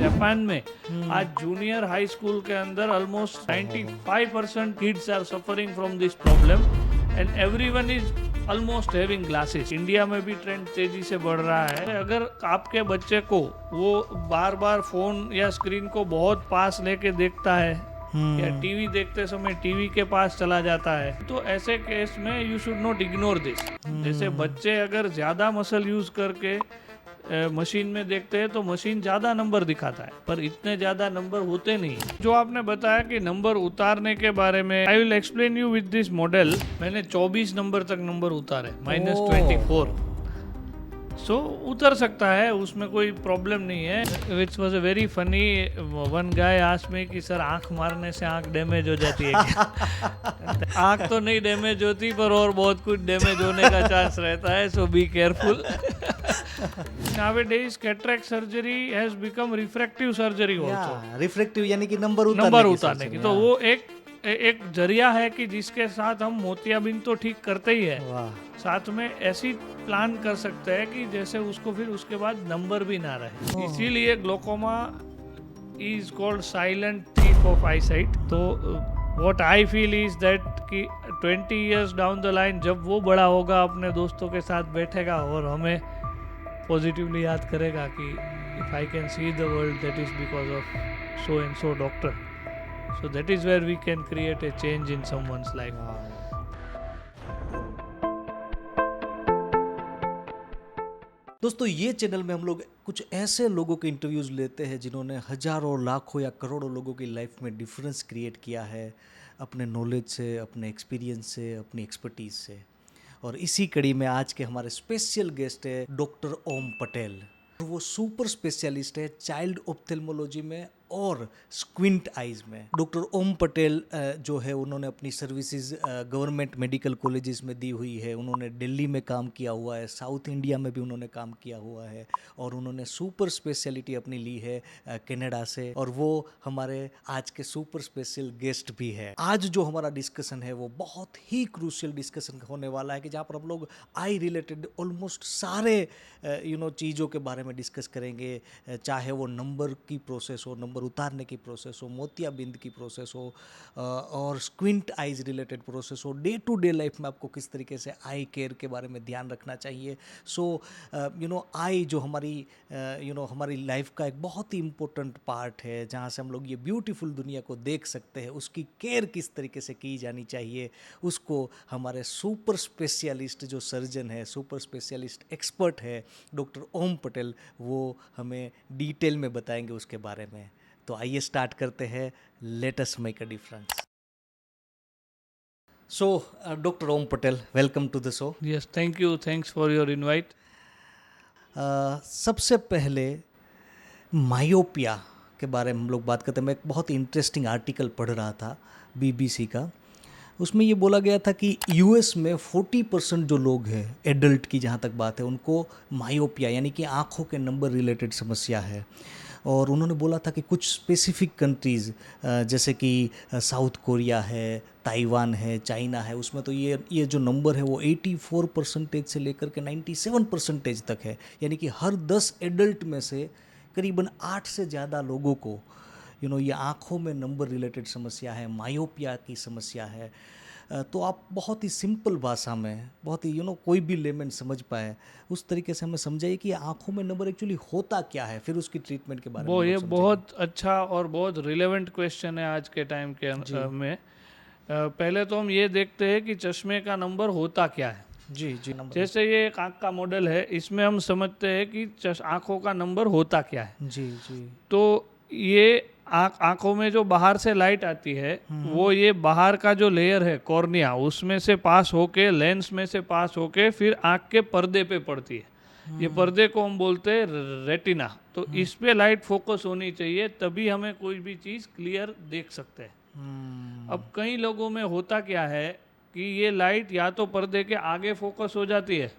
Japan में आज junior high school के अंदर almost 95% kids are suffering from this problem and everyone is almost having glasses. India में भी ट्रेंड तेजी से बढ़ रहा है। अगर आपके बच्चे को वो बार बार फोन या स्क्रीन को बहुत पास लेके देखता है या टीवी देखते समय टीवी के पास चला जाता है, तो ऐसे केस में you should not ignore this. जैसे बच्चे अगर ज्यादा मसल यूज करके मशीन में देखते हैं तो मशीन ज्यादा नंबर दिखाता है, पर इतने ज्यादा नंबर होते नहीं। जो आपने बताया कि नंबर उतारने के बारे में, I will explain you with this model. मैंने 24 नंबर तक नंबर उतारे, -24। सो उतर सकता है, उसमें कोई प्रॉब्लम नहीं है। Which was a very funny, one guy asked me कि सर आंख मारने से आंख डैमेज हो जाती है क्या? आंख तो नहीं डैमेज होती, पर और बहुत कुछ डैमेज होने का चांस रहता है, so be careful. Nowadays cataract surgery has become refractive surgery also. Refractive यानी कि नंबर उतारने की, तो वो एक जरिया है कि जिसके साथ हम मोतियाबिंद तो ठीक करते ही है, साथ में ऐसी प्लान कर सकते हैं कि जैसे उसको फिर उसके बाद नंबर भी ना रहे। इसीलिए glaucoma is called silent thief of eyesight. तो what I feel is that कि 20 years डाउन द लाइन जब वो बड़ा होगा, अपने दोस्तों के साथ बैठेगा और हमें पॉजिटिवली याद करेगा कि if I can see the world that is because of so and so doctor, so that is where we can create a change in someone's life. दोस्तों, ये चैनल में हम लोग कुछ ऐसे लोगों के इंटरव्यूज लेते हैं जिन्होंने हजारों, लाखों या करोड़ों लोगों की लाइफ में डिफरेंस क्रिएट किया है, अपने नॉलेज से, अपने एक्सपीरियंस से, अपनी एक्सपर्टीज से। और इसी कड़ी में आज के हमारे स्पेशल गेस्ट है डॉक्टर ओम पटेल। वो सुपर स्पेशलिस्ट है चाइल्ड ऑप्थेल्मोलॉजी में और स्क्विंट आइज में। डॉक्टर ओम पटेल जो है, उन्होंने अपनी सर्विसेज गवर्नमेंट मेडिकल कॉलेजेस में दी हुई है। उन्होंने दिल्ली में काम किया हुआ है, साउथ इंडिया में भी उन्होंने काम किया हुआ है, और उन्होंने सुपर स्पेशलिटी अपनी ली है कनाडा से। और वो हमारे आज के सुपर स्पेशल गेस्ट भी है। आज जो हमारा डिस्कशन है वो बहुत ही क्रूशियल डिस्कशन होने वाला है कि जहाँ पर हम लोग आई रिलेटेड ऑलमोस्ट सारे चीज़ों के बारे में डिस्कस करेंगे, चाहे वो नंबर की प्रोसेस हो, नंबर उतारने की प्रोसेस हो, मोतियाबिंद की प्रोसेस हो, और स्क्विंट आइज रिलेटेड प्रोसेस हो। डे टू डे लाइफ में आपको किस तरीके से आई केयर के बारे में ध्यान रखना चाहिए। सो आई जो हमारी लाइफ का एक बहुत ही इम्पोर्टेंट पार्ट है, जहाँ से हम लोग ये ब्यूटीफुल दुनिया को देख सकते हैं, उसकी केयर किस तरीके से की जानी चाहिए, उसको हमारे सुपर स्पेशलिस्ट जो सर्जन है, सुपर स्पेशलिस्ट एक्सपर्ट है डॉक्टर ओम पटेल, वो हमें डिटेल में बताएंगे उसके बारे में। तो आइए स्टार्ट करते हैं, let us make a difference. So doctor Om Patel, welcome to the show. Yes, thank you, thanks for your invite. सबसे पहले मायोपिया के बारे में हम लोग बात करते हैं। मैं एक बहुत इंटरेस्टिंग आर्टिकल पढ़ रहा था BBC का, उसमें ये बोला गया था कि US में 40% जो लोग हैं, एडल्ट की जहाँ तक बात है, उनको मायोपिया यानी कि आँखों के नंबर रिलेटेड समस्या है। और उन्होंने बोला था कि कुछ स्पेसिफिक कंट्रीज़ जैसे कि साउथ कोरिया है, ताइवान है, चाइना है, उसमें तो ये जो नंबर है वो 84% से लेकर के 97% तक है। यानी कि हर 10 एडल्ट में से करीबन 8 से ज़्यादा लोगों को ये आँखों में नंबर रिलेटेड समस्या है, मायोपिया की समस्या है। तो आप बहुत ही सिंपल भाषा में, बहुत ही कोई भी लेमन समझ पाए उस तरीके से हमें समझाइए कि आँखों में नंबर एक्चुअली होता क्या है, फिर उसकी ट्रीटमेंट के बारे में। ये बहुत अच्छा और बहुत रिलेवेंट क्वेश्चन है आज के टाइम के में। पहले तो हम ये देखते हैं कि चश्मे का नंबर होता क्या है। जी नंबर। जैसे ये एक आँख का मॉडल है, इसमें हम समझते हैं कि आँखों का नंबर होता क्या है। जी तो ये आंखों में जो बाहर से लाइट आती है, वो ये बाहर का जो लेयर है कॉर्निया, उसमें से पास होके, लेंस में से पास होके फिर आंख के पर्दे पे पड़ती है। ये पर्दे को हम बोलते हैं रेटिना। तो इस पे लाइट फोकस होनी चाहिए, तभी हमें कोई भी चीज़ क्लियर देख सकते हैं। अब कई लोगों में होता क्या है कि ये लाइट या तो पर्दे के आगे फोकस हो जाती है,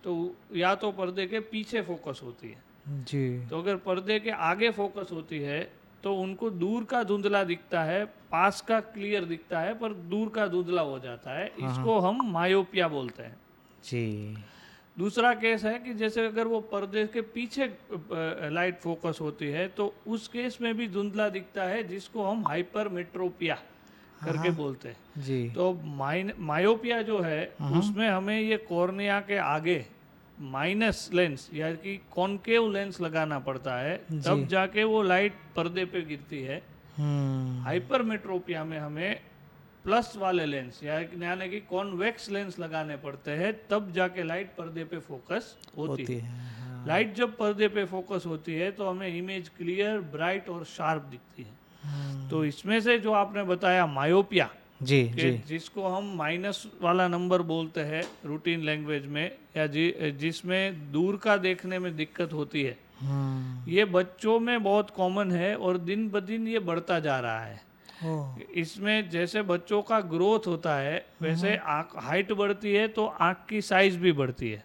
तो या तो पर्दे के पीछे फोकस होती है। जी। तो अगर पर्दे के आगे फोकस होती है तो उनको दूर का धुंधला दिखता है, पास का क्लियर दिखता है, पर दूर का धुंधला हो जाता है। इसको हम मायोपिया बोलते हैं। जी। दूसरा केस है कि जैसे अगर वो पर्दे के पीछे लाइट फोकस होती है तो उस केस में भी धुंधला दिखता है, जिसको हम हाइपरमेट्रोपिया करके बोलते हैं। जी। तो मायोपिया जो है उसमें हमें ये कॉर्निया के आगे माइनस लेंस या कि कॉनकेव लेंस लगाना पड़ता है, तब जाके वो लाइट पर्दे पे गिरती है। हाइपरमेट्रोपिया में हमें प्लस वाले लेंस यानी कि कॉन्वेक्स लेंस लगाने पड़ते हैं, तब जाके लाइट पर्दे पे फोकस होती है। लाइट जब पर्दे पे फोकस होती है तो हमें इमेज क्लियर, ब्राइट और शार्प दिखती है। तो इसमें से जो आपने बताया मायोपिया, जी जिसको हम माइनस वाला नंबर बोलते हैं रूटीन लैंग्वेज में, या जिसमें दूर का देखने में दिक्कत होती है, ये बच्चों में बहुत कॉमन है और दिन ब दिन ये बढ़ता जा रहा है। इसमें जैसे बच्चों का ग्रोथ होता है वैसे हाइट बढ़ती है तो आँख की साइज भी बढ़ती है,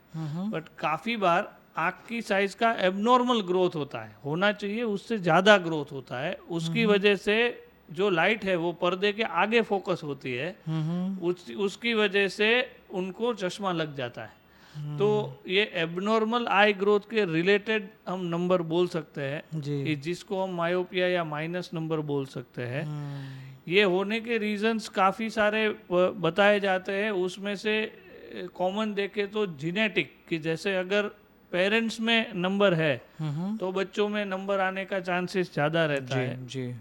बट काफ़ी बार आँख की साइज का एबनॉर्मल ग्रोथ होता है, होना चाहिए उससे ज़्यादा ग्रोथ होता है। उसकी वजह से जो लाइट है वो पर्दे के आगे फोकस होती है, उसकी वजह से उनको चश्मा लग जाता है। तो ये एबनॉर्मल आई ग्रोथ के रिलेटेड हम नंबर बोल सकते हैं, कि जिसको हम मायोपिया या माइनस नंबर बोल सकते हैं। ये होने के रीजंस काफ़ी सारे बताए जाते हैं, उसमें से कॉमन देखे तो जेनेटिक, कि जैसे अगर पेरेंट्स में नंबर है तो बच्चों में नंबर आने का चांसेस ज़्यादा रहता है।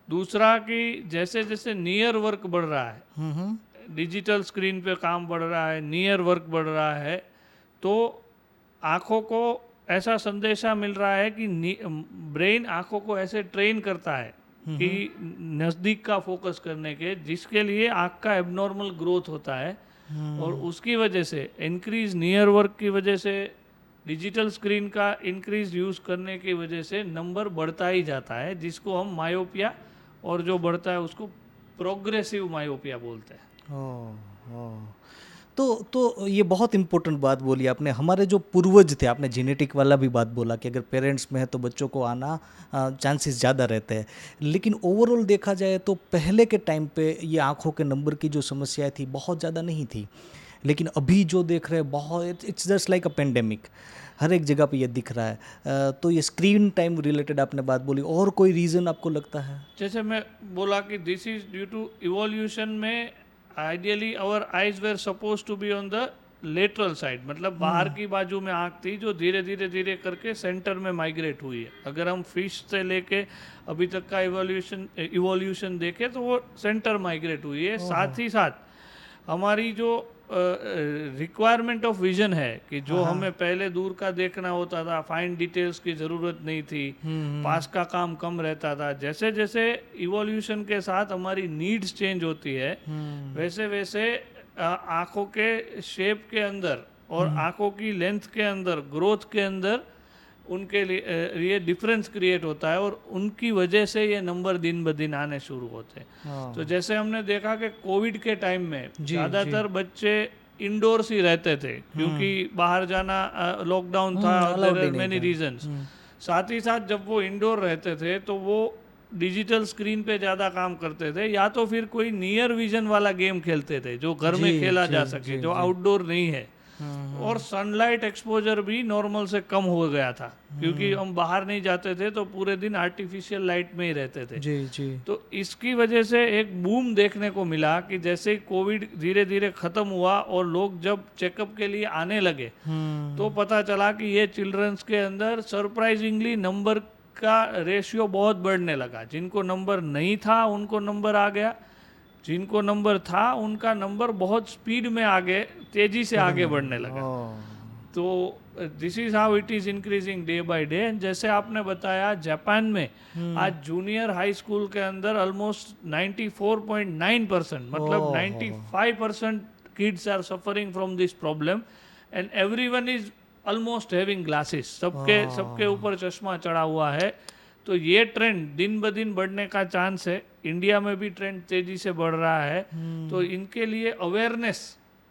दूसरा कि जैसे जैसे नियर वर्क बढ़ रहा है, डिजिटल स्क्रीन पे काम बढ़ रहा है, नियर वर्क बढ़ रहा है, तो आँखों को ऐसा संदेशा मिल रहा है कि ब्रेन आँखों को ऐसे ट्रेन करता है कि नज़दीक का फोकस करने के, जिसके लिए आँख का एबनॉर्मल ग्रोथ होता है। और उसकी वजह से इंक्रीज नियर वर्क की वजह से, डिजिटल स्क्रीन का इंक्रीज यूज़ करने की वजह से नंबर बढ़ता ही जाता है, जिसको हम मायोपिया, और जो बढ़ता है उसको प्रोग्रेसिव मायोपिया बोलते हैं। तो ये बहुत इम्पोर्टेंट बात बोली आपने। हमारे जो पूर्वज थे, आपने जेनेटिक वाला भी बात बोला कि अगर पेरेंट्स में है तो बच्चों को आना चांसेस ज़्यादा रहते हैं, लेकिन ओवरऑल देखा जाए तो पहले के टाइम पे ये आँखों के नंबर की जो समस्याएं थी बहुत ज़्यादा नहीं थी, लेकिन अभी जो देख रहे हैं बहुत, it's just like a pandemic, हर एक जगह पे ये दिख रहा है। तो ये स्क्रीन टाइम रिलेटेड आपने बात बोली, और कोई रीज़न आपको लगता है? जैसे मैं बोला कि this is due to evolution में, ideally our eyes were suppose to be on the lateral side, मतलब बाहर की बाजू में आँख थी जो धीरे धीरे करके सेंटर में माइग्रेट हुई है। अगर हम फिश से लेके अभी तक का इवोल्यूशन देखें तो वो सेंटर माइग्रेट हुई है। साथ ही साथ हमारी जो रिक्वायरमेंट ऑफ विजन है, कि जो हमें पहले दूर का देखना होता था, फाइन डिटेल्स की ज़रूरत नहीं थी, पास का काम कम रहता था, जैसे जैसे इवोल्यूशन के साथ हमारी नीड्स चेंज होती है, वैसे वैसे आँखों के शेप के अंदर और आँखों की लेंथ के अंदर, ग्रोथ के अंदर उनके लिए डिफरेंस क्रिएट होता है, और उनकी वजह से ये नंबर दिन ब दिन आने शुरू होते हैं। तो जैसे हमने देखा कि कोविड के टाइम में ज़्यादातर बच्चे इंडोर्स ही रहते थे, क्योंकि बाहर जाना लॉकडाउन था, मेनी रीजंस। साथ ही साथ जब वो इंडोर रहते थे तो वो डिजिटल स्क्रीन पे ज़्यादा काम करते थे, या तो फिर कोई नियर विजन वाला गेम खेलते थे जो घर में खेला जा सके, जो आउटडोर नहीं है। और सनलाइट एक्सपोजर भी नॉर्मल से कम हो गया था, क्योंकि हम बाहर नहीं जाते थे तो पूरे दिन आर्टिफिशियल लाइट में ही रहते थे। तो इसकी वजह से एक बूम देखने को मिला कि जैसे कोविड धीरे धीरे ख़त्म हुआ और लोग जब चेकअप के लिए आने लगे, तो पता चला कि ये चिल्ड्रंस के अंदर सरप्राइजिंगली नंबर का रेशियो बहुत बढ़ने लगा। जिनको नंबर नहीं था उनको नंबर आ गया, जिनको नंबर था उनका नंबर बहुत स्पीड में आगे, तेजी से आगे बढ़ने लगा। तो this is how it is increasing day by day. जैसे आपने बताया, जापान में आज जूनियर हाई स्कूल के अंदर ऑलमोस्ट 94.9%, मतलब 95% kids are suffering from this problem, and everyone is almost having glasses. सबके ऊपर चश्मा चढ़ा हुआ है। तो ये ट्रेंड दिन ब दिन बढ़ने का चांस है। इंडिया में भी ट्रेंड तेजी से बढ़ रहा है। तो इनके लिए अवेयरनेस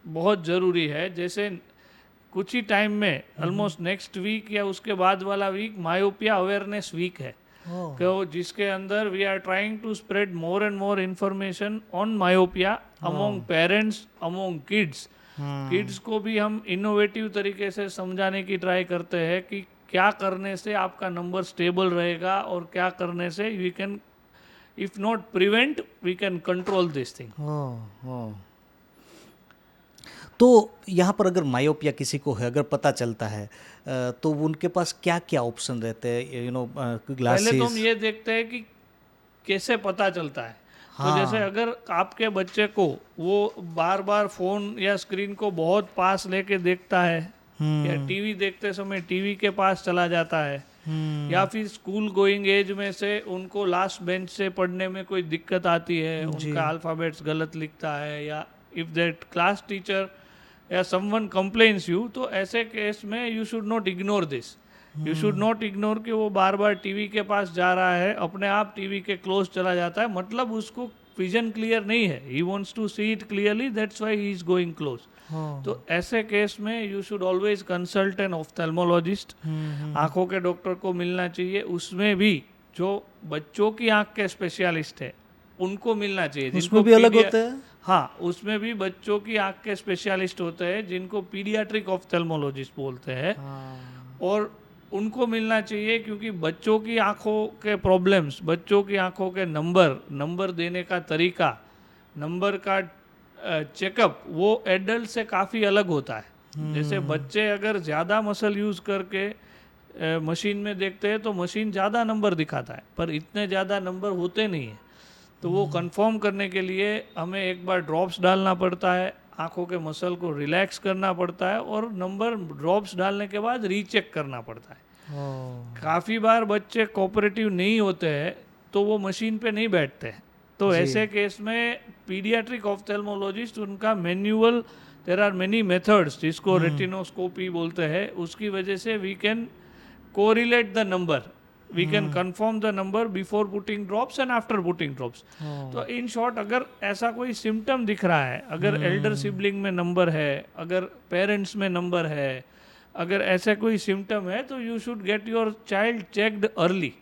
बहुत ज़रूरी है। जैसे कुछ ही टाइम में, ऑलमोस्ट नेक्स्ट वीक या उसके बाद वाला वीक मायोपिया अवेयरनेस वीक है, जिसके अंदर we are trying to spread more and more information on myopia among parents, among kids, kids को भी हम इनोवेटिव तरीके से समझाने की ट्राई करते हैं कि क्या करने से आपका नंबर स्टेबल रहेगा और क्या करने से we can, if not prevent, we can control this thing. तो यहाँ पर अगर मायोपिया किसी को है, अगर पता चलता है तो उनके पास क्या क्या ऑप्शन रहते हैं, यू नो, ग्लासेस? पहले तो हम ये देखते हैं कि कैसे पता चलता है। तो जैसे अगर आपके बच्चे को वो बार बार फोन या स्क्रीन को बहुत पास लेके देखता है, या टीवी देखते समय टीवी के पास चला जाता है, या फिर स्कूल गोइंग एज में से उनको लास्ट बेंच से पढ़ने में कोई दिक्कत आती है, उनका अल्फाबेट्स गलत लिखता है, या इफ दैट क्लास टीचर या समवन कंप्लेन्स यू, तो ऐसे केस में you should not ignore this. You should not ignore कि वो बार बार टीवी के पास जा रहा है, अपने आप टीवी के क्लोज चला जाता है, मतलब उसको विजन क्लियर नहीं है, he wants to see it clearly, that's why he is going close. तो ऐसे केस में you should always consult an ophthalmologist, आंखों के डॉक्टर को मिलना चाहिए। उसमें भी जो बच्चों की आंख के स्पेशलिस्ट है उनको मिलना चाहिए, उसमें भी अलग होते हैं। हाँ, उसमें भी बच्चों की आंख के स्पेशलिस्ट होते हैं जिनको पीडियाट्रिक ऑफ्थेल्मोलॉजिस्ट बोलते हैं, और उनको मिलना चाहिए, क्योंकि बच्चों की आंखों के प्रॉब्लम्स, बच्चों की आंखों के नंबर देने का तरीका, नंबर का चेकअप वो एडल्ट से काफ़ी अलग होता है। जैसे बच्चे अगर ज़्यादा मसल यूज़ करके मशीन में देखते हैं तो मशीन ज़्यादा नंबर दिखाता है, पर इतने ज़्यादा नंबर होते नहीं हैं। तो वो कंफर्म करने के लिए हमें एक बार ड्रॉप्स डालना पड़ता है, आंखों के मसल को रिलैक्स करना पड़ता है, और नंबर ड्रॉप्स डालने के बाद रीचेक करना पड़ता है। काफ़ी बार बच्चे कोऑपरेटिव नहीं होते हैं तो वो मशीन पे नहीं बैठते हैं। तो ऐसे केस में पीडियाट्रिक ऑफ्थेल्मोलॉजिस्ट उनका manual, there are many methods जिसको रेटिनोस्कोपी बोलते हैं, उसकी वजह से we can correlate the number, we can confirm the number before putting drops and after putting drops. तो इन शॉर्ट अगर ऐसा कोई सिम्टम दिख रहा है, अगर एल्डर सिबलिंग में नंबर है, अगर पेरेंट्स में नंबर है, अगर ऐसा कोई सिम्टम है, तो you should get your child checked early,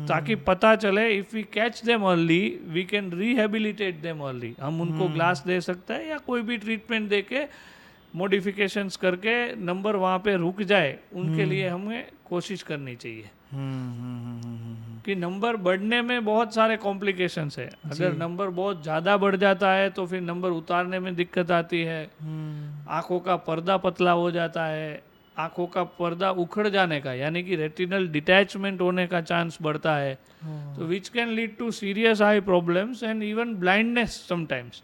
ताकि पता चले, if we catch them early we can rehabilitate them early. हम उनको ग्लास दे सकते हैं या कोई भी ट्रीटमेंट दे के मॉडिफिकेशंस करके नंबर वहाँ पे रुक जाए, उनके लिए हमें कोशिश करनी चाहिए। कि नंबर बढ़ने में बहुत सारे कॉम्प्लिकेशंस है। अगर नंबर बहुत ज़्यादा बढ़ जाता है तो फिर नंबर उतारने में दिक्कत आती है, आँखों का पर्दा पतला हो जाता है, आँखों का पर्दा उखड़ जाने का यानी कि रेटिनल डिटैचमेंट होने का चांस बढ़ता है, तो which can lead to serious eye problems and even blindness sometimes.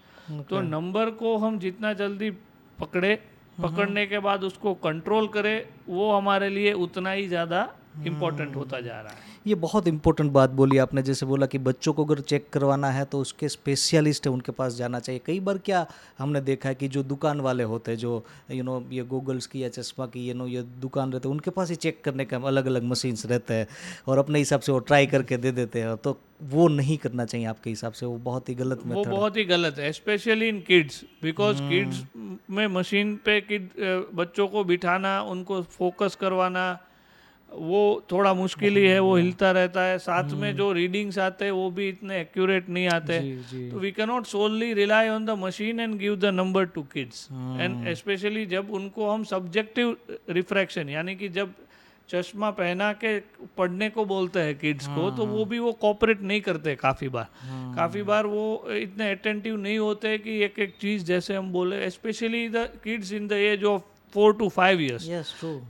तो नंबर को हम जितना जल्दी पकड़ने के बाद उसको कंट्रोल करें, वो हमारे लिए उतना ही ज़्यादा इम्पोर्टेंट होता जा रहा है। ये बहुत इम्पोर्टेंट बात बोली आपने, जैसे बोला कि बच्चों को अगर चेक करवाना है तो उसके स्पेशलिस्ट है उनके पास जाना चाहिए। कई बार क्या हमने देखा है कि जो दुकान वाले होते हैं, जो ये गूगल्स की या चश्मा की ये दुकान रहते हैं, उनके पास ही चेक करने का अलग अलग मशीन्स रहते हैं और अपने हिसाब से वो ट्राई करके दे देते हैं। तो वो नहीं करना चाहिए आपके हिसाब से, वो बहुत ही गलत मेथड है। वो बहुत ही गलत है, specially in kids, because kids में मशीन पे बच्चों को बिठाना, उनको फोकस करवाना वो थोड़ा मुश्किल ही है, वो हिलता रहता है, साथ में जो रीडिंग्स आते हैं वो भी इतने एक्यूरेट नहीं आते। तो we can not solely rely on the machine and give the number to kids, and specially जब उनको हम सब्जेक्टिव रिफ्रैक्शन यानी कि जब चश्मा पहना के पढ़ने को बोलते हैं किड्स को, तो वो भी वो कोऑपरेट नहीं करते काफ़ी बार वो इतने अटेंटिव नहीं होते कि एक एक चीज़ जैसे हम बोले, specially the kids in the age of 4 to 5 years।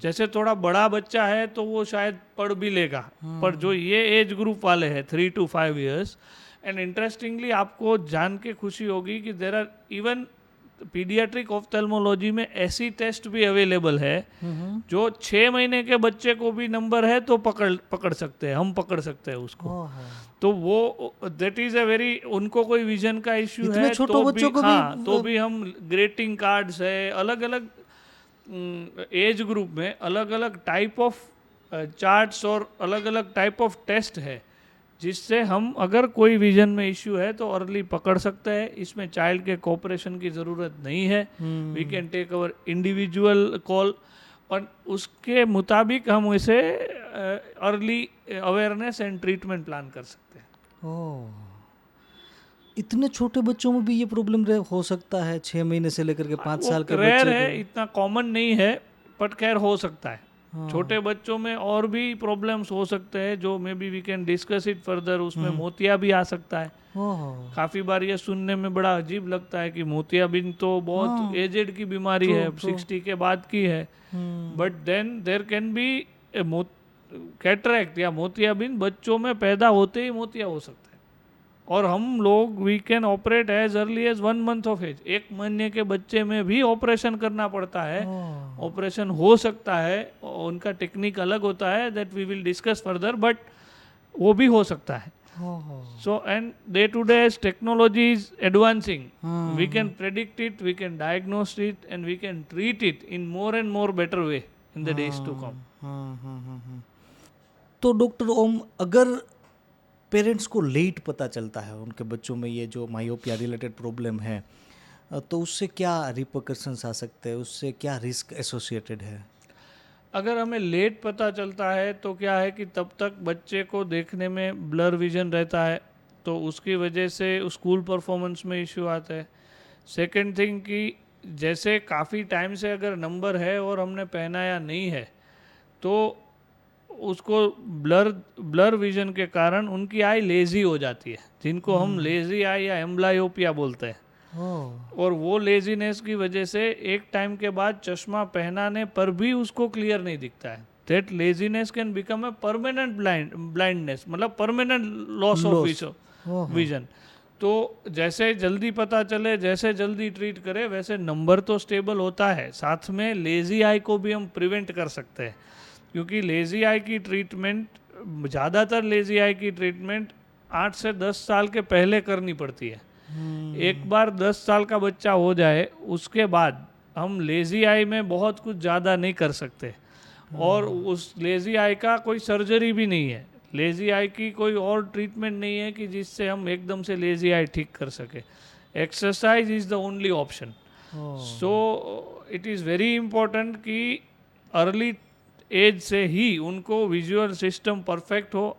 जैसे थोड़ा बड़ा बच्चा है तो वो शायद पढ़ भी लेगा, पर जो ये एज ग्रुप वाले हैं 3 to 5 years, एंड इंटरेस्टिंगली आपको जान के खुशी होगी कि there are even paediatric ophthalmology में ऐसी टेस्ट भी अवेलेबल है जो 6 महीने के बच्चे को भी नंबर है तो पकड़ सकते हैं, हम पकड़ सकते हैं उसको। तो वो दैट इज अ वेरी, उनको कोई विजन का इश्यू है तो भी हम ग्रेटिंग कार्ड्स है, अलग अलग एज ग्रुप में अलग अलग टाइप ऑफ चार्ट्स और अलग अलग टाइप ऑफ टेस्ट है, जिससे हम अगर कोई विजन में इश्यू है तो अर्ली पकड़ सकते हैं। इसमें चाइल्ड के कोऑपरेशन की ज़रूरत नहीं है, we can take our individual call, और उसके मुताबिक हम इसे early awareness and treatment plan कर सकते हैं। इतने छोटे बच्चों में भी ये प्रॉब्लम हो सकता है, 6 महीने से लेकर के 5 साल के रेयर बच्चे है, इतना कॉमन नहीं है, बट खैर हो सकता है। हाँ। छोटे बच्चों में और भी प्रॉब्लम्स हो सकते हैं जो maybe we can discuss it further. उसमें मोतिया भी आ सकता है। ओह, काफी बार ये सुनने में बड़ा अजीब लगता है कि मोतियाबिंद तो बहुत हाँ। एजेड की बीमारी है, 60 के बाद की है, but then there can be cataract या मोतियाबिंद बच्चों में पैदा होते ही मोतिया हो सकता है। और हम लोग we can operate as early as 1 month of age, 1 महीने के बच्चे में भी ऑपरेशन करना पड़ता है। ऑपरेशन हो सकता है, उनका टेक्निक अलग होता है, that we will discuss further, but वो भी हो सकता है। So and day to day as technology is advancing, we can predict it, we can diagnose it, and we can treat it in more and more better way in the days to come. तो doctor ओम, अगर parents को late पता चलता है उनके बच्चों में ये जो मायोपिया रिलेटेड प्रॉब्लम है, तो उससे क्या रिपरकशंस आ सकते हैं, उससे क्या रिस्क एसोसिएटेड है? अगर हमें लेट पता चलता है तो क्या है कि तब तक बच्चे को देखने में ब्लर विजन रहता है, तो उसकी वजह से स्कूल परफॉर्मेंस में इश्यू आता है। सेकंड थिंग कि जैसे काफ़ी टाइम से अगर नंबर है और हमने पहनाया नहीं है तो उसको ब्लर विजन के कारण उनकी आई लेज़ी हो जाती है, जिनको हम लेज़ी आई या एम्ब्लायोपिया बोलते हैं। और वो लेजीनेस की वजह से एक टाइम के बाद चश्मा पहनाने पर भी उसको क्लियर नहीं दिखता है। That laziness can become a permanent blindness, मतलब परमानेंट लॉस ऑफ विजन। तो जैसे जल्दी पता चले, जैसे जल्दी ट्रीट करे, वैसे नंबर तो स्टेबल होता है, साथ में लेजी आई को भी हम प्रिवेंट कर सकते हैं। क्योंकि लेजी आई की ट्रीटमेंट, ज़्यादातर लेजी आई की ट्रीटमेंट 8 से 10 साल के पहले करनी पड़ती है। एक बार 10 साल का बच्चा हो जाए उसके बाद हम लेजी आई में बहुत कुछ ज़्यादा नहीं कर सकते, और उस लेजी आई का कोई सर्जरी भी नहीं है, लेजी आई की कोई और ट्रीटमेंट नहीं है कि जिससे हम एकदम से लेजी आई ठीक कर सके। Exercise is the only option. So it is very important कि अर्ली एज से ही उनको विजुअल सिस्टम परफेक्ट हो,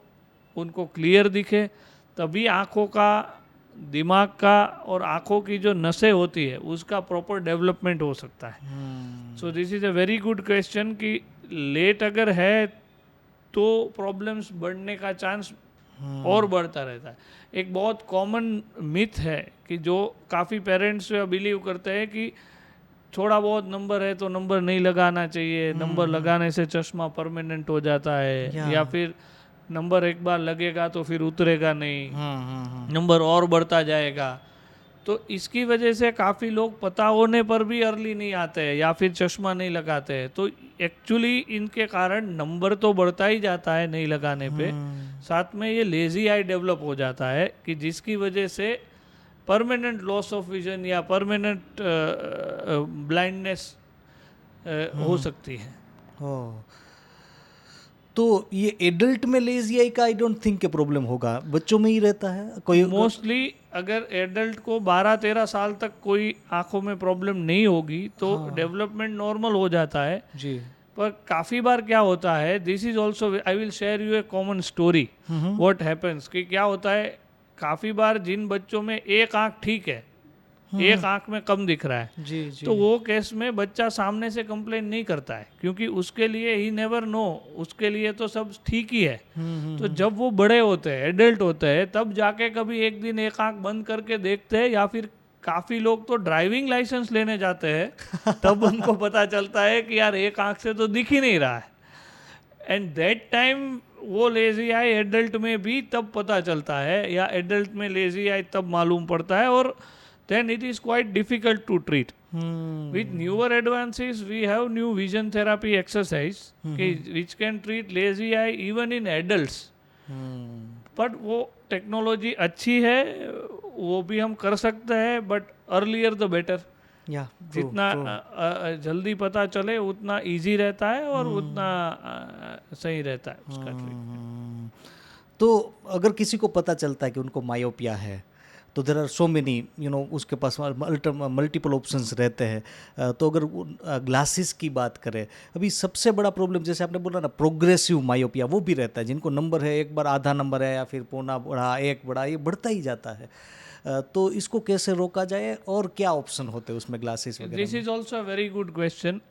उनको क्लियर दिखे, तभी आँखों का, दिमाग का और आँखों की जो नसें होती है उसका प्रॉपर डेवलपमेंट हो सकता है। So this is a very good question कि लेट अगर है तो प्रॉब्लम्स बढ़ने का चांस और बढ़ता रहता है। एक बहुत कॉमन मिथ है कि जो काफ़ी पेरेंट्स बिलीव करते हैं कि थोड़ा बहुत नंबर है तो नंबर नहीं लगाना चाहिए, नंबर लगाने से चश्मा परमानेंट हो जाता है, या फिर नंबर एक बार लगेगा तो फिर उतरेगा नहीं, नंबर और बढ़ता जाएगा। तो इसकी वजह से काफ़ी लोग पता होने पर भी अर्ली नहीं आते हैं या फिर चश्मा नहीं लगाते हैं। तो एक्चुअली इनके कारण नंबर तो बढ़ता ही जाता है नहीं लगाने पे, साथ में ये लेजी आई डेवलप हो जाता है कि जिसकी वजह से परमानेंट लॉस ऑफ विजन या परमानेंट ब्लाइंडनेस हो सकती है। तो ये एडल्ट में लेजी आई का आई डोंट थिंक के प्रॉब्लम होगा, बच्चों में ही रहता है कोई। मोस्टली अगर एडल्ट को 12-13 साल तक कोई आंखों में प्रॉब्लम नहीं होगी तो डेवलपमेंट नॉर्मल हो जाता है जी। पर काफ़ी बार क्या होता है, this is also I will share U A common story what happens, कि क्या होता है काफ़ी बार जिन बच्चों में एक आंख ठीक है, एक आंख में कम दिख रहा है, जी। तो वो केस में बच्चा सामने से कंप्लेन नहीं करता है क्योंकि उसके लिए ही नेवर नो, उसके लिए तो सब ठीक ही है। तो जब वो बड़े होते हैं, एडल्ट होते हैं, तब जाके कभी एक दिन एक आंख बंद करके देखते हैं, या फिर काफ़ी लोग तो ड्राइविंग लाइसेंस लेने जाते हैं तब उनको पता चलता है कि यार एक आंख से तो दिख ही नहीं रहा है। एंड दैट टाइम वो लेजी आई एडल्ट में भी तब पता चलता है, या एडल्ट में लेजी आई तब मालूम पड़ता है, और then it is quite difficult to treat. With newer advances, we have new vision therapy exercise which can treat lazy eye even in adults. But वो टेक्नोलॉजी अच्छी है, वो भी हम कर सकते हैं, बट अर्लियर द बेटर। जितना जल्दी पता चले उतना इजी रहता है और उतना सही रहता है उसका ट्रीटमेंट। तो अगर किसी को पता चलता है कि उनको मायोपिया है, तो देर आर सो मेनी उसके पास मल्टीपल ऑप्शंस रहते हैं। तो अगर ग्लासेस की बात करें, अभी सबसे बड़ा प्रॉब्लम जैसे आपने बोला ना, प्रोग्रेसिव मायोपिया, वो भी रहता है, जिनको नंबर है, एक बार आधा नंबर है या फिर पौना बढ़ा, एक बढ़ा, ये बढ़ता ही जाता है। तो इसको कैसे रोका जाए और क्या ऑप्शन होते हैं उसमें ग्लासेस वगैरह दिस में? Is also very good question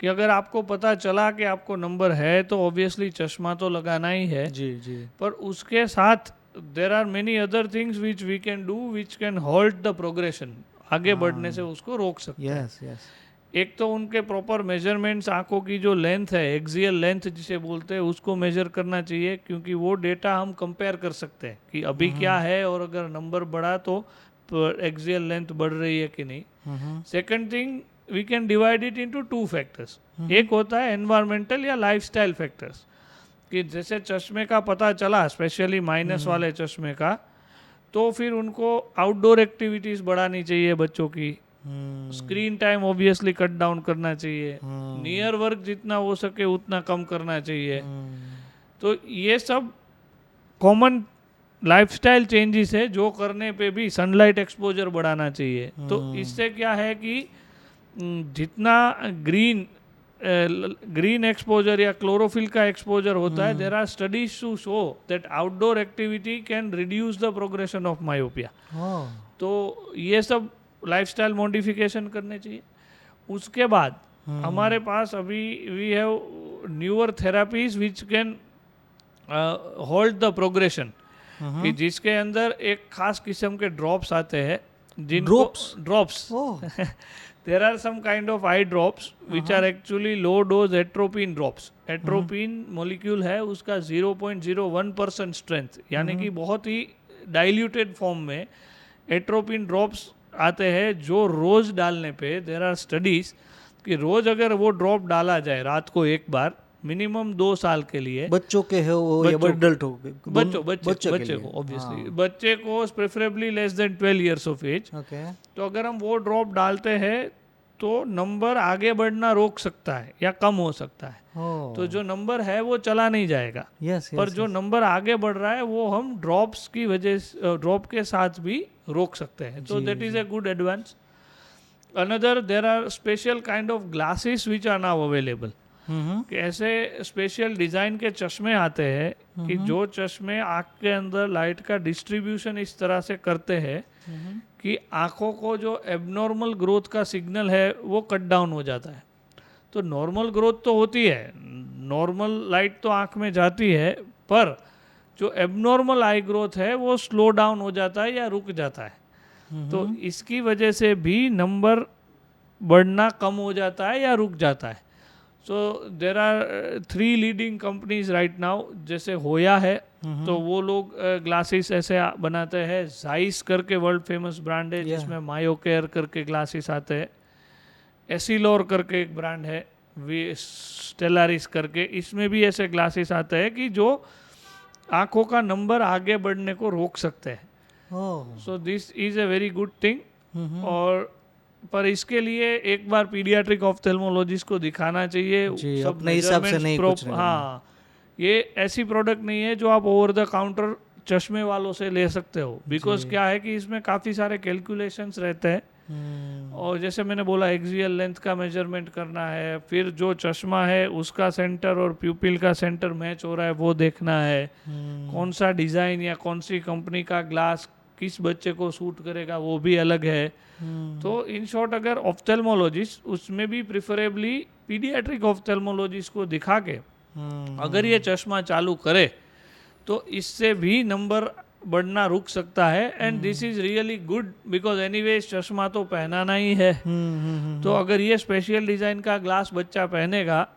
कि अगर आपको पता चला कि आपको नंबर है तो ऑब्वियसली चश्मा तो लगाना ही है, जी जी। पर उसके साथ there are many other things which we can do which can hold the progression, आगे बढ़ने से उसको रोक सकते हैं। Yes yes. एक तो उनके प्रॉपर मेजरमेंट्स, आंखों की जो लेंथ है, एक्सियल लेंथ जिसे बोलते हैं, उसको मेजर करना चाहिए, क्योंकि वो डेटा हम कंपेयर कर सकते हैं कि अभी क्या है और अगर नंबर बढ़ा तो एक्सियल लेंथ बढ़ रही है कि नहीं। Second thing, we can divide it into 2 factors. एक होता है एनवायरमेंटल या लाइफस्टाइल फैक्टर्स, कि जैसे चश्मे का पता चला, स्पेशली माइनस वाले चश्मे का, तो फिर उनको आउटडोर एक्टिविटीज़ बढ़ानी चाहिए बच्चों की, screen time obviously cut down करना चाहिए, नियर वर्क जितना हो सके उतना कम करना चाहिए। तो ये सब कॉमन लाइफस्टाइल चेंजेस है जो करने पे भी सनलाइट एक्सपोजर बढ़ाना चाहिए। तो इससे क्या है कि जितना ग्रीन एक्सपोजर या क्लोरोफिल का एक्सपोजर होता है, there are studies to show that outdoor activity can reduce the progression of myopia. तो ये सब लाइफस्टाइल मॉडिफिकेशन करने चाहिए। उसके बाद हमारे पास अभी we have newer therapies which can hold the progression, कि जिसके अंदर एक खास किस्म के ड्रॉप्स आते हैं, जिनको drops there are some kind of eye drops which are actually low dose atropine drops. Atropine molecule है, उसका 0.01% स्ट्रेंथ, यानी कि बहुत ही डाइल्यूटेड फॉर्म में एट्रोपिन ड्रॉप्स आते हैं, जो रोज डालने पे देर आर स्टडीज कि रोज अगर वो ड्रॉप डाला जाए रात को एक बार, मिनिमम 2 साल के लिए, बच्चों के हो या एडल्ट हो, बच्चे को ऑब्वियसली, बच्चे को preferably less than 12 years of age. तो अगर हम वो ड्रॉप डालते हैं तो नंबर आगे बढ़ना रोक सकता है या कम हो सकता है। तो जो नंबर है वो चला नहीं जाएगा, पर जो नंबर आगे बढ़ रहा है वो हम ड्रॉप्स की वजह से, ड्रॉप के साथ भी रोक सकते हैं। तो that is a good advance. Another, there are special kind of glasses which are now available, कि ऐसे स्पेशल डिजाइन के चश्मे आते हैं कि जो चश्मे आँख के अंदर लाइट का डिस्ट्रीब्यूशन इस तरह से करते हैं कि आँखों को जो एबनॉर्मल ग्रोथ का सिग्नल है वो कट डाउन हो जाता है। तो नॉर्मल ग्रोथ तो होती है, नॉर्मल लाइट तो आँख में जाती है, पर जो एबनॉर्मल आई ग्रोथ है वो स्लो डाउन हो जाता है या रुक जाता है। तो इसकी वजह से भी नंबर बढ़ना कम हो जाता है या रुक जाता है। So there are 3 leading companies right now, जैसे होया है, तो वो लोग ग्लासेस ऐसे बनाते हैं। जाइस करके वर्ल्ड फेमस ब्रांड है, जिसमें मायोकेयर करके ग्लासेस आते हैं। एसिलोर करके एक ब्रांड है, वी स्टेलारिस करके, इसमें भी ऐसे ग्लासेस आते हैं कि जो आंखों का नंबर आगे बढ़ने को रोक सकते हैं। सो this is a very good thing. और पर इसके लिए एक बार पीडियाट्रिक ऑफ्थेल्मोलॉजिस्ट को दिखाना चाहिए। सब अपने हिसाब से नहीं कुछ नहीं। हाँ, ये ऐसी प्रोडक्ट नहीं है जो आप ओवर द काउंटर चश्मे वालों से ले सकते हो, बिकॉज क्या है कि इसमें काफ़ी सारे कैलकुलेशंस रहते हैं। और जैसे मैंने बोला, एक्सियल लेंथ का मेजरमेंट करना है, फिर जो चश्मा है उसका सेंटर और प्यूपिल का सेंटर मैच हो रहा है वो देखना है, कौन सा डिज़ाइन या कौन सी कंपनी का ग्लास किस बच्चे को सूट करेगा वो भी अलग है। तो इन शॉर्ट, अगर ऑफ्थेल्मोलॉजिस्ट, उसमें भी प्रिफरेबली पीडियाट्रिक ऑफ्थेल्मोलॉजिस्ट को दिखा के अगर ये चश्मा चालू करे तो इससे भी नंबर बढ़ना रुक सकता है। And this is really good, because anyways चश्मा तो पहनाना ही है। तो अगर ये स्पेशल डिजाइन का ग्लास बच्चा पहनेगा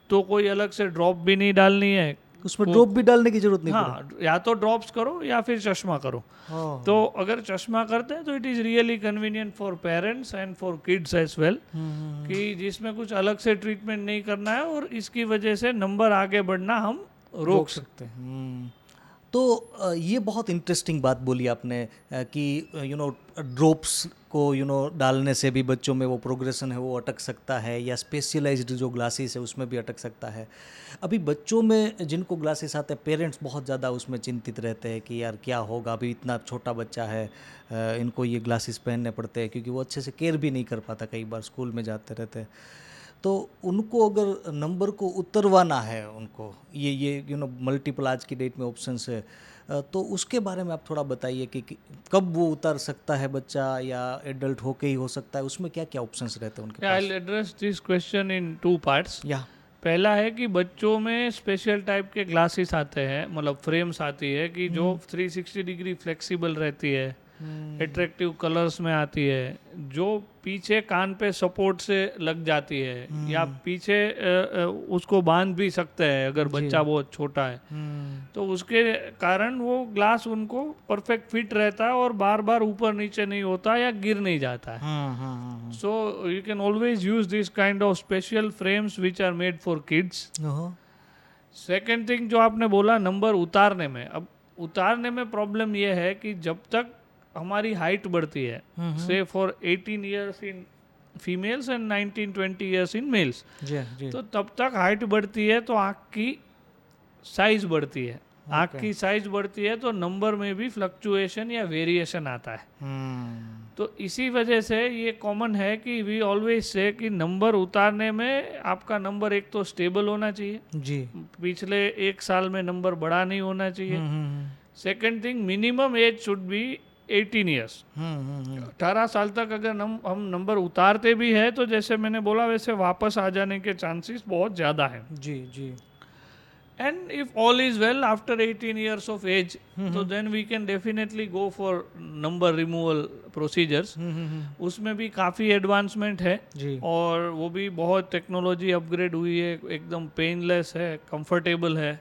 तो कोई अलग से ड्रॉप भी नहीं डालनी है, उसमें ड्रॉप भी डालने की जरूरत नहीं। हाँ, या तो ड्रॉप्स करो या फिर चश्मा करो। तो अगर चश्मा करते हैं तो it is really convenient for parents and for kids as well, कि जिसमें कुछ अलग से ट्रीटमेंट नहीं करना है और इसकी वजह से नंबर आगे बढ़ना हम रोक सकते हैं। तो ये बहुत इंटरेस्टिंग बात बोली आपने कि ड्रॉप्स को डालने से भी बच्चों में वो प्रोग्रेशन है वो अटक सकता है, या स्पेशलाइज्ड जो ग्लासेस है उसमें भी अटक सकता है। अभी बच्चों में जिनको ग्लासेस आते हैं, पेरेंट्स बहुत ज़्यादा उसमें चिंतित रहते हैं कि यार क्या होगा, अभी इतना छोटा बच्चा है, इनको ये ग्लासेस पहनने पड़ते हैं, क्योंकि वो अच्छे से केयर भी नहीं कर पाता, कई बार स्कूल में जाते रहते हैं। तो उनको अगर नंबर को उतरवाना है, उनको ये मल्टीपल आज की डेट में ऑप्शंस है, तो उसके बारे में आप थोड़ा बताइए कि कब वो उतार सकता है बच्चा, या एडल्ट होके ही हो सकता है, उसमें क्या क्या ऑप्शंस रहते हैं उनके आई पास? Will address this question in 2 parts. या पहला है कि बच्चों में स्पेशल टाइप के ग्लासेस आते हैं, मतलब फ्रेम्स आती है कि जो 360 डिग्री फ्लेक्सिबल रहती है, अट्रैक्टिव कलर्स में आती है, जो पीछे कान पे सपोर्ट से लग जाती है, या पीछे उसको बांध भी सकते हैं अगर बच्चा बहुत छोटा है, तो उसके कारण वो ग्लास उनको परफेक्ट फिट रहता है और बार बार ऊपर नीचे नहीं होता या गिर नहीं जाता है। So you can always use this kind of special frames which are made for kids. Second thing जो आपने बोला नंबर उतारने में, अब उतारने में प्रॉब्लम ये है कि जब तक हमारी हाइट बढ़ती है, से for 18 years in females and 19-20 years in males, तो तब तक हाइट बढ़ती है तो आँख की साइज बढ़ती है। आँख की साइज बढ़ती है तो नंबर में भी फ्लक्चुएशन या वेरिएशन आता है। तो इसी वजह से ये कॉमन है कि वी ऑलवेज से कि नंबर उतारने में आपका नंबर एक तो स्टेबल होना चाहिए जी, पिछले 1 साल में नंबर बड़ा नहीं होना चाहिए। Second thing, minimum age should be 18 years. 18 साल तक अगर हम नंबर उतारते भी है तो जैसे मैंने बोला वैसे वापस आ जाने के चांसेस बहुत ज़्यादा हैं। जी जी। And if all is well after 18 years of age, so then we can definitely go for number removal procedures. उसमें भी काफ़ी एडवांसमेंट है जी। और वो भी बहुत टेक्नोलॉजी अपग्रेड हुई है, एकदम पेनलेस है, कंफर्टेबल है।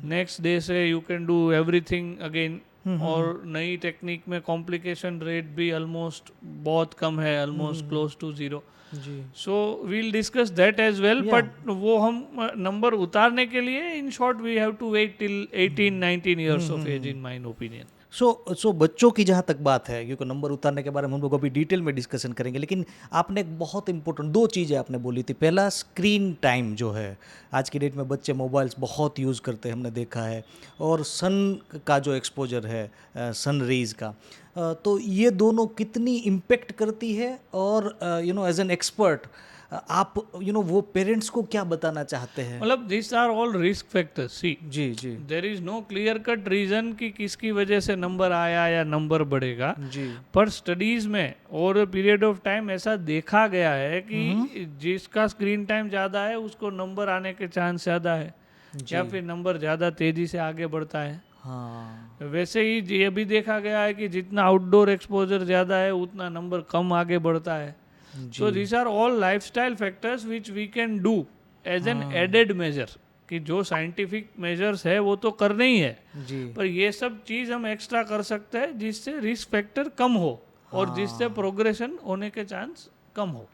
नेक्स्ट डे से you can do everything again, और नई टेक्निक में कॉम्प्लिकेशन रेट भी ऑलमोस्ट बहुत कम है, ऑलमोस्ट क्लोज टू 0। जी। So we'll discuss that as well, but वो हम नंबर उतारने के लिए in short we have to wait till 18-19 years of age in my opinion. So बच्चों की जहाँ तक बात है, क्योंकि नंबर उतारने के बारे में हम लोग अभी डिटेल में डिस्कशन करेंगे, लेकिन आपने एक बहुत इंपॉर्टेंट 2 चीज़ें आपने बोली थी। पहला, स्क्रीन टाइम जो है, आज की डेट में बच्चे मोबाइल्स बहुत यूज़ करते हैं, हमने देखा है, और सन का जो एक्सपोजर है, सन रेज का, तो ये दोनों कितनी इम्पेक्ट करती है, और एज एन एक्सपर्ट आप वो पेरेंट्स को क्या बताना चाहते हैं? मतलब this are all risk factors. See जी जी there is no clear cut reason कि किसकी वजह से नंबर आया या नंबर बढ़ेगा जी। पर स्टडीज में और पीरियड ऑफ टाइम ऐसा देखा गया है कि जिसका स्क्रीन टाइम ज़्यादा है उसको नंबर आने के चांस ज़्यादा है, या फिर नंबर ज़्यादा तेज़ी से आगे बढ़ता है। हाँ, वैसे ही ये भी देखा गया है कि जितना आउटडोर एक्सपोजर ज़्यादा है उतना नंबर कम आगे बढ़ता है। So these are all lifestyle factors which we can do as an added measure, कि जो साइंटिफिक मेजर्स है वो तो करने ही है जी। पर ये सब चीज़ हम एक्स्ट्रा कर सकते हैं जिससे रिस्क फैक्टर कम हो और जिससे प्रोग्रेशन होने के चांस कम हो।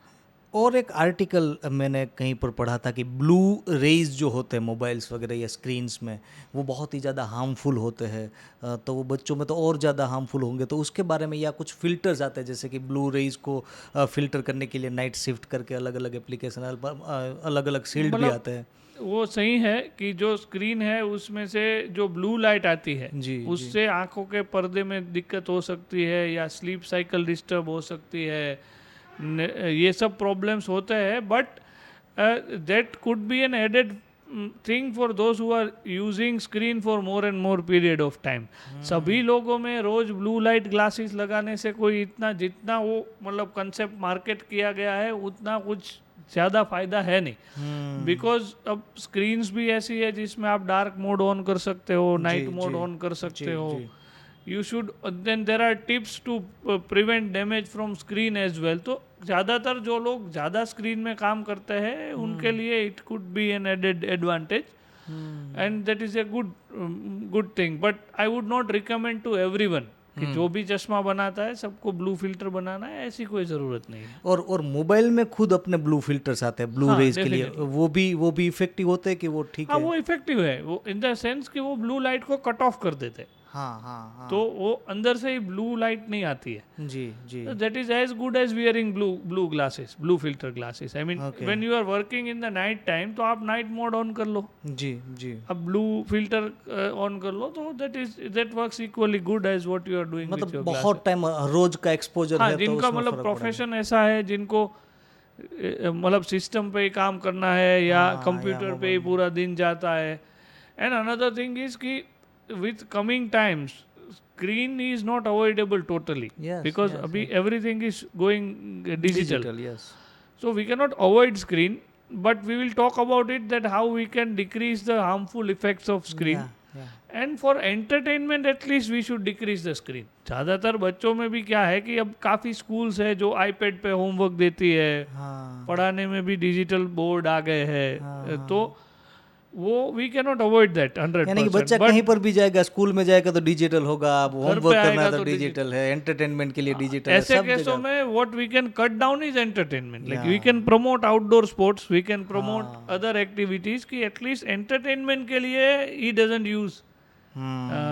और एक आर्टिकल मैंने कहीं पर पढ़ा था कि ब्लू रेज जो होते हैं मोबाइल्स वगैरह या स्क्रीन्स में, वो बहुत ही ज़्यादा हार्मफुल होते हैं, तो वो बच्चों में तो और ज़्यादा हार्मफुल होंगे, तो उसके बारे में, या कुछ फिल्टर्स आते हैं जैसे कि ब्लू रेज को फिल्टर करने के लिए नाइट शिफ्ट करके अलग अलग एप्लीकेशन, अलग अलग शील्ड भी आते हैं। वो सही है कि जो स्क्रीन है उसमें से जो ब्लू लाइट आती है जी, उससे आंखों के पर्दे में दिक्कत हो सकती है या स्लीप साइकिल डिस्टर्ब हो सकती है, ये सब प्रॉब्लम्स होते हैं, but that could be an added thing for those who are using screen for more and more period of time. सभी लोगों में रोज ब्लू लाइट ग्लासेस लगाने से कोई इतना, जितना वो मतलब कंसेप्ट मार्केट किया गया है उतना कुछ ज़्यादा फायदा है नहीं, बिकॉज अब स्क्रीन्स भी ऐसी है जिसमें आप डार्क मोड ऑन कर सकते हो, नाइट मोड ऑन कर सकते हो। You should then there are tips to prevent damage from screen as well। तो ज़्यादातर जो लोग ज़्यादा स्क्रीन में काम करते हैं उनके लिए it could be an added advantage and that is a good thing, but I would not recommend to everyone कि जो भी चश्मा बनाता है सबको ब्लू फिल्टर बनाना है, ऐसी कोई ज़रूरत नहीं है। और मोबाइल में खुद अपने ब्लू फिल्टर्स आते हैं ब्लू रेज के लिए, वो भी इफेक्टिव होते हैं कि वो ठीक है? हाँ, वो इफेक्टिव है, वो इन द सेंस कि वो ब्लू लाइट को कट ऑफ कर देते हैं। हाँ। तो वो अंदर से ही ब्लू लाइट नहीं आती है। जी जी। That is as good as wearing blue glasses, blue filter glasses. I mean when you are working in the night time तो आप नाइट मोड ऑन कर लो जी जी, अब ब्लू फिल्टर ऑन कर लो, तो that works equally good as what you are doing with your बहुत time रोज का एक्सपोजर है, जिनका मतलब प्रोफेशन ऐसा है, जिनको मतलब सिस्टम पे ही काम करना है या हाँ, कंप्यूटर या पे ही पूरा दिन जाता है. एंड अनदर थिंग इज कि with coming times screen is not avoidable totally Yes, because yes, अभी yes. Everything is going digital. Yes. So we cannot avoid screen, but we will talk about it that how we can decrease the harmful effects of screen. Yeah, yeah. And for entertainment at least we should decrease the screen. ज़्यादातर बच्चों में भी क्या है कि अब काफ़ी schools है जो आईपैड पे होमवर्क देती है, हाँ, पढ़ाने में भी डिजिटल बोर्ड आ गए हैं. हाँ. तो वो we can not avoid that यानी कि बच्चा 100%. कहीं पर भी जाएगा, स्कूल में जाएगा तो डिजिटल होगा, अब घर होमवर्क पे करना आएगा है तो तो डिजिटल है, एंटरटेनमेंट के लिए डिजिटल है, ऐसे सब केसों जगह. में what we can cut down is entertainment. Like we Yeah. Can promote outdoor sports, we can हाँ. प्रमोट अदर एक्टिविटीज कि एटलीस्ट एंटरटेनमेंट के लिए ही डजंट यूज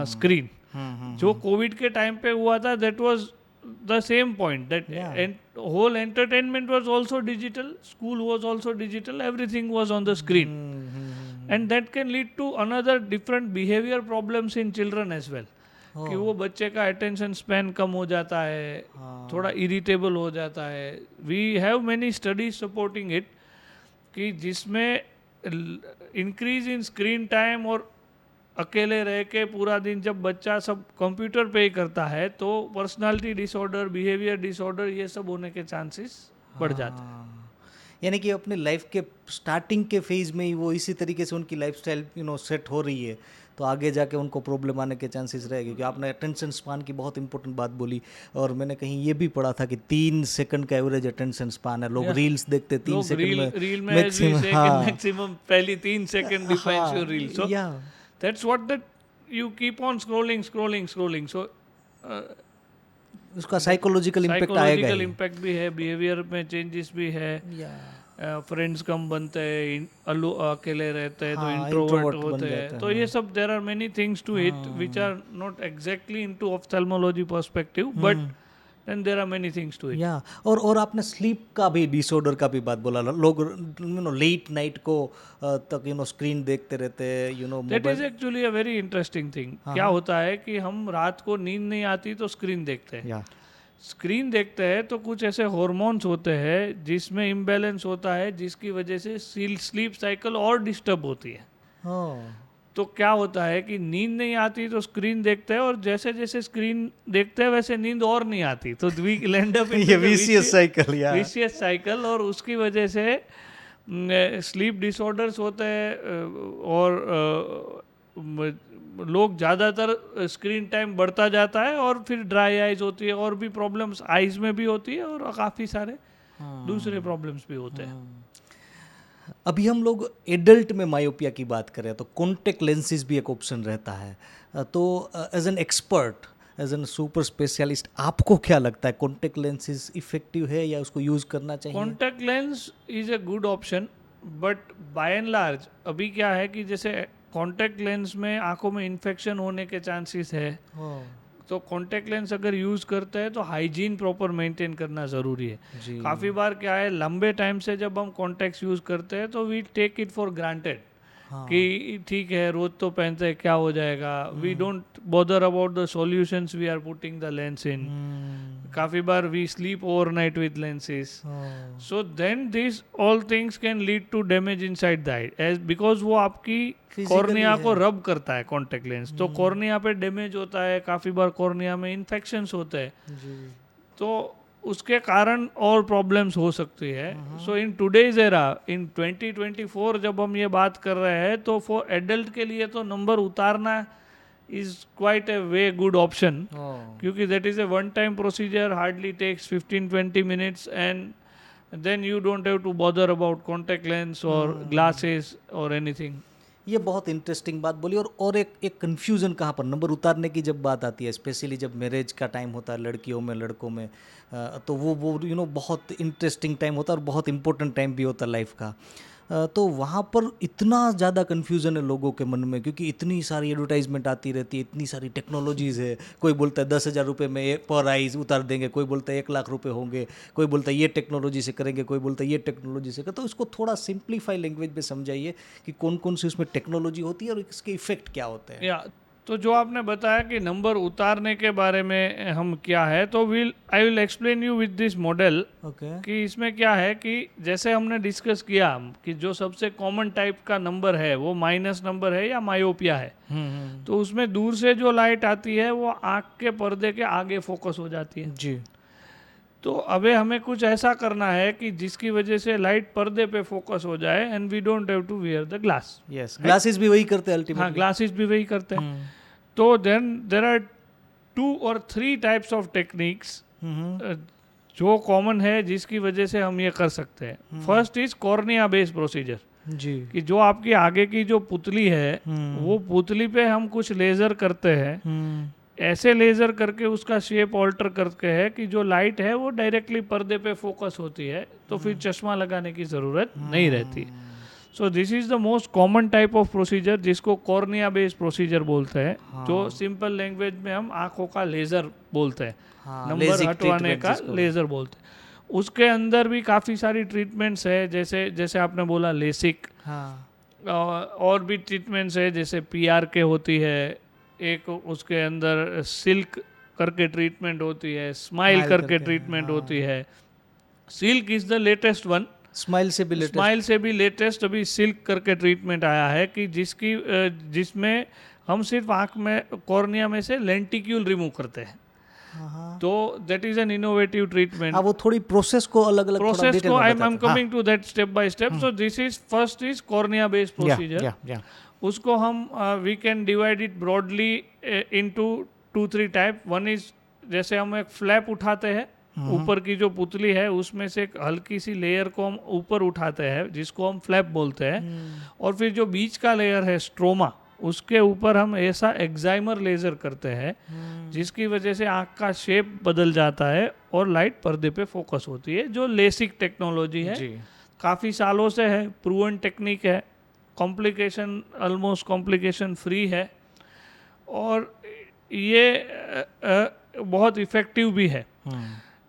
स्क्रीन. जो कोविड के टाइम पे हुआ था that was the same point that Yeah. Whole entertainment was also digital, school was also digital, everything was on the screen. And that can lead to another different behaviour problems in children as well. कि वो बच्चे का attention span कम हो जाता है, थोड़ा irritable हो जाता है. We have many studies supporting it कि जिसमें इंक्रीज इन स्क्रीन टाइम और अकेले रह के पूरा दिन जब बच्चा सब कंप्यूटर पे ही करता है तो पर्सनालिटी डिसऑर्डर, बिहेवियर डिसऑर्डर, ये सब होने के चांसेस बढ़ जाते हैं. यानी कि अपने लाइफ के स्टार्टिंग के फेज में ही वो इसी तरीके से उनकी लाइफस्टाइल सेट हो रही है तो आगे जाके उनको प्रॉब्लम आने के चांसेस रहेंगे. क्योंकि आपने अटेंशन स्पान की बहुत इंपॉर्टेंट बात बोली और मैंने कहीं ये भी पढ़ा था कि 3 सेकंड का एवरेज अटेंशन स्पान है. लोग रील्स देखते 3 सेकंड में रील में मैक्सिमम. मैक्सिमम पहली 3 second defines your reel. So that's what that you keep on scrolling. So उसका साइकोलॉजिकल इम्पैक्ट आएगा. साइकोलॉजिकल इम्पैक्ट भी है, बिहेवियर में चेंजेस भी है. फ्रेंड्स कम बनते हैं, अकेले रहते हैं तो इंट्रोवर्ट होते हैं. तो ये सब there are many things to it which are not exactly into ophthalmology perspective, but then there are many things to it. या और आपने स्लीप का भी डिसऑर्डर का भी बात बोला. लोग लेट नाइट को तक स्क्रीन देखते रहते हैं. That is actually a very interesting thing. क्या होता है कि हम रात को नींद नहीं आती तो स्क्रीन देखते हैं. स्क्रीन देखते हैं तो कुछ ऐसे हार्मोन्स होते हैं जिसमें इम्बैलेंस होता है, जिसकी वजह से स्लीप साइकिल और डिस्टर्ब होती है. तो क्या होता है कि नींद नहीं आती तो स्क्रीन देखते हैं और जैसे जैसे स्क्रीन देखते हैं वैसे नींद और नहीं आती तो we end up in vicious cycle. और उसकी वजह से स्लीप डिसऑर्डर्स होते हैं और लोग ज़्यादातर स्क्रीन टाइम बढ़ता जाता है और फिर ड्राई आइज होती है और भी प्रॉब्लम्स आइज में भी होती है और काफ़ी सारे दूसरे प्रॉब्लम्स भी होते हैं. अभी हम लोग एडल्ट में मायोपिया की बात करें तो कॉन्टेक्ट लेंसेज भी एक ऑप्शन रहता है. तो as an expert, as an super specialist, आपको क्या लगता है कॉन्टेक्ट लेंसेज इफेक्टिव है या उसको यूज़ करना चाहिए? Contact lens is a good option, but by and large अभी क्या है कि जैसे कॉन्टैक्ट लेंस में आंखों में इन्फेक्शन होने के चांसेस है. तो कॉन्टैक्ट लेंस अगर यूज़ करते हैं तो हाइजीन प्रॉपर मेंटेन करना ज़रूरी है. काफ़ी बार क्या है, लंबे टाइम से जब हम कॉन्टैक्ट्स यूज़ करते हैं तो we take it for granted कि ठीक है रोज तो पहनते हैं, क्या हो जाएगा. We don't bother about the solutions we are putting the lens in. काफ़ी बार we sleep overnight with lenses. So then this all things can lead to damage inside the eye as because वो आपकी cornea को rub करता है contact lens. तो cornea पे damage होता है, काफ़ी बार कॉर्निया में इन्फेक्शंस होते हैं. तो उसके कारण और प्रॉब्लम्स हो सकती है. सो इन टुडेज एरा, इन 2024 जब हम ये बात कर रहे हैं तो फॉर एडल्ट के लिए तो नंबर उतारना is quite a way good option, क्योंकि that is a one time procedure, hardly takes 15-20 minutes and then you don't have to bother about contact lens और ग्लासेस और एनीथिंग. ये बहुत इंटरेस्टिंग बात बोली. और एक कन्फ्यूज़न कहाँ पर, नंबर उतारने की जब बात आती है, स्पेशली जब मैरिज का टाइम होता है लड़कियों में लड़कों में, तो वो बहुत इंटरेस्टिंग टाइम होता है और बहुत इंपॉर्टेंट टाइम भी होता है लाइफ का. तो वहाँ पर इतना ज़्यादा कन्फ्यूज़न है लोगों के मन में, क्योंकि इतनी सारी एडवर्टाइजमेंट आती रहती है, इतनी सारी टेक्नोलॉजीज़ है. कोई बोलता है 10,000 रुपये में पर आइज उतार देंगे, कोई बोलता है 1 लाख रुपए होंगे, कोई बोलता है ये टेक्नोलॉजी से करेंगे, कोई बोलता है ये टेक्नोलॉजी से करें. तो इसको थोड़ा सिंप्लीफाई लैंग्वेज में समझाइए कि कौन कौन सी उसमें टेक्नोलॉजी होती है और इसके इफेक्ट क्या होते हैं. या तो जो आपने बताया कि नंबर उतारने के बारे में हम क्या है, तो I will explain you with this model okay कि इसमें क्या है कि जैसे हमने डिस्कस किया कि जो सबसे कॉमन टाइप का नंबर है वो माइनस नंबर है या मायोपिया है, तो उसमें दूर से जो लाइट आती है वो आँख के पर्दे के आगे फोकस हो जाती है जी। तो अबे हमें कुछ ऐसा करना है कि जिसकी वजह से लाइट पर्दे पे फोकस हो जाए and we don't have to wear the glass. Yes, glasses भी वही करते हैं अल्टीमेटली। हाँ, ग्लासेस भी वही करते हैं। तो then there are 2 or 3 types of techniques जो कॉमन है जिसकी वजह से हम ये कर सकते हैं। First is cornea based procedure, जी कि जो आपकी आगे की जो पुतली है वो पुतली पे हम कुछ लेजर करते हैं, ऐसे लेजर करके उसका शेप ऑल्टर करके है कि जो लाइट है वो डायरेक्टली पर्दे पे फोकस होती है, तो फिर चश्मा लगाने की ज़रूरत नहीं रहती। So this is the most common type of procedure जिसको कॉर्निया बेस्ड प्रोसीजर बोलते हैं, जो सिंपल लैंग्वेज में हम आंखों का लेज़र बोलते हैं, नंबर हटवाने का लेज़र बोलते हैं। उसके अंदर भी काफ़ी सारी ट्रीटमेंट्स है, जैसे आपने बोला लेसिक, और भी ट्रीटमेंट्स है जैसे PRK होती है, एक उसके अंदर सिल्क करके ट्रीटमेंट होती है, स्माइल करके ट्रीटमेंट होती है। Silk is the latest one, smile से भी लेटेस्ट अभी सिल्क करके ट्रीटमेंट आया है कि जिसमें हम सिर्फ आँख में कॉर्निया में से लेंटिक्यूल रिमूव करते हैं। तो that is an innovative treatment. वो थोड़ी प्रोसेस को अलग प्रोसेस को I am coming to that step by step. So this is first is cornea based procedure. उसको हम we can divide it broadly into 2-3 type. One is जैसे हम एक फ्लैप उठाते हैं, ऊपर की जो पुतली है उसमें से एक हल्की सी लेयर को हम ऊपर उठाते हैं जिसको हम फ्लैप बोलते हैं, और फिर जो बीच का लेयर है स्ट्रोमा, उसके ऊपर हम ऐसा एक्साइमर लेजर करते हैं जिसकी वजह से आँख का शेप बदल जाता है और लाइट पर्दे पे फोकस होती है, जो लेसिक टेक्नोलॉजी है। काफ़ी सालों से है, प्रूवन टेक्निक है, कॉम्प्लिकेशन ऑलमोस्ट कॉम्प्लिकेशन फ्री है, और ये बहुत इफ़ेक्टिव भी है।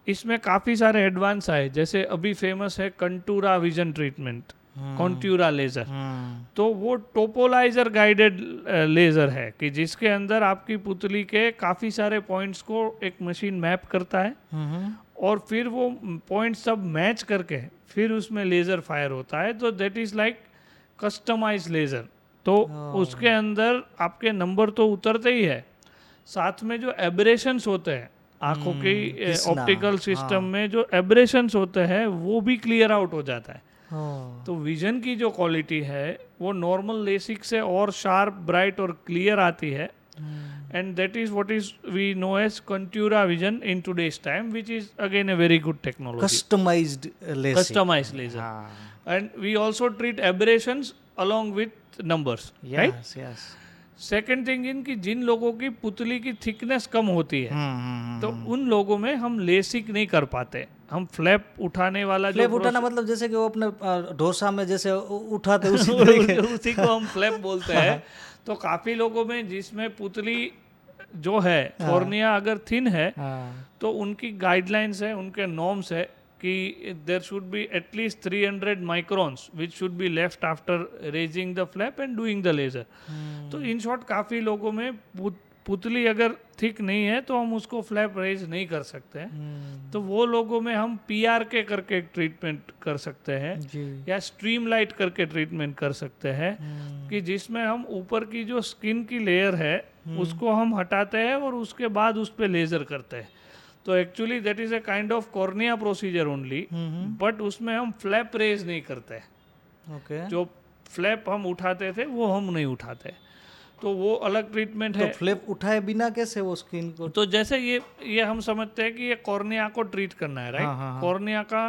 इसमें काफ़ी सारे एडवांस आए, जैसे अभी फेमस है Contoura vision treatment, Contoura laser. तो वो टोपोलाइजर गाइडेड लेज़र है कि जिसके अंदर आपकी पुतली के काफ़ी सारे पॉइंट्स को एक मशीन मैप करता है, और फिर वो पॉइंट्स सब मैच करके फिर उसमें लेज़र फायर होता है। तो that is like customize laser. तो उसके अंदर आपके नंबर तो उतरते ही है, साथ में जो एब्रेशंस होते हैं आँखों की ऑप्टिकल सिस्टम में, जो एब्रेशंस होते हैं वो भी क्लियर आउट हो जाता है। तो विजन की जो क्वालिटी है वो नॉर्मल लेसिक से और शार्प, ब्राइट और क्लियर आती है, and that is what is we know as Contoura Vision in today's time, which is again a very good technology, customized laser. And we also treat aberrations along with numbers, right. Second thing in कि जिन लोगों की पुतली की thickness कम होती है, तो उन लोगों में हम लेसिक नहीं कर पाते। हम फ्लैप उठाने वाला, फ्लैप उठाना मतलब जैसे कि वो अपने डोसा में जैसे उठाते उसी को हम फ्लैप बोलते हैं। तो काफ़ी लोगों में जिसमें पुतली जो है कॉर्निया अगर थिन है, तो उनकी गाइडलाइंस है, उनके नॉर्म्स है कि there should be at least 300 microns which should be left after raising the flap and doing the laser. तो इन शॉर्ट काफ़ी लोगों में पुतली अगर थिक नहीं है तो हम उसको फ्लैप रेज नहीं कर सकते हैं। तो वो लोगों में हम PRK करके एक ट्रीटमेंट कर सकते हैं, या स्ट्रीम लाइट करके ट्रीटमेंट कर सकते हैं, कि जिसमें हम ऊपर की जो स्किन की लेयर है उसको हम हटाते हैं और उसके बाद उस पर लेज़र करते हैं। तो actually that is a kind of cornea procedure only, but उसमें हम फ्लैप रेज नहीं करते। जो फ्लैप हम उठाते थे वो हम नहीं उठाते, तो वो अलग ट्रीटमेंट है। तो फ्लैप उठाए बिना कैसे वो स्किन को? तो जैसे ये हम समझते हैं कि ये कॉर्निया को ट्रीट करना है, राइट। कॉर्निया का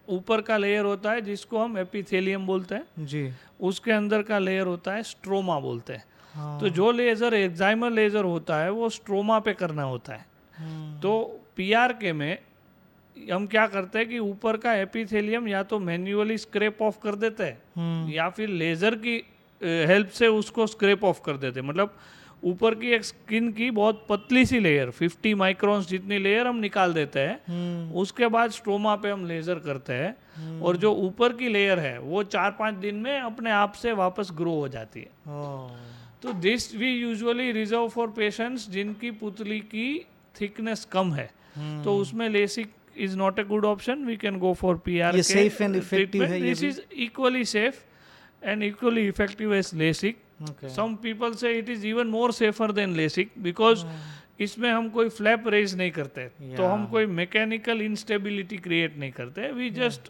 ऊपर का लेयर होता है जिसको हम एपिथेलियम बोलते हैं जी, उसके अंदर का लेयर होता है स्ट्रोमा बोलते हैं। तो जो लेजर एक्साइमर लेजर होता है वो स्ट्रोमा पे करना होता है। तो PRK में हम क्या करते हैं कि ऊपर का एपिथेलियम या तो मैन्युअली स्क्रैप ऑफ कर देते हैं, या फिर लेजर की हेल्प से उसको स्क्रैप ऑफ कर देते हैं। मतलब ऊपर की एक स्किन की बहुत पतली सी लेयर, 50 माइक्रोन्स जितनी लेयर हम निकाल देते हैं। उसके बाद स्ट्रोमा पे हम लेजर करते हैं, और जो ऊपर की लेयर है वो 4-5 दिन में अपने आप से वापस ग्रो हो जाती है। तो this we usually reserve for patients जिनकी पुतली की थिकनेस कम है, तो उसमें LASIK is not a good option, we can go for PR. ये safe and effective है ये दिस भी? Is equally safe and equally effective as LASIK. Okay. Some people say it is even more safer than LASIK because इसमें हम कोई flap raise नहीं करते, तो हम कोई मैकेनिकल इंस्टेबिलिटी क्रिएट नहीं करते, we just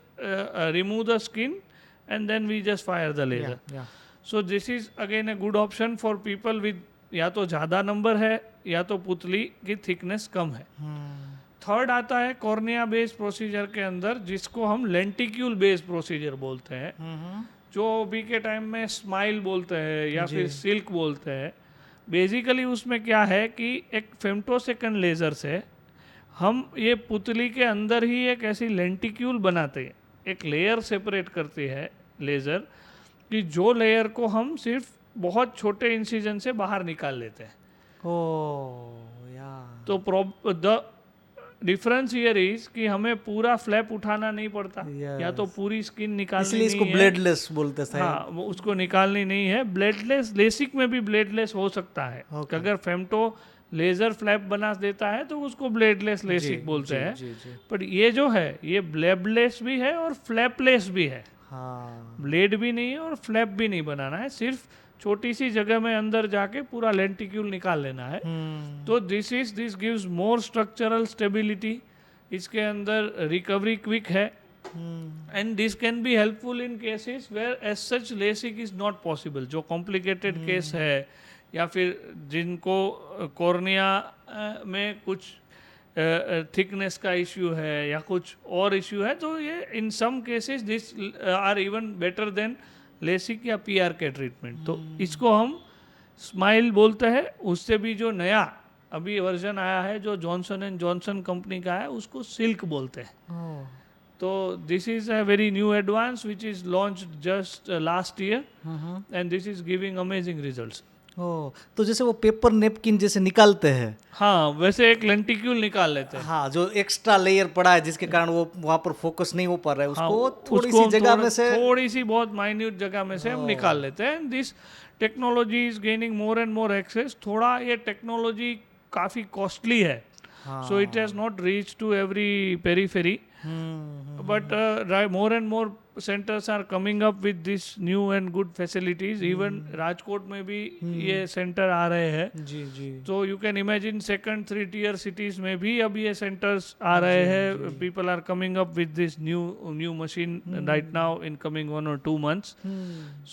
remove the skin and then we just fire the laser. So this is again a good option for people with या तो ज़्यादा नंबर है या तो पुतली की थिकनेस कम है। थर्ड आता है कॉर्निया बेस्ड प्रोसीजर के अंदर, जिसको हम लेंटिक्यूल बेस्ड प्रोसीजर बोलते हैं, जो अभी के टाइम में स्माइल बोलते हैं या फिर सिल्क बोलते हैं। बेसिकली उसमें क्या है कि एक फेम्टोसेकंड लेज़र से हम ये पुतली के अंदर ही एक ऐसी लेंटिक्यूल बनाते हैं, एक लेयर सेपरेट करती है लेज़र, कि जो लेयर को हम सिर्फ बहुत छोटे इंसिजन से बाहर निकाल लेते हैं। तो द डिफरेंस हियर इज कि हमें पूरा फ्लैप उठाना नहीं पड़ता, या तो पूरी स्किन निकालनी इसलिए इसको नहीं ब्लेडलेस बोलते हैं। हाँ, वो उसको निकालनी नहीं है। ब्लेडलेस लेसिक में भी ब्लेडलेस हो सकता है। अगर फेम्टो लेजर फ्लैप बना देता है तो उसको ब्लेडलेस लेसिक बोलते हैं। पर ये जो है ये ब्लेडलेस भी है और फ्लैपलेस भी है। ब्लेड भी नहीं है और फ्लैप भी नहीं बनाना है, सिर्फ छोटी सी जगह में अंदर जाके पूरा लेंटिक्यूल निकाल लेना है। तो this gives more structural stability, इसके अंदर रिकवरी क्विक है, and this can be helpful in cases where as such LASIK is not possible. जो कॉम्प्लिकेटेड केस है या फिर जिनको कॉर्निया में कुछ थिकनेस का इश्यू है या कुछ और इश्यू है, तो ये in some cases this are even better than LASIK या पीआर के ट्रीटमेंट। तो इसको हम स्माइल बोलते हैं। उससे भी जो नया अभी वर्जन आया है जो जॉनसन एंड जॉनसन कंपनी का है, उसको सिल्क बोलते हैं। तो this is a very new advance which is launched just last year, and this is giving amazing results. तो जैसे वो पेपर नेपकिन जैसे निकालते हैं, हाँ, वैसे एक लेंटिक्यूल निकाल लेते हैं। हाँ, जो एक्स्ट्रा लेयर पड़ा है जिसके कारण वो वहाँ पर फोकस नहीं हो पा रहा है, उसको थोड़ी सी जगह में से, थोड़ी सी बहुत माइन्यूट जगह में से हम निकाल लेते हैं। This technology is gaining more and more access. थोड़ा ये टेक्नोलॉजी काफ़ी कॉस्टली है, so it has not reached to every periphery, but more and more centers are coming up with this new and good facilities. Even Rajkot में भी ये centre आ रहे हैं। जी। तो you can imagine second, third tier cities में भी अब ये centers आ रहे हैं। People are coming up with this new machine right now in coming 1 or 2 months.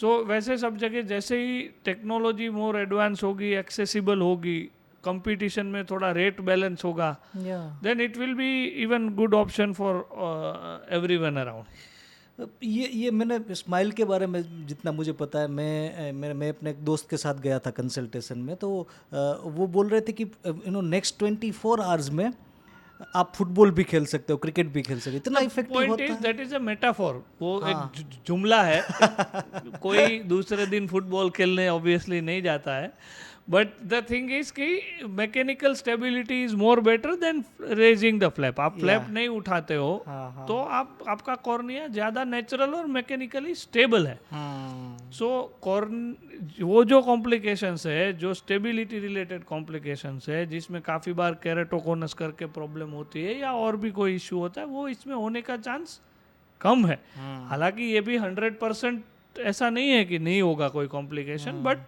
So वैसे सब जगह जैसे ही टेक्नोलॉजी मोर एडवांस होगी, एक्सेसिबल होगी, कंपटीशन में थोड़ा रेट बैलेंस होगा, then it will be even good option for everyone around. ये मैंने स्माइल के बारे में जितना मुझे पता है, मैं अपने एक दोस्त के साथ गया था कंसल्टेशन में, तो वो बोल रहे थे कि नेक्स्ट 24 आवर्स में आप फुटबॉल भी खेल सकते हो, क्रिकेट भी खेल सकते हो, इतना इफेक्टिव होता है। दैट इज अ मेटाफोर, वो एक जुमला है। कोई दूसरे दिन फुटबॉल खेलने ऑब्वियसली नहीं जाता है, बट द थिंग इज कि mechanical stability is more better than raising the flap. आप फ्लैप नहीं उठाते हो तो आपका कॉर्निया ज़्यादा नेचुरल और मैकेनिकली स्टेबल है। सो वो जो कॉम्प्लिकेशंस है, जो स्टेबिलिटी रिलेटेड कॉम्प्लिकेशंस है, जिसमें काफ़ी बार केरेटोकोनस करके प्रॉब्लम होती है या और भी कोई इश्यू होता है, वो इसमें होने का चांस कम है। हालांकि ये भी 100% ऐसा नहीं है कि नहीं होगा कोई कॉम्प्लिकेशन, बट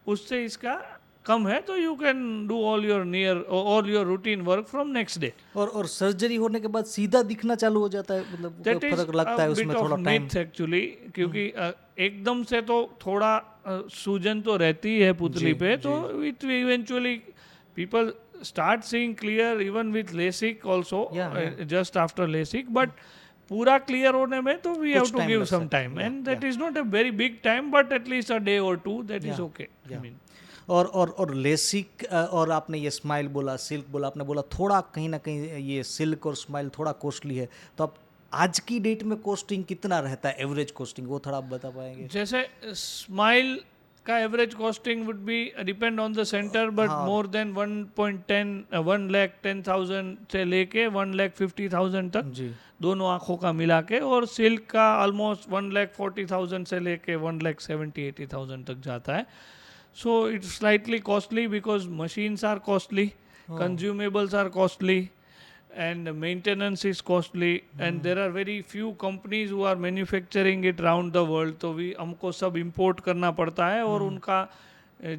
उससे इसका कम है। तो you can do all your routine work from next day. और सर्जरी होने के बाद सीधा दिखना चालू हो जाता है, मतलब फर्क लगता है उसमें थोड़ा टाइम एक्चुअली, क्योंकि एकदम से तो थोड़ा सूजन तो रहती है पुतली पे, तो it eventually people start seeing clear even with LASIK also, just after LASIK, but पूरा क्लियर होने में तो we have to give some time, and that is not a very big time, but at least a day और 2 that is okay. I mean और LASIK और आपने ये smile बोला, सिल्क बोला, आपने बोला थोड़ा कहीं ना कहीं ये सिल्क और स्माइल थोड़ा कॉस्टली है, तो अब आज की डेट में कॉस्टिंग कितना रहता है, एवरेज कॉस्टिंग, वो थोड़ा आप बता पाएंगे? जैसे स्माइल का average costing would be depend on the centre, but more than 1,10,000 से लेके 1,50,000 तक दोनों आँखों का मिला के, और सिल्क का ऑलमोस्ट 1,40,000 से लेके 1,70,000-80,000 तक जाता है। So it's slightly costly because machines are costly, consumables are costly, and maintenance is costly, and there are very few companies who are manufacturing it around the world. तो भी हमको सब import करना पड़ता है, और उनका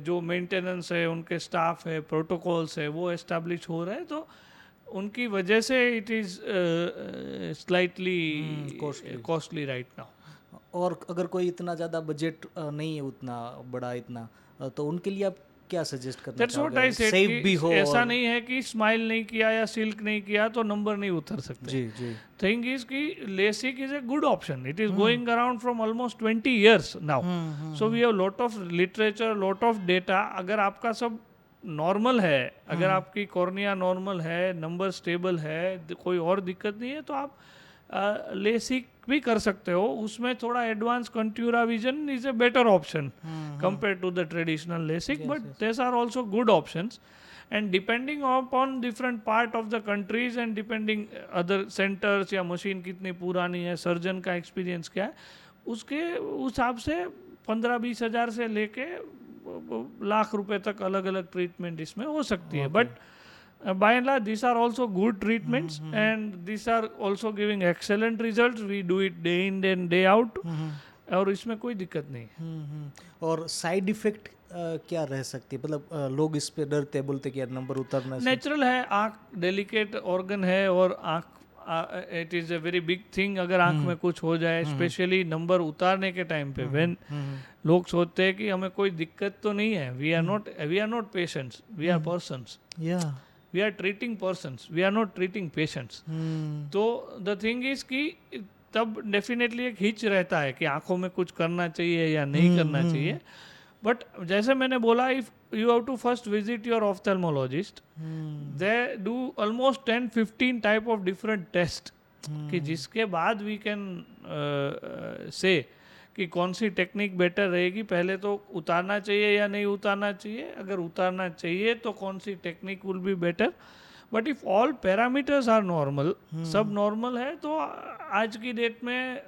जो मेंटेनेंस है, उनके स्टाफ है, प्रोटोकॉल्स है, वो एस्टेब्लिश हो रहे हैं, तो उनकी वजह से it is slightly costly right now. और अगर कोई इतना ज़्यादा बजट नहीं है, उतना बड़ा इतना, तो उनके लिए आप क्या सजेस्ट करना that's what I said, safe भी हो, ऐसा और नहीं है कि स्माइल नहीं किया या सिल्क नहीं किया तो नंबर नहीं उतर सकते. जी जी थिंग इज कि LASIK is a good option. It is going around from almost 20 years now. So we have lot of literature, lot of data. अगर आपका सब नॉर्मल है, अगर आपकी कॉर्निया नॉर्मल है, नंबर स्टेबल है, कोई और दिक्कत नहीं है, तो आप लेसिक भी कर सकते हो. उसमें थोड़ा advance Contoura Vision is a better option compared to the traditional LASIK, but these are also good options, and depending upon different part of the countries and depending other centers या machine कितनी पुरानी है, surgeon का experience क्या है, उसके उस हिसाब से 15-20 हज़ार से लेके लाख रुपए तक अलग अलग ट्रीटमेंट इसमें हो सकती है. But by and large these are also good treatments, and these are also giving excellent results. We do it day in and day out, और इसमें कोई दिक्कत नहीं है. और साइड इफेक्ट क्या रह सकती है? मतलब लोग इस पे डरते, बोलते कि यार नंबर उतरना से. नेचुरल है, आँख डेलिकेट ऑर्गन है, और आँख it is a very big thing. अगर आँख में कुछ हो जाए, स्पेशली नंबर उतारने के टाइम पे, व्हेन लोग सोचते हैं कि हमें कोई दिक्कत तो नहीं है, we are not patients, we are persons. We are treating persons, we are not treating patients. तो द थिंग इज कि तब डेफिनेटली एक हिच रहता है कि आंखों में कुछ करना चाहिए या नहीं करना चाहिए. बट जैसे मैंने बोला, if you have to first visit your ophthalmologist, they do almost 10-15 type of different test, कि जिसके बाद वी कैन से कि कौन सी टेक्निक बेटर रहेगी. पहले तो उतारना चाहिए या नहीं उतारना चाहिए, अगर उतारना चाहिए तो कौन सी technique will be better. But if all parameters are normal, सब नॉर्मल है, तो आज की डेट में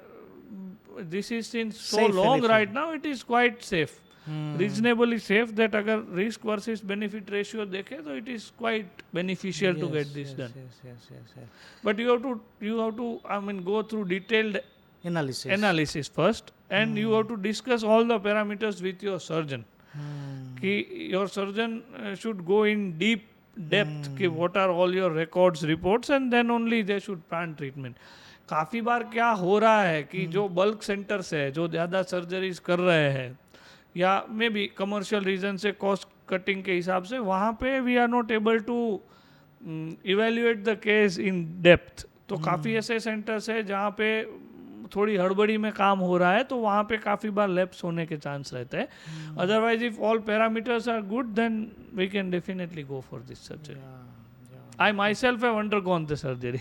this is since so long right now, it is quite safe, reasonably safe, that अगर रिस्क वर्सेस बेनिफिट रेशियो देखें तो it is quite beneficial to get this done. But you have to I mean go through detailed analysis first, and you have to discuss all the parameters with your surgeon. कि your surgeon should go in deep depth कि what are all your records, reports, and then only they should plan treatment. काफ़ी बार क्या हो रहा है कि जो bulk centres है, जो ज़्यादा सर्जरीज कर रहे हैं, या मे बी कमर्शियल रीजन से कॉस्ट कटिंग के हिसाब से, वहाँ पे we are not able to evaluate the case in depth. तो काफ़ी ऐसे सेंटर्स है जहाँ पे थोड़ी हड़बड़ी में काम हो रहा है, तो वहाँ पे काफ़ी बार लैप्स होने के चांस रहते हैं. Otherwise if all parameters are good, then we can definitely go for this surgery. I myself have undergone the surgery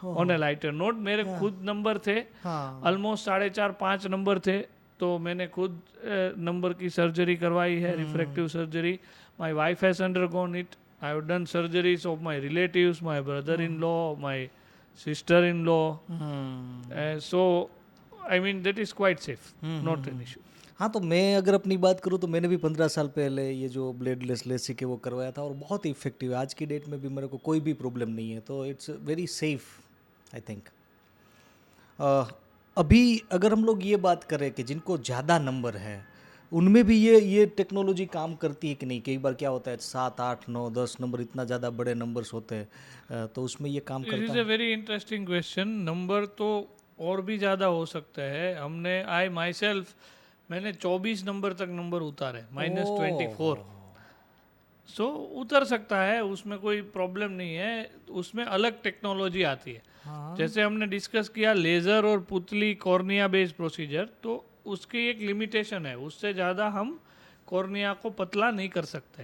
on a lighter note. मेरे खुद नंबर थे, ऑलमोस्ट 4.5-5 नंबर थे, तो मैंने खुद नंबर की सर्जरी करवाई है, refractive surgery. My wife has undergone it. I have done surgeries of my relatives, my brother in law, my sister-in-law. So I mean that is quite safe, not an issue. हाँ, तो मैं अगर अपनी बात करूँ तो मैंने भी 15 साल पहले ये जो ब्लेडलेस लेसिक है वो करवाया था, और बहुत ही इफेक्टिव है. आज की डेट में भी मेरे को कोई भी प्रॉब्लम नहीं है, तो it's very safe I think. अभी अगर हम लोग ये बात करें कि जिनको ज़्यादा नंबर है, उनमें भी ये टेक्नोलॉजी काम करती है कि नहीं? कई बार क्या होता है 7, 8, 9, 10 नंबर, इतना ज़्यादा बड़े नंबर्स होते हैं, तो उसमें ये काम करता है? It is a very interesting question. Number तो और भी ज़्यादा हो सकता है. हमने आई माई सेल्फ मैंने 24 नंबर तक नंबर उतारे, -24. सो उतर सकता है, उसमें कोई प्रॉब्लम नहीं है. उसमें अलग टेक्नोलॉजी आती है. जैसे हमने डिस्कस किया लेज़र और पुतली कॉर्निया बेस्ड प्रोसीजर, तो उसकी एक लिमिटेशन है, उससे ज़्यादा हम कॉर्निया को पतला नहीं कर सकते.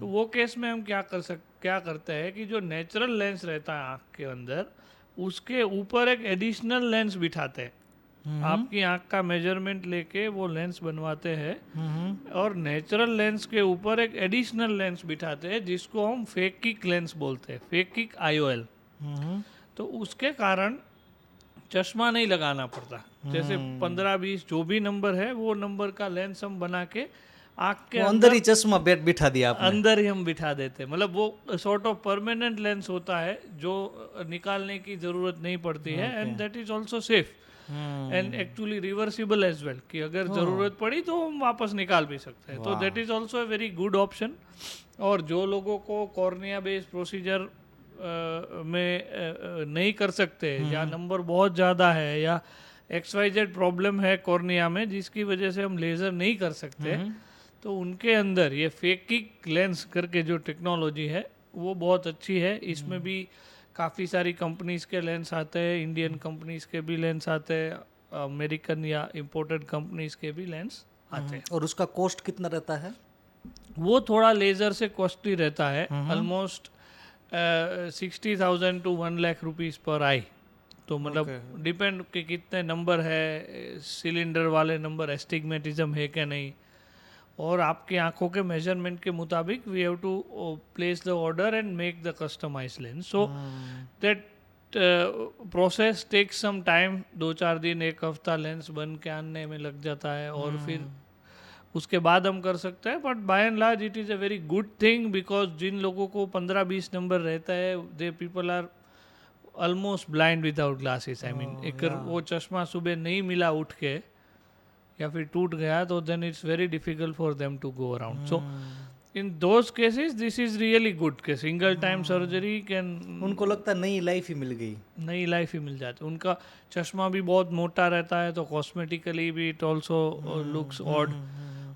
तो वो केस में हम क्या करते हैं कि जो नेचुरल लेंस रहता है आँख के अंदर, उसके ऊपर एक एडिशनल लेंस बिठाते हैं. आपकी आँख का मेजरमेंट लेके वो लेंस बनवाते हैं, और नेचुरल लेंस के ऊपर एक एडिशनल लेंस बिठाते हैं, जिसको हम फेकिक लेंस बोलते हैं, फेकिक IOL. तो उसके कारण चश्मा नहीं लगाना पड़ता. जैसे 15-20 जो भी नंबर है, वो नंबर का लेंस हम बना के आँख के वो अंदर ही चश्मा बिठा दिया आपने। अंदर ही हम बिठा देते हैं। मतलब वो सॉर्ट ऑफ परमानेंट लेंस होता है जो निकालने की जरूरत नहीं पड़ती है, and that is also safe and actually reversible as well, कि अगर जरूरत पड़ी तो हम वापस निकाल भी सकते हैं। तो that is also a very good option. और जो लोगों को कॉर्निया बेस्ड प्रोसीजर में नहीं कर सकते, या नंबर बहुत ज़्यादा है, या XYZ प्रॉब्लम है कॉर्निया में जिसकी वजह से हम लेज़र नहीं कर सकते, तो उनके अंदर ये फेकिक लेंस करके जो टेक्नोलॉजी है वो बहुत अच्छी है। इसमें भी काफ़ी सारी कंपनीज के लेंस आते हैं, इंडियन कंपनीज के भी लेंस आते हैं, अमेरिकन या इम्पोर्टेड कंपनीज के भी लेंस आते हैं। और उसका कॉस्ट कितना रहता है? वो थोड़ा लेज़र से कॉस्टली रहता है, ऑलमोस्ट 60,000 to 1 लाख रुपीज़ पर आई। तो मतलब डिपेंड कि कितने नंबर है, सिलेंडर वाले नंबर एस्टिग्मेटिज्म है क्या नहीं, और आपकी आंखों के मेजरमेंट के मुताबिक we have to place the order and make the customize lens. So that process takes some time, 2-4 दिन, 1 हफ्ता लेंस बन के आने में लग जाता है, और फिर उसके बाद हम कर सकते हैं। But by and large it is a very good thing, because जिन लोगों को 15-20 नंबर रहता है, they people are almost blind without glasses. I mean अगर वो चश्मा सुबह नहीं मिला उठ के या फिर टूट गया, तो then it's very difficult for them to go around. So in those cases this is really good कि सिंगल टाइम सर्जरी कैन, उनको लगता है नई लाइफ ही मिल गई, नई लाइफ ही मिल जाती। उनका चश्मा भी बहुत मोटा रहता है, तो कॉस्मेटिकली भी इट ऑल्सो लुक्स ऑड,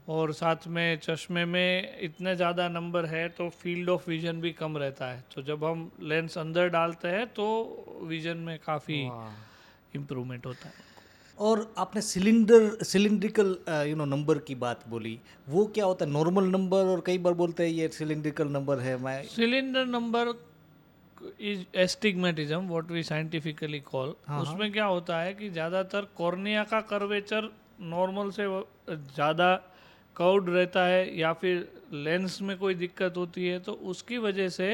और साथ में चश्मे में इतने ज़्यादा नंबर है तो फील्ड ऑफ विजन भी कम रहता है। तो जब हम लेंस अंदर डालते हैं तो विजन में काफ़ी इम्प्रूवमेंट होता है। और आपने सिलिंड्रिकल नंबर की बात बोली, वो क्या होता है? नॉर्मल नंबर, और कई बार बोलते हैं ये सिलिंड्रिकल नंबर है। मैं cylinder number is astigmatism, what we scientifically call. उसमें क्या होता है कि ज़्यादातर कॉर्निया का कर्वेचर नॉर्मल से ज़्यादा कर्व्ड रहता है, या फिर लेंस में कोई दिक्कत होती है, तो उसकी वजह से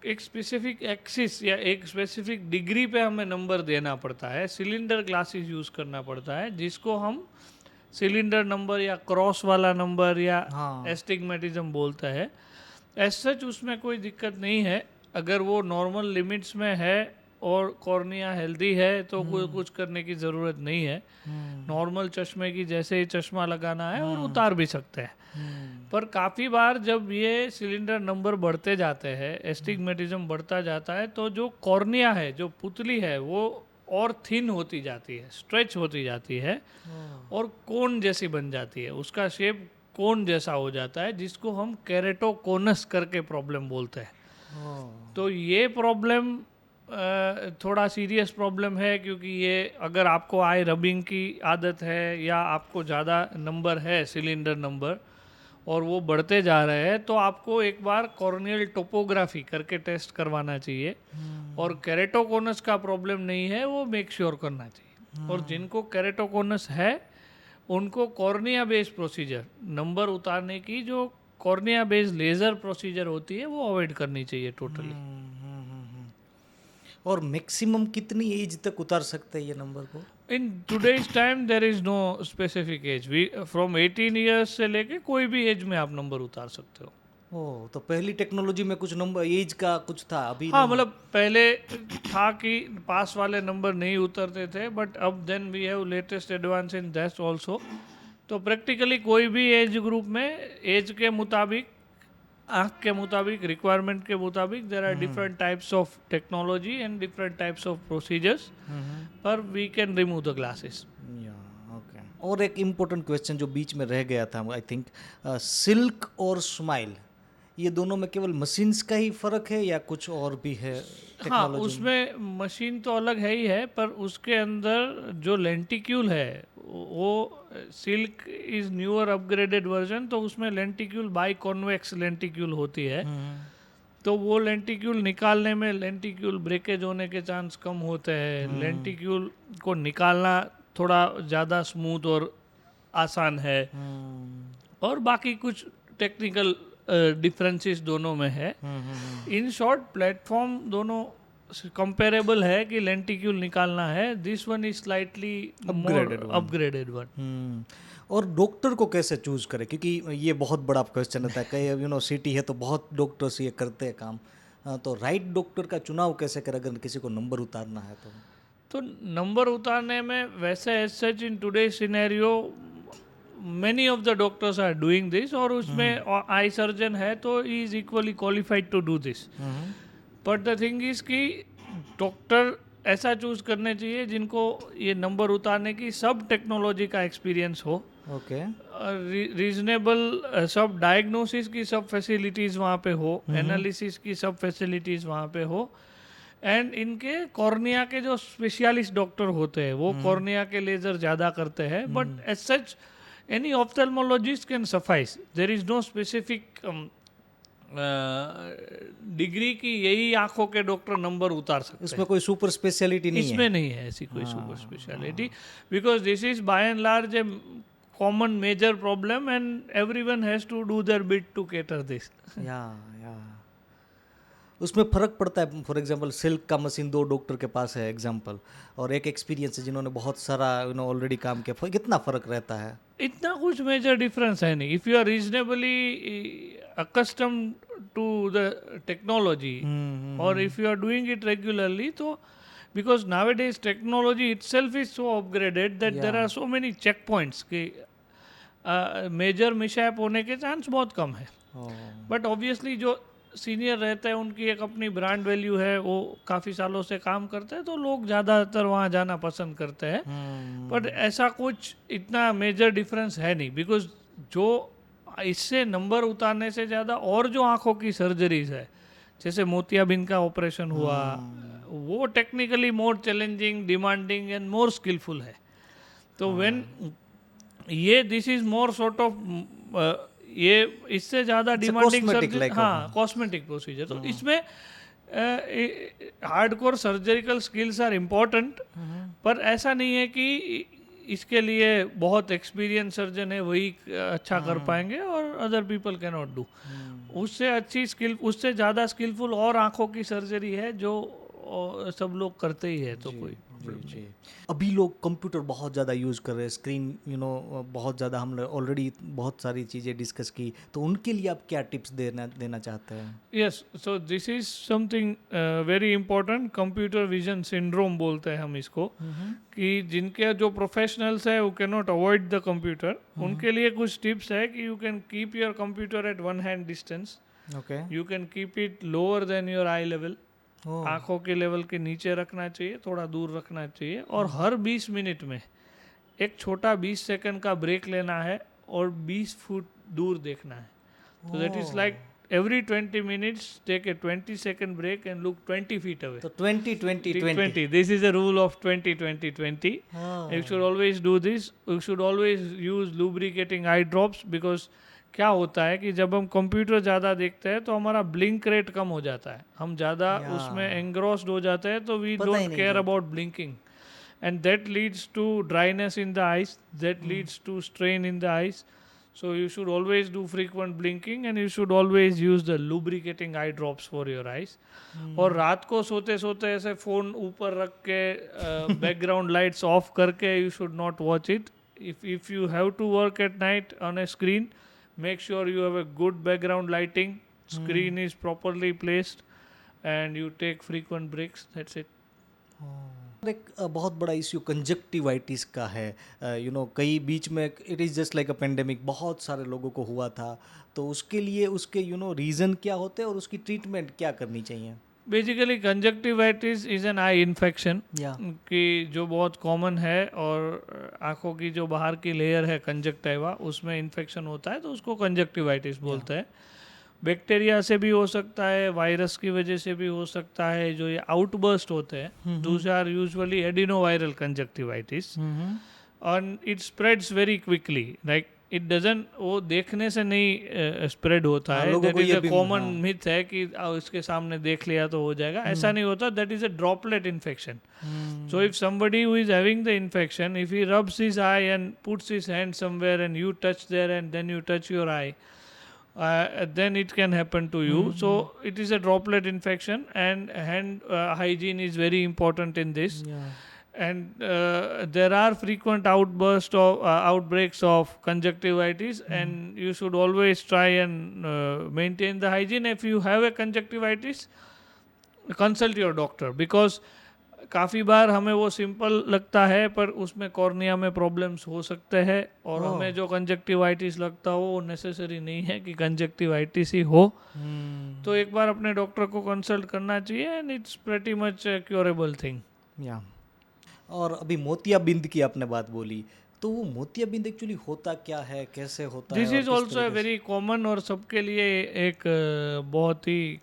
एक स्पेसिफिक एक्सिस या एक स्पेसिफिक डिग्री पे हमें नंबर देना पड़ता है, सिलेंडर ग्लासेस यूज़ करना पड़ता है, जिसको हम सिलेंडर नंबर या क्रॉस वाला नंबर या एस्टिग्मेटिज्म बोलता है। एज सच उसमें कोई दिक्कत नहीं है, अगर वो नॉर्मल लिमिट्स में है और कॉर्निया हेल्दी है तो कोई कुछ करने की ज़रूरत नहीं है। नॉर्मल चश्मे की जैसे ही चश्मा लगाना है और उतार भी सकते हैं। पर काफ़ी बार जब ये सिलेंडर नंबर बढ़ते जाते हैं, एस्टिग्मेटिज्म बढ़ता जाता है, तो जो कॉर्निया है, जो पुतली है, वो और थिन होती जाती है, स्ट्रेच होती जाती है, और कोन जैसी बन जाती है। उसका शेप कोन जैसा हो जाता है, जिसको हम केरेटोकोनस करके प्रॉब्लम बोलते हैं। तो ये प्रॉब्लम थोड़ा सीरियस प्रॉब्लम है, क्योंकि ये अगर आपको आई रबिंग की आदत है, या आपको ज़्यादा नंबर है सिलेंडर नंबर और वो बढ़ते जा रहे हैं, तो आपको एक बार कॉर्नियल टोपोग्राफी करके टेस्ट करवाना चाहिए। और केरेटोकोनस का प्रॉब्लम नहीं है, वो मेक श्योर करना चाहिए। और जिनको केरेटोकोनस है उनको कॉर्निया बेस्ड प्रोसीजर, नंबर उतारने की जो कॉर्निया बेस्ड लेज़र प्रोसीजर होती है, वो अवॉइड करनी चाहिए टोटली। और मैक्सिमम कितनी एज तक उतार सकते हैं ये नंबर को? In today's time there is no specific age, we from 18 years से लेके कोई भी एज में आप नंबर उतार सकते हो। ओह, तो पहली टेक्नोलॉजी में कुछ नंबर एज का कुछ था, अभी हाँ, मतलब पहले था कि पास वाले नंबर नहीं उतरते थे, बट अब then we have latest advance in that also. तो प्रैक्टिकली कोई भी एज ग्रुप में, एज के मुताबिक, आँख के मुताबिक, रिक्वायरमेंट के मुताबिक, there are different types of technology and different types of procedures, पर we can remove the glasses. और एक इम्पोर्टेंट क्वेश्चन जो बीच में रह गया था, आई थिंक, सिल्क और स्माइल, ये दोनों में केवल मशीन्स का ही फर्क है या कुछ और भी है? हाँ, उसमें मशीन तो अलग है ही है, पर उसके अंदर जो लेंटिक्यूल है, वो silk is newer upgraded version, तो उसमें लेंटिक्यूल बाई कॉन्वेक्स लेंटिक्यूल होती है। तो वो लेंटिक्यूल निकालने में लेंटिक्यूल ब्रेकेज होने के चांस कम होते हैं। लेंटिक्यूल को निकालना थोड़ा ज़्यादा स्मूथ और आसान है, और बाकी कुछ टेक्निकल डिफरेंसेस दोनों में है। इन शॉर्ट, प्लेटफॉर्म दोनों कंपेरेबल है कि लेंटिक्यूल निकालना है। This one is slightly upgraded one. और डॉक्टर को कैसे चूज करें, क्योंकि ये बहुत बड़ा क्वेश्चन होता है, कई सिटी है तो बहुत डॉक्टर्स ये करते हैं काम, तो राइट डॉक्टर का चुनाव कैसे करें अगर किसी को नंबर उतारना है तो नंबर उतारने में वैसे as such in today scenario many of the doctors are doing this, और उसमें आई सर्जन है तो he is equally qualified to do this. But the thing is कि डॉक्टर ऐसा चूज करने चाहिए जिनको ये नंबर उतारने की सब टेक्नोलॉजी का एक्सपीरियंस हो, ओके रीजनेबल सब डायग्नोसिस की सब फैसिलिटीज़ वहाँ पे हो, एनालिसिस की सब फैसिलिटीज़ वहाँ पे हो, एंड इनके कॉर्निया के जो स्पेशलिस्ट डॉक्टर होते हैं वो कॉर्निया के लेजर ज़्यादा करते हैं, but as such any ophthalmologist can suffice, there is no specific degree की यही आंखों के डॉक्टर नंबर उतार सकते हैं। इसमें कोई सुपर स्पेशलिटी नहीं इसमें है। नहीं है ऐसी कोई super speciality, because this is by and large a common major problem and everyone has to do their bit to cater this. या उसमें फ़र्क पड़ता है। फॉर एग्जांपल सिल्क का मशीन 2 डॉक्टर के पास है एग्जांपल, और एक एक्सपीरियंस है जिन्होंने बहुत सारा ऑलरेडी काम किया, कितना फ़र्क रहता है? इतना कुछ मेजर डिफरेंस है नहीं। If you are reasonably accustomed to the technology or if you are doing it regularly, so because nowadays technology itself is so upgraded that there are so many checkpoints कि major mishap होने के chance बहुत कम है। But obviously जो senior रहते हैं उनकी एक अपनी ब्रांड वैल्यू है, वो काफ़ी सालों से काम करते हैं तो लोग ज़्यादातर वहाँ जाना पसंद करते हैं। बट ऐसा कुछ इतना मेजर डिफरेंस है नहीं, बिकॉज जो इससे नंबर उतारने से ज़्यादा और जो आँखों की सर्जरीज है, जैसे मोतियाबिंद का ऑपरेशन हुआ, वो technically more challenging, demanding and more skilful है। तो व्हेन ये this is more sort of ये इससे ज़्यादा डिमांडिंग सर्जरी, हाँ कॉस्मेटिक प्रोसीजर, तो इसमें hardcore surgical skills are important, पर ऐसा नहीं है कि इसके लिए बहुत एक्सपीरियंस सर्जन है वही अच्छा कर पाएंगे और other people can not do. उससे अच्छी स्किल, उससे ज़्यादा स्किलफुल और आंखों की सर्जरी है जो सब लोग करते ही है। तो कोई जी अभी लोग कंप्यूटर बहुत ज़्यादा यूज़ कर रहे हैं, स्क्रीन बहुत ज़्यादा, हमने ऑलरेडी बहुत सारी चीज़ें डिस्कस की, तो उनके लिए आप क्या टिप्स देना चाहते हैं? Yes, so this is something very important, computer vision syndrome बोलते हैं हम इसको, कि जिनके जो प्रोफेशनल्स है वो can not avoid the computer, उनके लिए कुछ टिप्स है कि you can keep your computer eight 1 hand distance, you can keep it lower than your I level, आंखों के लेवल के नीचे रखना चाहिए, थोड़ा दूर रखना चाहिए, और हर 20 मिनट में एक छोटा 20 सेकंड का ब्रेक लेना है और 20 फुट दूर देखना है। तो that is like every 20 minutes take a 20-second break and look 20 feet away. So 20. This is a rule of 20. You should always do this. You should always use lubricating eye drops, because क्या होता है कि जब हम computer ज़्यादा देखते हैं तो हमारा ब्लिंक रेट कम हो जाता है, हम ज़्यादा उसमें एंग्रोस्ड हो जाते हैं, तो we don't care about blinking, and that leads to dryness in the eyes, that leads to strain in the eyes. So you should always do frequent blinking and you should always use the lubricating eye drops for your eyes. और रात को सोते सोते ऐसे phone ऊपर रख के background lights off करके you should not watch it. If you have to work at night on a screen, make sure you have a good background lighting, screen is properly placed, and you take frequent breaks. That's it. एक बहुत बड़ा issue conjunctivitis का है, कई बीच में it is just like a pandemic, बहुत सारे लोगों को हुआ था, तो उसके लिए उसके रीज़न क्या होते हैं और उसकी ट्रीटमेंट क्या करनी चाहिए? Basically conjunctivitis is an eye infection कि जो बहुत कॉमन है, और आँखों की जो बाहर की लेयर है कंजक्टिवा, उसमें इन्फेक्शन होता है तो उसको कंजक्टिवाइटिस बोलते हैं। बैक्टीरिया से भी हो सकता है, वायरस की वजह से भी हो सकता है, जो ये आउटबर्स्ट होते हैं, दूसरे आर यूजुअली एडिनोवायरल कंजक्टिवाइटिस, और it spreads very quickly, like it doesn't, वो देखने से नहीं स्प्रेड होता है। That is a common myth है कि इसके सामने देख लिया तो हो जाएगा, ऐसा नहीं होता। That is a droplet infection. So if somebody who is having the infection, if he rubs his eye and puts his hand somewhere and you touch there and then you touch your eye, then it can happen to you. So it is a droplet infection, and hand hygiene is very important in this. and there are frequent outbreaks of conjunctivitis, and you should always try and maintain the hygiene. If you have a conjunctivitis, consult your doctor, because काफ़ी बार हमें वो simple लगता है पर उसमें cornea में problems हो सकते हैं, और हमें जो कंजक्टिवाइटिस लगता हो वो नेसेसरी नहीं है कि कंजक्टिवाइटिस ही हो. तो एक बार अपने डॉक्टर को कंसल्ट करना चाहिए, and it's pretty much curable thing. या और अभी मोतियाबिंद की आपने बात बोली, तो वो मोतियाबिंद एक्चुअली होता क्या है, कैसे होता है? This is also a very common और सबके लिए एक बहुत ही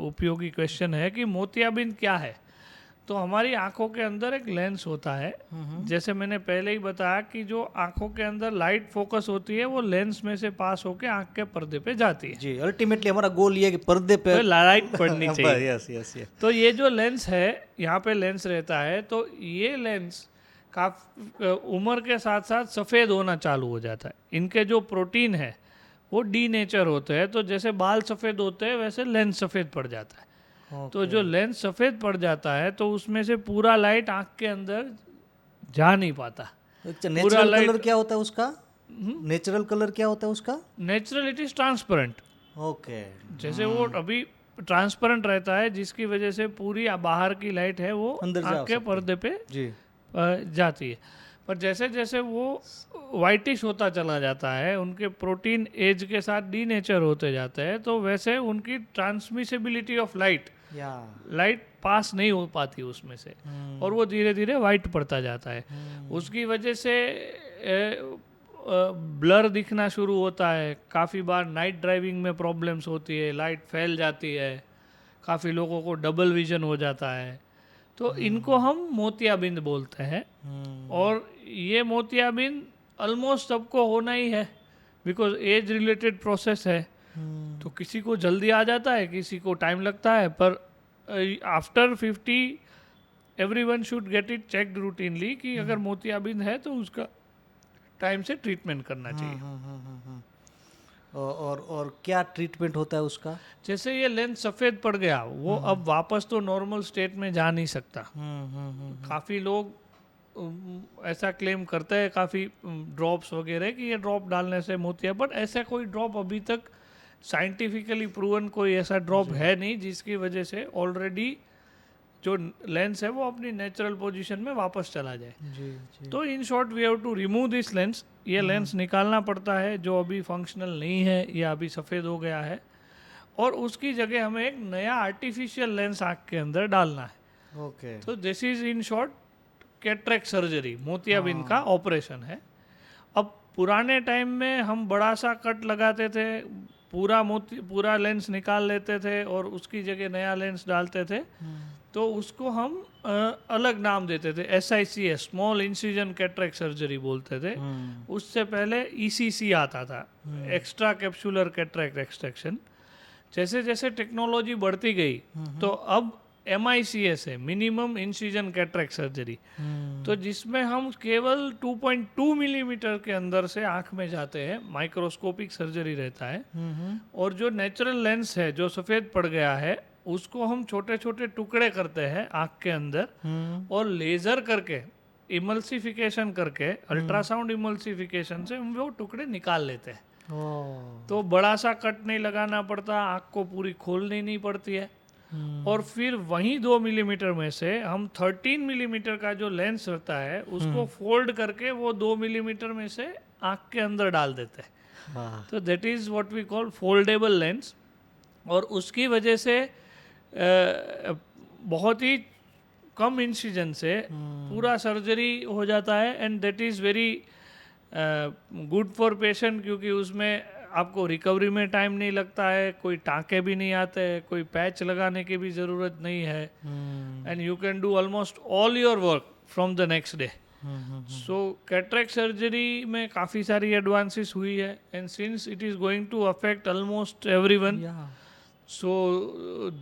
उपयोगी क्वेश्चन है कि मोतियाबिंद क्या है. तो हमारी आंखों के अंदर एक लेंस होता है, जैसे मैंने पहले ही बताया कि जो आंखों के अंदर लाइट फोकस होती है वो लेंस में से पास होके आंख के पर्दे पे जाती है. जी, अल्टीमेटली हमारा गोल ये है कि पर्दे पे लाइट पड़नी चाहिए. Yes yes yes. तो ये जो लेंस है, यहाँ पे लेंस रहता है, तो ये लेंस काफ़ी उम्र के साथ साथ सफ़ेद होना चालू हो जाता है. इनके जो प्रोटीन है वो डी नेचर होते हैं, तो जैसे बाल सफ़ेद होते हैं वैसे लेंस सफ़ेद पड़ जाता है. तो जो लेंस सफ़ेद पड़ जाता है तो उसमें से पूरा लाइट आँख के अंदर जा नहीं पाता. नेचुरल कलर क्या होता है उसका? नेचुरल कलर क्या होता है उसका? Natural it is transparent. Okay. जैसे वो अभी ट्रांसपेरेंट रहता है, जिसकी वजह से पूरी बाहर की लाइट है वो आँख के पर्दे पे जाती है. पर जैसे जैसे वो वाइटिश होता चला जाता है, उनके प्रोटीन एज के साथ डी नेचर होते जाते हैं, तो वैसे उनकी ट्रांसमिसिबिलिटी ऑफ लाइट पास नहीं हो पाती उसमें से, और वो धीरे धीरे वाइट पड़ता जाता है. उसकी वजह से ब्लर दिखना शुरू होता है. काफ़ी बार नाइट ड्राइविंग में प्रॉब्लम्स होती है, लाइट फैल जाती है, काफ़ी लोगों को डबल विजन हो जाता है. तो इनको हम मोतियाबिंद बोलते हैं. और ये मोतियाबिंद ऑलमोस्ट सबको होना ही है, बिकॉज एज रिलेटेड प्रोसेस है. तो किसी को जल्दी आ जाता है, किसी को टाइम लगता है, पर after 50 everyone should get it checked routinely कि अगर मोतियाबिंद है तो उसका टाइम से ट्रीटमेंट करना चाहिए. और क्या ट्रीटमेंट होता है उसका? जैसे ये लेंस सफ़ेद पड़ गया, वो अब वापस तो नॉर्मल स्टेट में जा नहीं सकता. काफ़ी लोग ऐसा क्लेम करते हैं, काफ़ी ड्रॉप्स वगैरह, कि ये ड्रॉप डालने से मोतिया, बट ऐसा कोई ड्रॉप अभी तक साइंटिफिकली प्रूवन कोई ऐसा ड्रॉप है नहीं जिसकी वजह से ऑलरेडी जो लेंस है वो अपनी नेचुरल पोजीशन में वापस चला जाए. तो in short we have to remove this lens. ये लेंस निकालना पड़ता है जो अभी फंक्शनल नहीं है या अभी सफ़ेद हो गया है, और उसकी जगह हमें एक नया आर्टिफिशियल लेंस आँख के अंदर डालना है. तो this is in short cataract surgery, मोतियाबिंद का ऑपरेशन है. अब पुराने टाइम में हम बड़ा सा कट लगाते थे, पूरा लेंस निकाल लेते थे और उसकी जगह नया लेंस डालते थे. तो उसको हम अलग नाम देते थे, SICS, small incision cataract surgery बोलते थे. उससे पहले ECC आता था, एक्स्ट्रा कैप्सुलर कैटरेक्ट एक्सट्रैक्शन. जैसे जैसे टेक्नोलॉजी बढ़ती गई तो अब MICS है, मिनिमम इंसिजन कैटरेक्ट सर्जरी. तो जिसमें हम केवल 2.2 मिलीमीटर के अंदर से आँख में जाते हैं, माइक्रोस्कोपिक सर्जरी रहता है. और जो नेचुरल लेंस है जो सफ़ेद पड़ गया है उसको हम छोटे छोटे टुकड़े करते हैं आँख के अंदर, और लेज़र करके इमल्सिफिकेशन करके, अल्ट्रासाउंड इमल्सिफिकेशन से हम वो टुकड़े निकाल लेते हैं. तो बड़ा सा कट नहीं लगाना पड़ता, आँख को पूरी खोलनी नहीं पड़ती है. और फिर वहीं 2 मिलीमीटर में से हम 13 मिलीमीटर का जो लेंस रहता है उसको फोल्ड करके वो 2 मिलीमीटर में से आँख के अंदर डाल देते हैं. तो that is what we call foldable lens. और उसकी वजह से बहुत ही कम इंसिजन से पूरा सर्जरी हो जाता है, and that is very good for patient, क्योंकि उसमें आपको रिकवरी में टाइम नहीं लगता है, कोई टाँके भी नहीं आते हैं, कोई पैच लगाने की भी ज़रूरत नहीं है, and you can do almost all your work from the next day. So cataract surgery में काफ़ी सारी एडवांसेस हुई है, and since it is going to affect almost everyone, so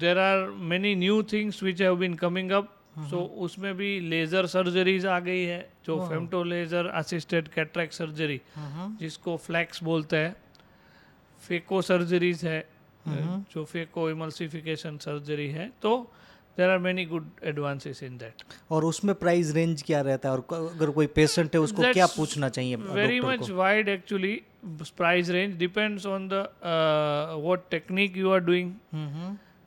there are many new things which have been coming up. So उसमें भी laser surgeries आ गई है, जो femto laser assisted cataract surgery, जिसको फ्लैक्स बोलते हैं. फेको सर्जरीज है, जो फेको इमल्सिफिकेशन सर्जरी है. तो there are many good advances in that. और उसमें प्राइस रेंज क्या रहता है, और अगर कोई पेशेंट है उसको क्या पूछना चाहिए वेरी डॉक्टर मच को? Wide actually. Price range depends on the what technique you are doing.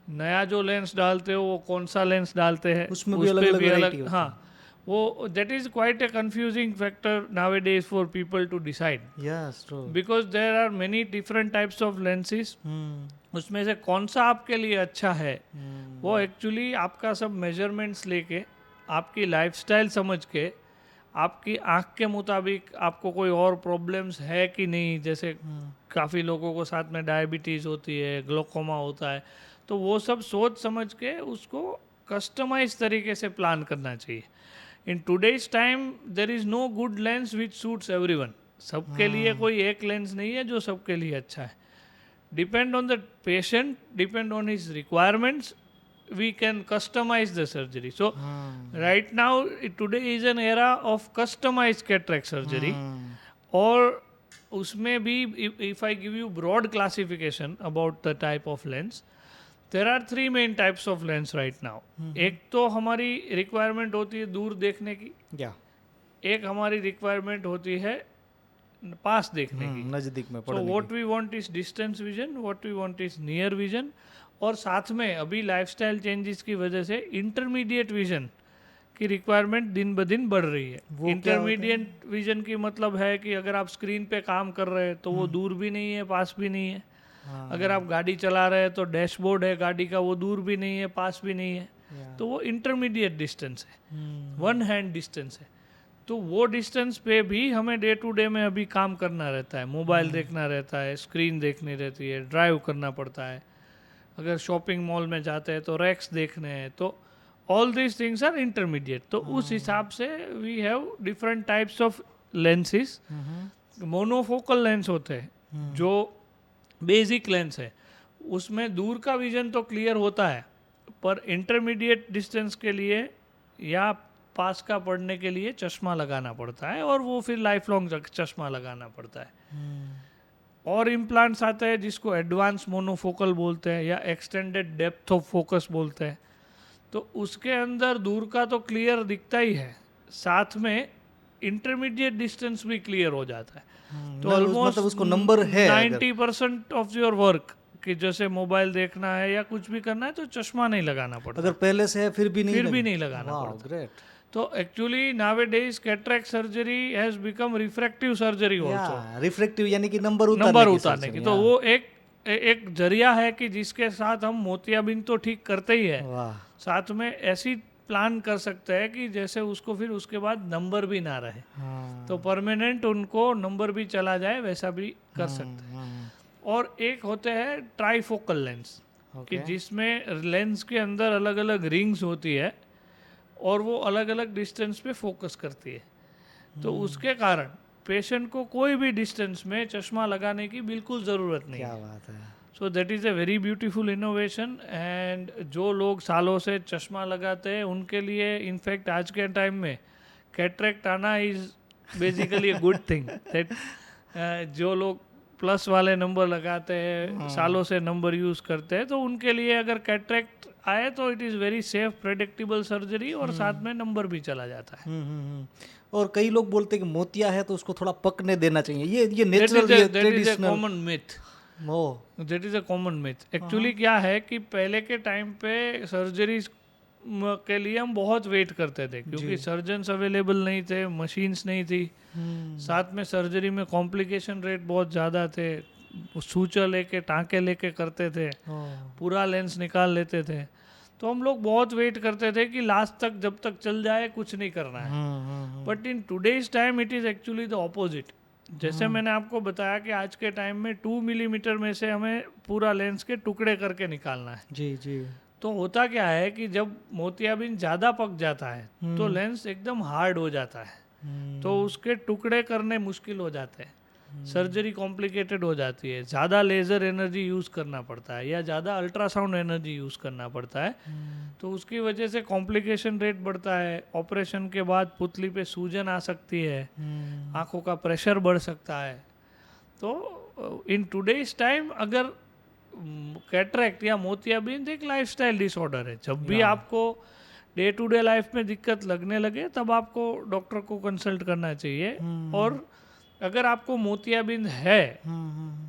नया जो लेंस डालते हो वो कौन सा लेंस डालते हैं, उसमें भी अलग-अलग वैरायटी होती है. हाँ, वो that is quite a confusing factor nowadays for people to decide, yes true. Because there are many different types of lenses. उसमें से कौन सा आपके लिए अच्छा है वो एक्चुअली आपका सब मेजरमेंट्स लेके, आपकी लाइफस्टाइल समझ के, आपकी आँख के मुताबिक आपको कोई और प्रॉब्लम्स है कि नहीं. जैसे काफ़ी लोगों को साथ में डायबिटीज़ होती है, ग्लोकोमा होता है, तो वो सब सोच समझ के उसको कस्टमाइज तरीके से प्लान करना चाहिए. In today's time there is no good lens which suits everyone. सबके लिए कोई एक लेंस नहीं है जो सबके लिए अच्छा है. Depend on the patient, depend on his requirements, we can customize the surgery. So right now today is an era of customized cataract surgery. और उसमें भी if I give you broad classification about the type of lens, there are three main types of lens right now. एक तो हमारी requirement होती है दूर देखने की, एक हमारी requirement होती है पास देखने की, नजदीक में. So what we want is distance vision, what we want is near vision. और साथ में अभी लाइफस्टाइल चेंजेस की वजह से इंटरमीडिएट विजन की रिक्वायरमेंट दिन ब दिन बढ़ रही है. इंटरमीडिएट विजन की मतलब है कि अगर आप स्क्रीन पे काम कर रहे हैं तो वो दूर भी नहीं है, पास भी नहीं है. अगर आप गाड़ी चला रहे हैं तो डैशबोर्ड है गाड़ी का, वो दूर भी नहीं है, पास भी नहीं है. तो वो इंटरमीडिएट डिस्टेंस है, वन हैंड डिस्टेंस है. तो वो डिस्टेंस पे भी हमें डे टू डे में अभी काम करना रहता है. मोबाइल देखना रहता है, स्क्रीन देखनी रहती है, ड्राइव करना पड़ता है. अगर शॉपिंग मॉल में जाते हैं तो रैक्स देखने हैं. तो all this things are intermediate. तो उस हिसाब से we have different types of lenses. Monofocal lens होते हैं जो बेसिक लेंस है, उसमें दूर का विजन तो क्लियर होता है, पर इंटरमीडिएट डिस्टेंस के लिए या पास का पढ़ने के लिए चश्मा लगाना पड़ता है, और वो फिर लाइफ लॉन्ग चश्मा लगाना पड़ता है. और इम्प्लांट्स आते हैं जिसको एडवांस मोनोफोकल बोलते हैं या एक्सटेंडेड डेप्थ ऑफ फोकस बोलते हैं. तो उसके अंदर दूर का तो क्लियर दिखता ही है, साथ में इंटरमीडिएट डिस्टेंस भी क्लियर हो जाता है. तो ऑलमोस्ट उसको नंबर है 90% ऑफ योर वर्क, कि जैसे मोबाइल देखना है या कुछ भी करना है तो चश्मा नहीं लगाना पड़ता. अगर पहले से है फिर भी नहीं लगाना पड़ता. ग्रेट. तो actually nowadays cataract surgery has become refractive surgery also. Refractive यानी कि नंबर उतारने की. तो वो एक जरिया है कि जिसके साथ हम मोतियाबिंद तो ठीक करते ही है, साथ में ऐसी प्लान कर सकते हैं कि जैसे उसको फिर उसके बाद नंबर भी ना रहे. तो परमानेंट उनको नंबर भी चला जाए वैसा भी कर सकते हैं. और एक होते हैं ट्राइफोकल लेंस, कि जिसमें लेंस के अंदर अलग अलग रिंग्स होती है और वो अलग अलग डिस्टेंस पे फोकस करती है. तो उसके कारण पेशेंट को कोई भी डिस्टेंस में चश्मा लगाने की बिल्कुल ज़रूरत नहीं. क्या बात है. सो that is a very beautiful innovation. And जो लोग सालों से चश्मा लगाते हैं उनके लिए इनफैक्ट आज के टाइम में कैटरेक्ट आना is basically a good thing. That जो लोग प्लस वाले नंबर लगाते हैं, सालों से नंबर यूज़ करते हैं, तो उनके लिए अगर कैटरेक्ट आए तो it is very safe predictable surgery, और साथ में नंबर भी चला जाता है. और कई लोग बोलते हैं कि मोतिया है तो उसको थोड़ा पकने देना चाहिए. ये natural, traditional common myth. That is a common myth. Actually क्या है कि पहले के टाइम पे सर्जरीज के लिए हम बहुत वेट करते थे, क्योंकि सर्जन्स अवेलेबल नहीं थे, मशीन्स नहीं थी, साथ में सर्जरी में कॉम्प्लिकेशन रेट बहुत ज़्यादा थे. सूचर लेके टाँके लेके करते थे, पूरा लेंस निकाल लेते थे. तो हम लोग बहुत वेट करते थे कि लास्ट तक जब तक चल जाए कुछ नहीं करना है. But in today's time it is actually the opposite. जैसे मैंने आपको बताया कि आज के टाइम में 2 मिलीमीटर में से हमें पूरा लेंस के टुकड़े करके निकालना है. जी. तो होता क्या है कि जब मोतियाबिंद ज़्यादा पक जाता है तो लेंस एकदम हार्ड हो जाता है, तो उसके टुकड़े करने मुश्किल हो जाते हैं, सर्जरी कॉम्प्लिकेटेड हो जाती है, ज़्यादा लेज़र एनर्जी यूज़ करना पड़ता है या ज़्यादा अल्ट्रासाउंड एनर्जी यूज़ करना पड़ता है. तो उसकी वजह से कॉम्प्लिकेशन रेट बढ़ता है. ऑपरेशन के बाद पुतली पे सूजन आ सकती है, आँखों का प्रेशर बढ़ सकता है. तो इन टुडेज टाइम अगर कैटरेक्ट या मोतियाबिंद एक लाइफस्टाइल डिसऑर्डर है. जब भी आपको डे टू डे लाइफ में दिक्कत लगने लगे तब आपको डॉक्टर को कंसल्ट करना चाहिए. और अगर आपको मोतियाबिंद है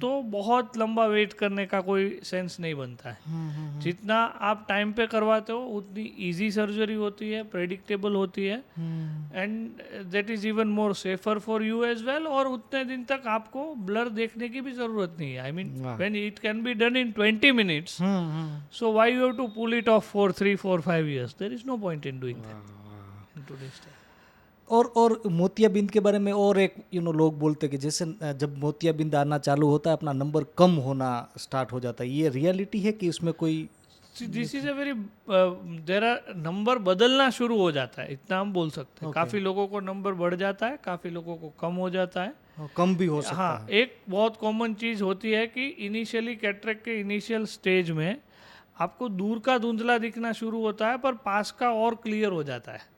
तो बहुत लंबा वेट करने का कोई सेंस नहीं बनता है. जितना आप टाइम पे करवाते हो उतनी इजी सर्जरी होती है, प्रेडिक्टेबल होती है, and that is even more safer for you as well. और उतने दिन तक आपको ब्लर देखने की भी जरूरत नहीं है. I mean when it can be done in 20 minutes, so why you have to pull it off for 3, 4, 5 years? There is no point in doing that in today's time. और मोतियाबिंद के बारे में और एक लोग बोलते हैं कि जैसे जब मोतियाबिंद आना चालू होता है अपना नंबर कम होना स्टार्ट हो जाता है. ये रियलिटी है कि उसमें कोई this is a very there are number बदलना शुरू हो जाता है, इतना हम बोल सकते हैं. काफ़ी लोगों को नंबर बढ़ जाता है, काफ़ी लोगों को कम हो जाता है. कम भी हो सकता हाँ, है. एक बहुत कॉमन चीज़ होती है कि इनिशियली कैटरेक्ट के इनिशियल स्टेज में आपको दूर का धुंधला दिखना शुरू होता है पर पास का और क्लियर हो जाता है.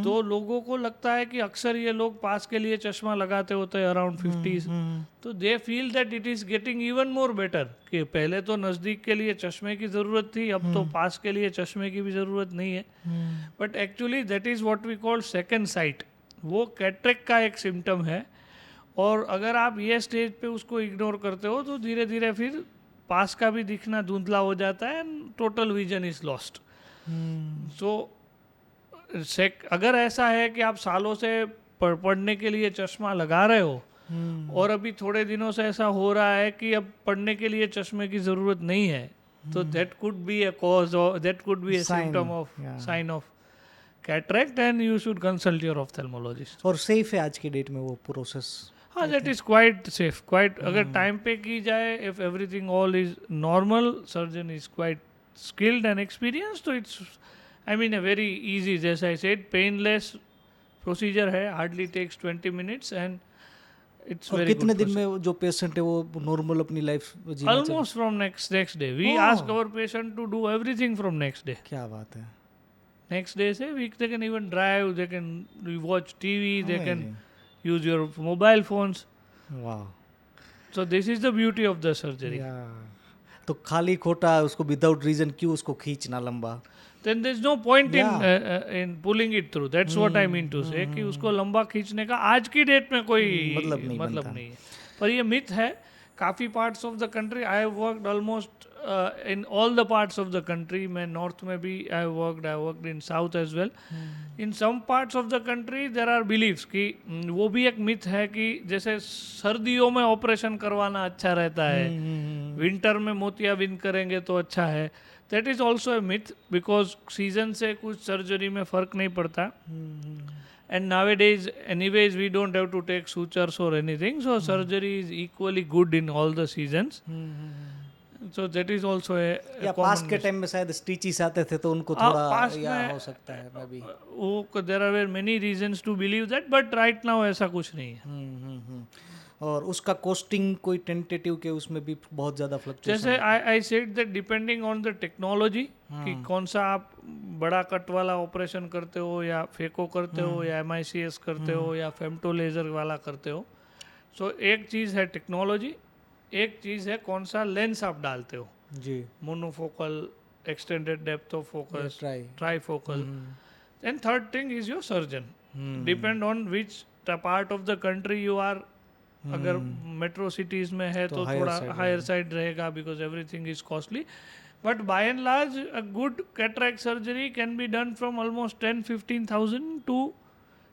तो लोगों को लगता है कि अक्सर ये लोग पास के लिए चश्मा लगाते होते हैं अराउंड 50s, तो they feel that it is getting even more better. कि पहले तो नज़दीक के लिए चश्मे की ज़रूरत थी, अब तो पास के लिए चश्मे की भी ज़रूरत नहीं है. But actually that is what we call second sight. वो कैटरेक्ट का एक सिम्टम है. और अगर आप ये स्टेज पे उसको इग्नोर करते हो तो धीरे धीरे फिर पास का भी दिखना धुंधला हो जाता है and total vision is lost. So अगर ऐसा है कि आप सालों से पढ़ने के लिए चश्मा लगा रहे हो और अभी थोड़े दिनों से ऐसा हो रहा है कि अब पढ़ने के लिए चश्मे की ज़रूरत नहीं है, तो that could be a cause और that could be a symptom of sign of cataract and you should consult your ophthalmologist. और सेफ है आज की डेट में वो प्रोसेस? हाँ, that is quite safe. Quite अगर टाइम पे की जाए, if everything all is normal, surgeon is quite skilled and experienced, तो it's I mean a very easy, जैसा I said, painless procedure है, hardly takes 20 minutes and it's और very कितने good दिन में जो पेशेंट है वो नॉर्मल अपनी लाइफ जीना almost from next day. We ask our patient to do everything from next day. क्या बात है. Next day से they can even drive, they can watch TV, they can use your mobile phones. Wow. So this is the beauty of the surgery. तो खाली खोटा उसको without reason क्यों उसको खींचना लंबा? Then there's no point in pulling it through. That's what I mean to say कि उसको लंबा खींचने का आज की डेट में कोई मतलब नहीं है. पर ये मिथ है. काफ़ी parts of the country I have worked almost in all the parts of the country. मैं नॉर्थ में भी I worked in south as well. In some parts of the country there are believes कि वो भी एक myth है कि जैसे सर्दियों में ऑपरेशन करवाना अच्छा रहता है, विंटर में मोतियाबिंद करेंगे तो अच्छा है. That is also a myth because season से कुछ सर्जरी में फ़र्क नहीं पड़ता. And nowadays, anyways, we don't have to take sutures or anything. So surgery is equally good in all the seasons. So that is also a या पास के time में शायद स्टिचेस आते थे तो उनको थोड़ा या हो सकता है मैं भी. वो there are many reasons to believe that, but right now ऐसा कुछ नहीं है. और उसका कॉस्टिंग कोई टेंटेटिव के उसमें भी बहुत ज़्यादा फ्लक्चुएशन. जैसे आई said that depending on the technology कि कौन सा आप बड़ा कट वाला ऑपरेशन करते हो या फेको करते हो या MICS करते हो या फेमटो लेज़र वाला करते हो. सो एक चीज़ है टेक्नोलॉजी, एक चीज़ है कौन सा लेंस आप डालते हो जी. Monofocal, extended depth of focus, trifocal. And third thing is your surgeon. Depend on which part of the country you are. अगर मेट्रो सिटीज़ में है तो थोड़ा हायर साइड रहेगा because everything is costly. But by and large a good cataract surgery can be done from almost 10-15,000 to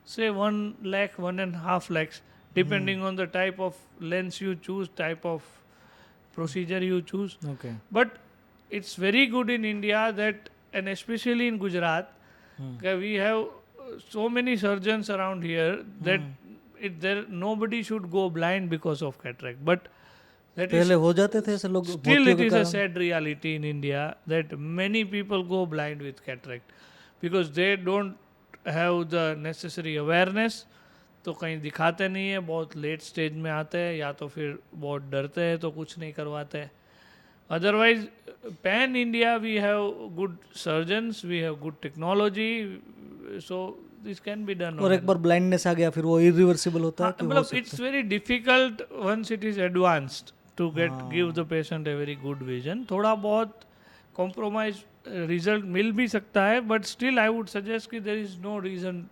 say 1 lakh, 1.5 lakhs, depending on the type of lens you choose, type of procedure you choose. Okay. But it's very good in India that, and especially in Gujarat, we have so many surgeons around here that nobody should go blind because of cataract. But that पहले हो जाते थे ऐसे लोग. still it is a sad reality in India that many people go blind with cataract because they don't have the necessary awareness. तो कहीं दिखाते नहीं है, बहुत लेट स्टेज में आते हैं या तो फिर बहुत डरते हैं तो कुछ नहीं करवाते. Otherwise pan India we have good surgeons, we have good technology, so this can be done. और एक बार ब्लाइंडनेस आ गया फिर वो इरिवर्सिबल होता है कि मतलब it's very difficult once it is advanced to give the patient a very good vision. थोड़ा बहुत compromise result मिल भी सकता है, but still I would suggest कि there is no reason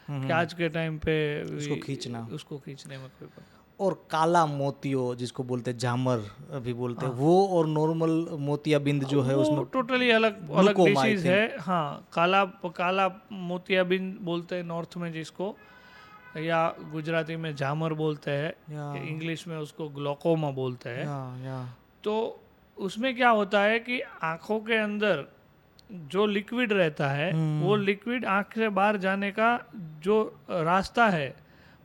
कि आज के टाइम पे उसको खींचने में कोई और काला मोतियो जिसको बोलते हैं झामर भी बोलते हैं, वो और नॉर्मल मोतियाबिंद जो है उसमें टोटली अलग डिसीज है। हाँ, काला मोतियाबिंद बोलते हैं नॉर्थ में जिसको, या गुजराती में झामर बोलते हैं, इंग्लिश में उसको ग्लोकोमा बोलते हैं। तो उसमें क्या होता है कि आँखों के अंदर जो लिक्विड रहता है वो लिक्विड आँख से बाहर जाने का जो रास्ता है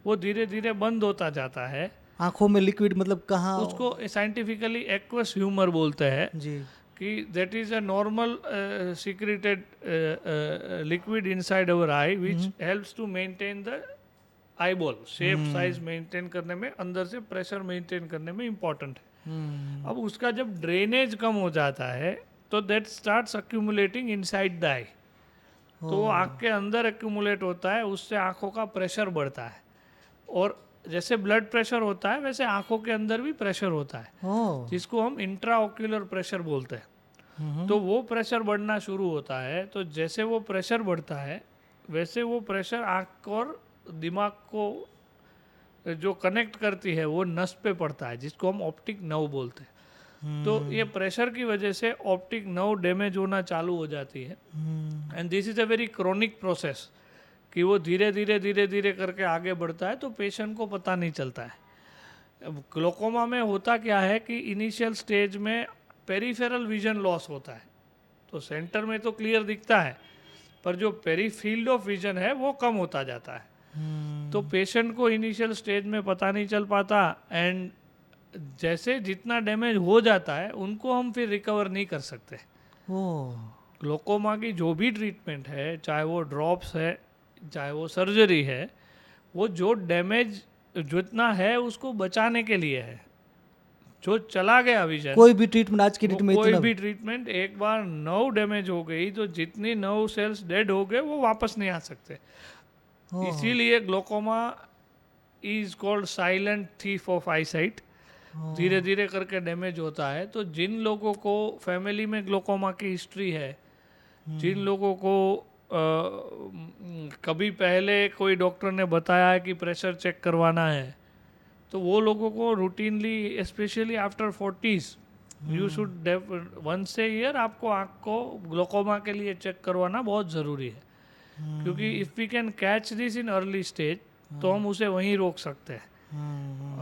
वो धीरे धीरे बंद होता जाता है। आंखों में लिक्विड मतलब कहाँ? उसको साइंटिफिकली एक्वस ह्यूमर बोलते हैं जी, कि that is a normal secreted liquid inside our eye which helps to maintain the eyeball shape size maintain करने में, अंदर से प्रेशर मेंटेन करने में इम्पोर्टेंट है। अब उसका जब ड्रेनेज कम हो जाता है तो that starts accumulating inside the eye, तो आँख के अंदर एक्यूमुलेट होता है, उससे आँखों का प्रेशर बढ़ता है। और जैसे ब्लड प्रेशर होता है वैसे आंखों के अंदर भी प्रेशर होता है, जिसको हम इंट्राओक्यूलर प्रेशर बोलते हैं। तो वो प्रेशर बढ़ना शुरू होता है, तो जैसे वो प्रेशर बढ़ता है वैसे वो प्रेशर आंख और दिमाग को जो कनेक्ट करती है वो नस पे पड़ता है, जिसको हम ऑप्टिक नर्व बोलते हैं। तो ये प्रेशर की वजह से ऑप्टिक नर्व डैमेज होना चालू हो जाती है, and this is a very chronic process कि वो धीरे धीरे करके आगे बढ़ता है, तो पेशेंट को पता नहीं चलता है। ग्लोकोमा में होता क्या है कि इनिशियल स्टेज में पेरिफेरल विजन लॉस होता है, तो सेंटर में तो क्लियर दिखता है पर जो पेरी फील्ड ऑफ विजन है वो कम होता जाता है। तो पेशेंट को इनिशियल स्टेज में पता नहीं चल पाता, एंड जैसे जितना डैमेज हो जाता है उनको हम फिर रिकवर नहीं कर सकते। ग्लोकोमा की जो भी ट्रीटमेंट है, चाहे वो ड्रॉप्स है चाहे वो सर्जरी है, वो जो डैमेज जितना है उसको बचाने के लिए है। जो चला गया विजन, कोई भी ट्रीटमेंट आज की डेट में, कोई भी ट्रीटमेंट, एक बार नर्व डैमेज हो गई तो जितनी नर्व सेल्स डेड हो गए वो वापस नहीं आ सकते। इसीलिए glaucoma is called silent thief of eyesight. धीरे धीरे करके डैमेज होता है। तो जिन लोगों को फैमिली में ग्लोकोमा की हिस्ट्री है, जिन लोगों को कभी पहले कोई डॉक्टर ने बताया है कि प्रेशर चेक करवाना है, तो वो लोगों को routinely, specially after 40s, you should once a year आपको आँख को ग्लोकोमा के लिए चेक करवाना बहुत ज़रूरी है। क्योंकि if we can catch this in early stage तो हम उसे वहीं रोक सकते हैं।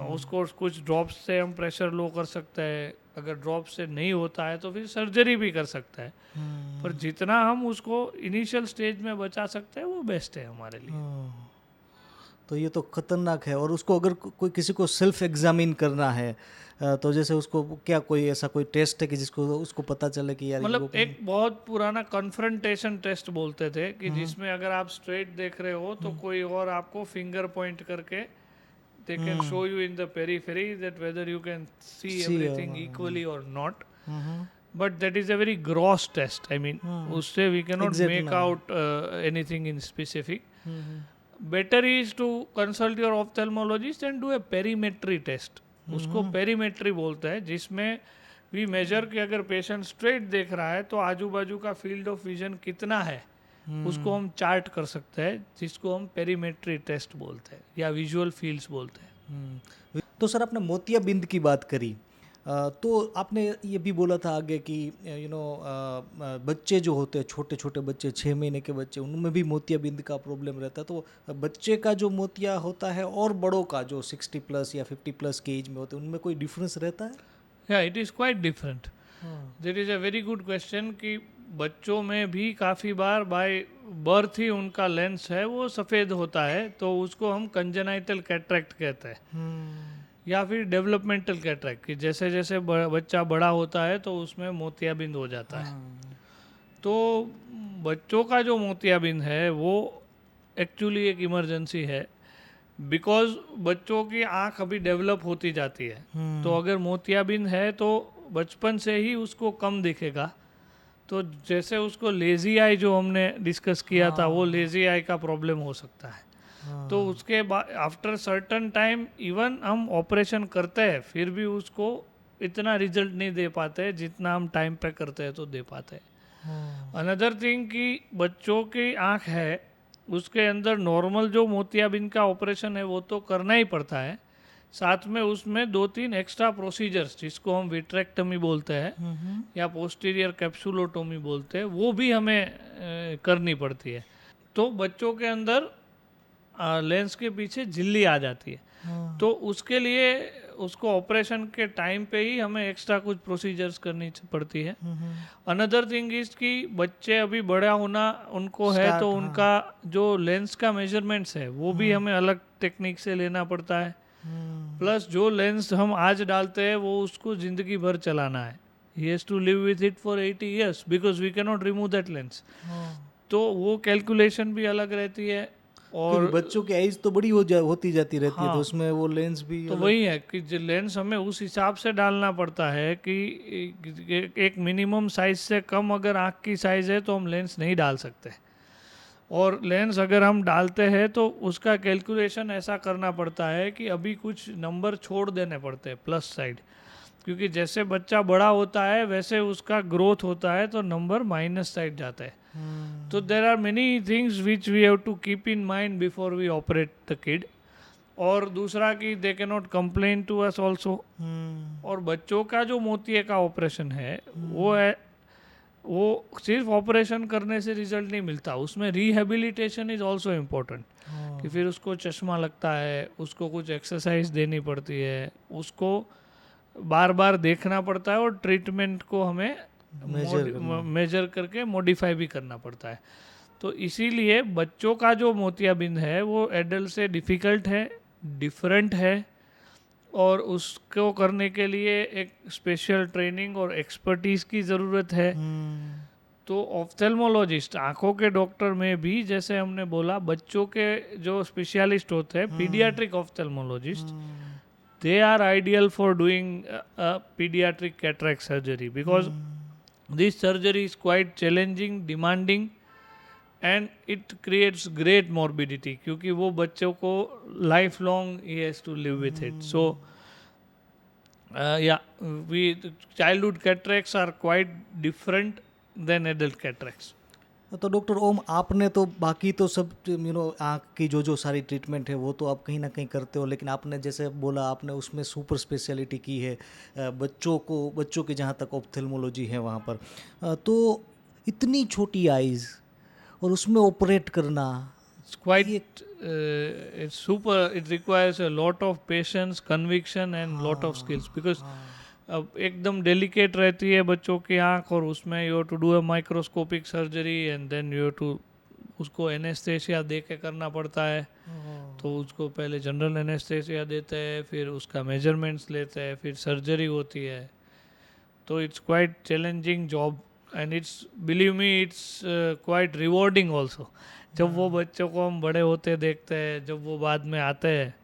उसको कुछ ड्रॉप्स से हम प्रेशर लो कर सकते हैं, अगर ड्रॉप से नहीं होता है तो फिर सर्जरी भी कर सकता है। पर जितना हम उसको इनिशियल स्टेज में बचा सकते हैं वो बेस्ट है हमारे लिए। तो ये तो खतरनाक है। और उसको अगर कोई किसी को सेल्फ एग्जामिन करना है तो जैसे उसको क्या कोई ऐसा कोई टेस्ट है कि जिसको उसको पता चले कि यार, मतलब एक बहुत पुराना कन्फ्रंटेशन टेस्ट बोलते थे कि जिसमें अगर आप स्ट्रेट देख रहे हो तो कोई और आपको फिंगर पॉइंट करके they can show you in the periphery that whether you can see everything equally or not. But that is a very gross test. I mean, उससे we cannot make out anything in specific. Better is to consult your ophthalmologist and do a perimetry test. उसको perimetry बोलते हैं, जिसमें we measure कि अगर patient straight देख रहा है तो आजू बाजू का field of vision कितना है, उसको हम चार्ट कर सकते हैं, जिसको हम पेरीमेट्री टेस्ट बोलते हैं या विजुअल फील्ड्स बोलते हैं। तो सर आपने मोतियाबिंद की बात करी, तो आपने ये भी बोला था आगे कि बच्चे जो होते हैं, छोटे छोटे बच्चे, 6 महीने के बच्चे, उनमें भी मोतियाबिंद का प्रॉब्लम रहता है। तो बच्चे का जो मोतिया होता है और बड़ों का जो 60+ या 50+ के एज में होते हैं, उनमें कोई डिफरेंस रहता है? या it is quite different. There is a very good question कि बच्चों में भी काफ़ी बार बाय बर्थ ही उनका लेंस है वो सफ़ेद होता है, तो उसको हम कंजेनाइटल कैटरेक्ट कहते हैं, या फिर डेवलपमेंटल कैटरेक्ट कि जैसे जैसे बच्चा बड़ा होता है तो उसमें मोतियाबिंद हो जाता है। तो बच्चों का जो मोतियाबिंद है वो एक्चुअली एक इमरजेंसी है, बिकॉज बच्चों की आँख अभी डेवलप होती जाती है। तो अगर मोतियाबिंद है तो बचपन से ही उसको कम दिखेगा। तो जैसे उसको लेजी आई जो हमने डिस्कस किया था, वो लेजी आई का प्रॉब्लम हो सकता है। तो उसके बाद आफ्टर सर्टन टाइम इवन हम ऑपरेशन करते हैं फिर भी उसको इतना रिजल्ट नहीं दे पाते जितना हम टाइम पे करते हैं तो दे पाते हैं। अनदर थिंग कि बच्चों की आँख है उसके अंदर नॉर्मल जो मोतियाबिंद का ऑपरेशन है वो तो करना ही पड़ता है, साथ में उसमें 2-3 एक्स्ट्रा प्रोसीजर्स जिसको हम विट्रेक्टमी बोलते हैं या पोस्टीरियर कैप्सुलोटोमी बोलते हैं वो भी हमें करनी पड़ती है। तो बच्चों के अंदर लेंस के पीछे झिल्ली आ जाती है, तो उसके लिए उसको ऑपरेशन के टाइम पे ही हमें एक्स्ट्रा कुछ प्रोसीजर्स करनी पड़ती है। अनदर थिंग इज कि बच्चे अभी बड़ा होना उनको है तो उनका जो लेंस का मेजरमेंट्स है वो भी हमें अलग टेक्निक से लेना पड़ता है। प्लस जो लेंस हम आज डालते हैं वो उसको जिंदगी भर चलाना है, he has to live with it for 80 years because we can not remove that lens. तो वो कैलकुलेशन भी अलग रहती है और बच्चों की एज तो बड़ी होती जाती रहती है, तो उसमें वो लेंस भी तो वही है कि जो लेंस हमें उस हिसाब से डालना पड़ता है कि एक मिनिमम साइज से कम अगर आँख की साइज है तो हम लेंस नहीं डाल सकते, और लेंस अगर हम डालते हैं तो उसका कैलकुलेशन ऐसा करना पड़ता है कि अभी कुछ नंबर छोड़ देने पड़ते हैं प्लस साइड, क्योंकि जैसे बच्चा बड़ा होता है वैसे उसका ग्रोथ होता है तो नंबर माइनस साइड जाता है। तो there are many things which we have to keep in mind before we operate the kid. और दूसरा कि they can not complain to us also. और बच्चों का जो मोतिये का ऑपरेशन है वो सिर्फ ऑपरेशन करने से रिजल्ट नहीं मिलता, उसमें रिहेबिलिटेशन इज ऑल्सो इम्पोर्टेंट, कि फिर उसको चश्मा लगता है, उसको कुछ एक्सरसाइज देनी पड़ती है, उसको बार बार देखना पड़ता है और ट्रीटमेंट को हमें मेजर करके मॉडिफाई भी करना पड़ता है। तो इसीलिए बच्चों का जो मोतियाबिंद है वो एडल्ट से डिफ़िकल्ट है, डिफरेंट है, और उसको करने के लिए एक स्पेशल ट्रेनिंग और एक्सपर्टीज़ की ज़रूरत है। तो ऑफ्थेल्मोलॉजिस्ट, आँखों के डॉक्टर में भी जैसे हमने बोला बच्चों के जो स्पेशलिस्ट होते हैं paediatric ophthalmologist, they are ideal for doing a pediatric cataract surgery because this surgery is quite challenging, demanding and it creates great morbidity क्योंकि वो बच्चों को life long he has to live with it. So childhood cataracts are quite different than adult cataracts. तो doctor ओम, आपने तो बाकी तो सब आँख की जो सारी ट्रीटमेंट है वो तो आप कहीं ना कहीं करते हो, लेकिन आपने जैसे बोला आपने उसमें सुपर स्पेशलिटी की है बच्चों की जहाँ तक ऑप्थेल्मोलॉजी है वहाँ पर, तो इतनी छोटी आइज़ और उसमें ऑपरेट करना it's super, it requires a lot of patience, conviction and lot of skills because अब एकदम डेलिकेट रहती है बच्चों की आँख, और उसमें you have to do a microscopic surgery and then you have to उसको एनेस्थेसिया दे के करना पड़ता है। तो उसको पहले जनरल एनेस्थेसिया देते हैं, फिर उसका मेजरमेंट्स लेते हैं, फिर सर्जरी होती है। तो it's quite challenging job and it's, believe me, it's quite rewarding also. जब वो बच्चों को हम बड़े होते देखते हैं, जब वो बाद में आते हैं,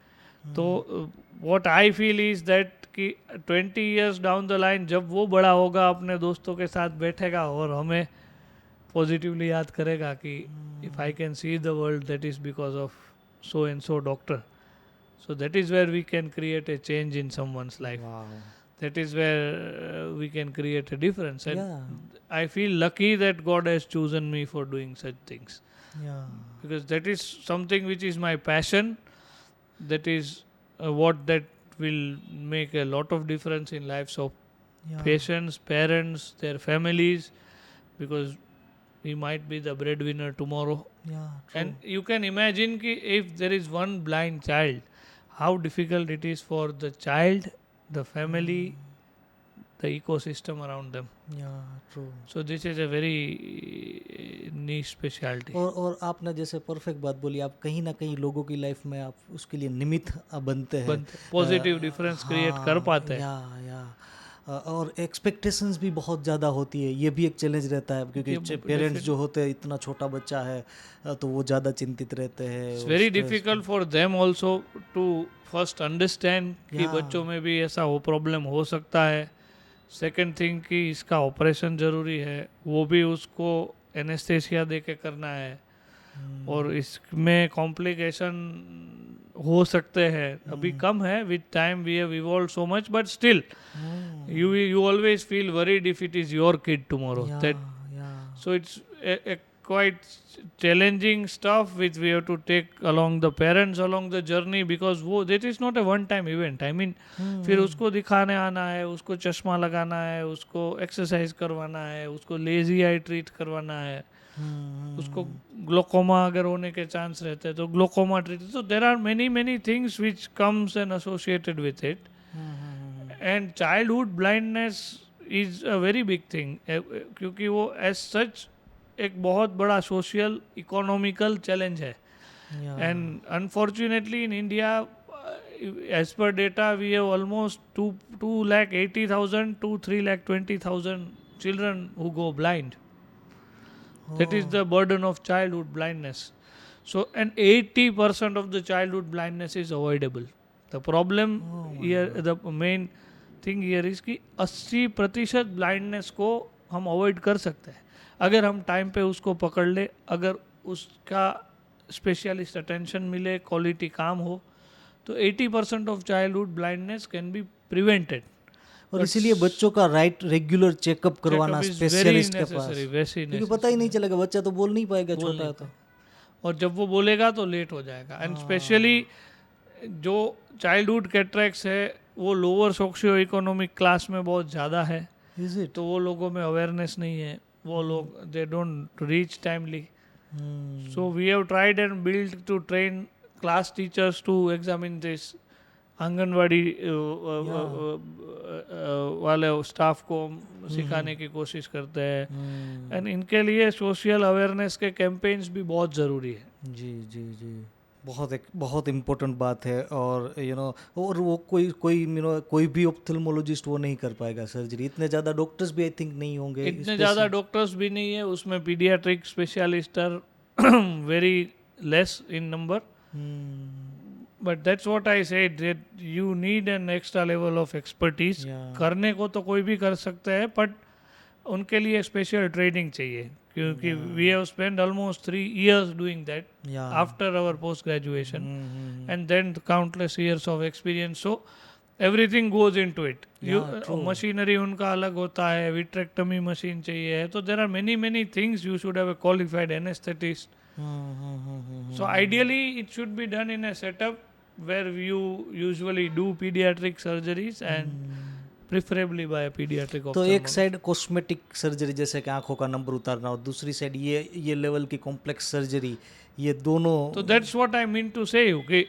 तो what I feel is that कि 20 years डाउन द लाइन जब वो बड़ा होगा अपने दोस्तों के साथ बैठेगा और हमें पॉजिटिवली याद करेगा कि if I can see the world that is because of so and so doctor, so that is where we can create a change in someone's life, that is where we can create a difference and I feel lucky that God has chosen me for doing such things because that is something which is my passion, that is what that will make a lot of difference in lives of patients, parents, their families, because we might be the breadwinner tomorrow. And you can imagine ki if there is one blind child, how difficult it is for the child, the family, the ecosystem around them. True. So this is a very niche specialty. और आपने जैसे perfect बात बोली, आप कहीं ना कहीं लोगों की लाइफ में आप उसके लिए निमित्त बनते हैं, पॉजिटिव डिफरेंस क्रिएट कर पाते हैं। और एक्सपेक्टेशंस भी बहुत ज़्यादा होती है, ये भी एक चैलेंज रहता है क्योंकि पेरेंट्स जो होते हैं, इतना छोटा बच्चा है तो वो ज़्यादा चिंतित रहते हैं। It's very difficult for them also to first understand कि बच्चों में भी ऐसा वो प्रॉब्लम हो सकता है। सेकेंड थिंग कि इसका ऑपरेशन ज़रूरी है, वो भी उसको एनेस्थेसिया दे के करना है, और इसमें कॉम्प्लिकेशन हो सकते हैं, अभी कम है. With time we have evolve so much, but still you always feel worried if it is your kid tomorrow. So it's a quite challenging stuff which we have to take along the parents along the journey, because वो that is not a one time event. I mean फिर उसको दिखाने आना है, उसको चश्मा लगाना है, उसको एक्सरसाइज करवाना है, उसको लेजी आई ट्रीट करवाना है, उसको ग्लोकोमा अगर होने के चांस रहते हैं तो glaucoma treat. So there are many things which comes and associated with it. And childhood blindness is a very big thing, क्योंकि वो as such एक बहुत बड़ा social economical challenge है. And unfortunately in India, as per data, we have almost 280,000 to 320,000 children who go blind. That is the burden of childhood blindness. So, and 80% of the childhood blindness is avoidable. The problem here, the main thing here is कि 80% blindness को हम avoid कर सकते हैं अगर हम time पे उसको पकड़ ले, अगर उसका स्पेशलिस्ट अटेंशन मिले, क्वालिटी काम हो, तो 80% of childhood blindness can be prevented. और इसीलिए बच्चों का रेगुलर चेकअप करवाना स्पेशलिस्ट के पास, क्योंकि पता ही नहीं चलेगा, बच्चा तो बोल नहीं पाएगा, छोटा है तो, और जब वो बोलेगा तो लेट हो जाएगा. एंड स्पेशली जो चाइल्डहुड कैटरैक्ट्स है वो लोअर सोशियो इकोनॉमिक क्लास में बहुत ज़्यादा है. तो वो लोगों में अवेयरनेस नहीं है, वो लोग they don't reach timely. So we have tried and build to train class teachers to examine this. Anganwadi वाले स्टाफ को सिखाने की कोशिश करते हैं. एंड इनके लिए सोशल अवेयरनेस के कैंपेन्स भी बहुत ज़रूरी है. जी जी जी, बहुत इम्पोर्टेंट बात है. और और वो कोई कोई भी ऑप्थेल्मोलॉजिस्ट वो नहीं कर पाएगा सर्जरी. इतने ज़्यादा डॉक्टर्स भी आई थिंक नहीं होंगे, इतने ज़्यादा डॉक्टर्स भी नहीं है उसमें. Paediatric specialist are very less in number. But that's what I said, that you need an extra level of expertise. करने को तो कोई भी कर सकता है, बट उनके लिए स्पेशल ट्रेनिंग चाहिए, क्योंकि we have spend almost 3 years doing that after our post graduation, and then countless years of experience. So everything goes into it. Machinery उनका अलग होता है, विट्रेक्टमी मशीन चाहिए, तो there are many things. You should have a qualified anaesthetist. So ideally it should be done in a setup where you usually do pediatric surgeries and preferably by a pediatric ophthalmologist. तो एक side cosmetic surgery जैसे कि आंखों का number उतारना, और दूसरी side ये लेवल की कॉम्प्लेक्स सर्जरी, ये दोनों. तो that's what I mean to say, okay,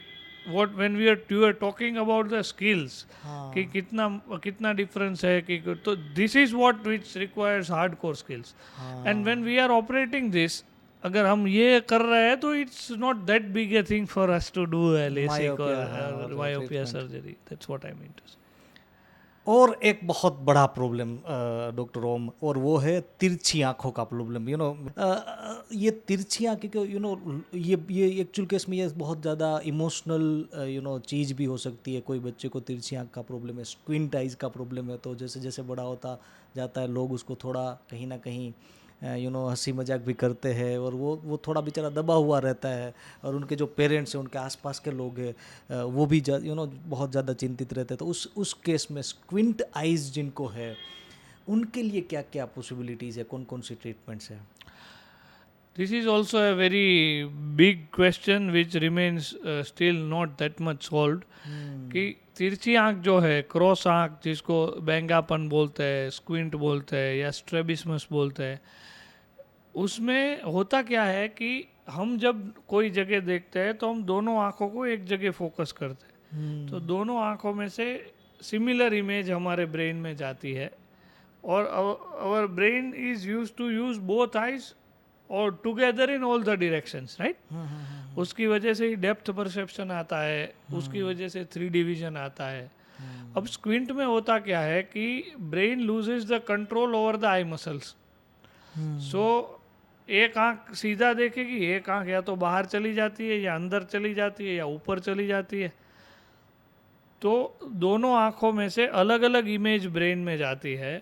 what when you are talking about the skills, कि कितना डिफरेंस है, कि तो this is what which requires hardcore skills. And when we are operating this, अगर हम ये कर रहे हैं तो it's not that big a thing for us to do LASIK और myopia surgery. That's what I mean to say. और एक बहुत बड़ा प्रॉब्लम डॉक्टर ओम, और वो है तिरछी आंखों का प्रॉब्लम. ये तिरछी आंखें ये एक्चुअल केस में ये बहुत ज़्यादा इमोशनल चीज़ भी हो सकती है. कोई बच्चे को तिरछी आंख का प्रॉब्लम है, स्क्विंट आइज का प्रॉब्लम है, तो जैसे जैसे बड़ा होता जाता है लोग उसको थोड़ा कहीं ना कहीं हंसी मजाक भी करते हैं, और वो थोड़ा बेचारा दबा हुआ रहता है. और उनके जो पेरेंट्स हैं, उनके आसपास के लोग हैं, वो भी बहुत ज़्यादा चिंतित रहते हैं. तो उस केस में स्क्विंट आइज जिनको है, उनके लिए क्या क्या पॉसिबिलिटीज़ है, कौन कौन सी ट्रीटमेंट्स हैं? This is also a very big question which remains still not that much solved. कि तिरछी आँख जो है, क्रॉस आँख जिसको बैंगापन बोलते हैं, स्क्विंट बोलते हैं या स्ट्रेबिस्मस बोलते हैं, उसमें होता क्या है कि हम जब कोई जगह देखते हैं तो हम दोनों आँखों को एक जगह फोकस करते हैं. तो दोनों आँखों में से सिमिलर इमेज हमारे ब्रेन में जाती है, और our brain is used to use both eyes और together in all the directions, right. उसकी वजह से ही डेप्थ परसेप्शन आता है, उसकी वजह से 3D विजन आता है. अब स्क्विंट में होता क्या है कि brain loses the control over the eye muscles. So एक आंख सीधा देखेगी, एक आंख या तो बाहर चली जाती है, या अंदर चली जाती है, या ऊपर चली जाती है. तो दोनों आंखों में से अलग अलग इमेज ब्रेन में जाती है.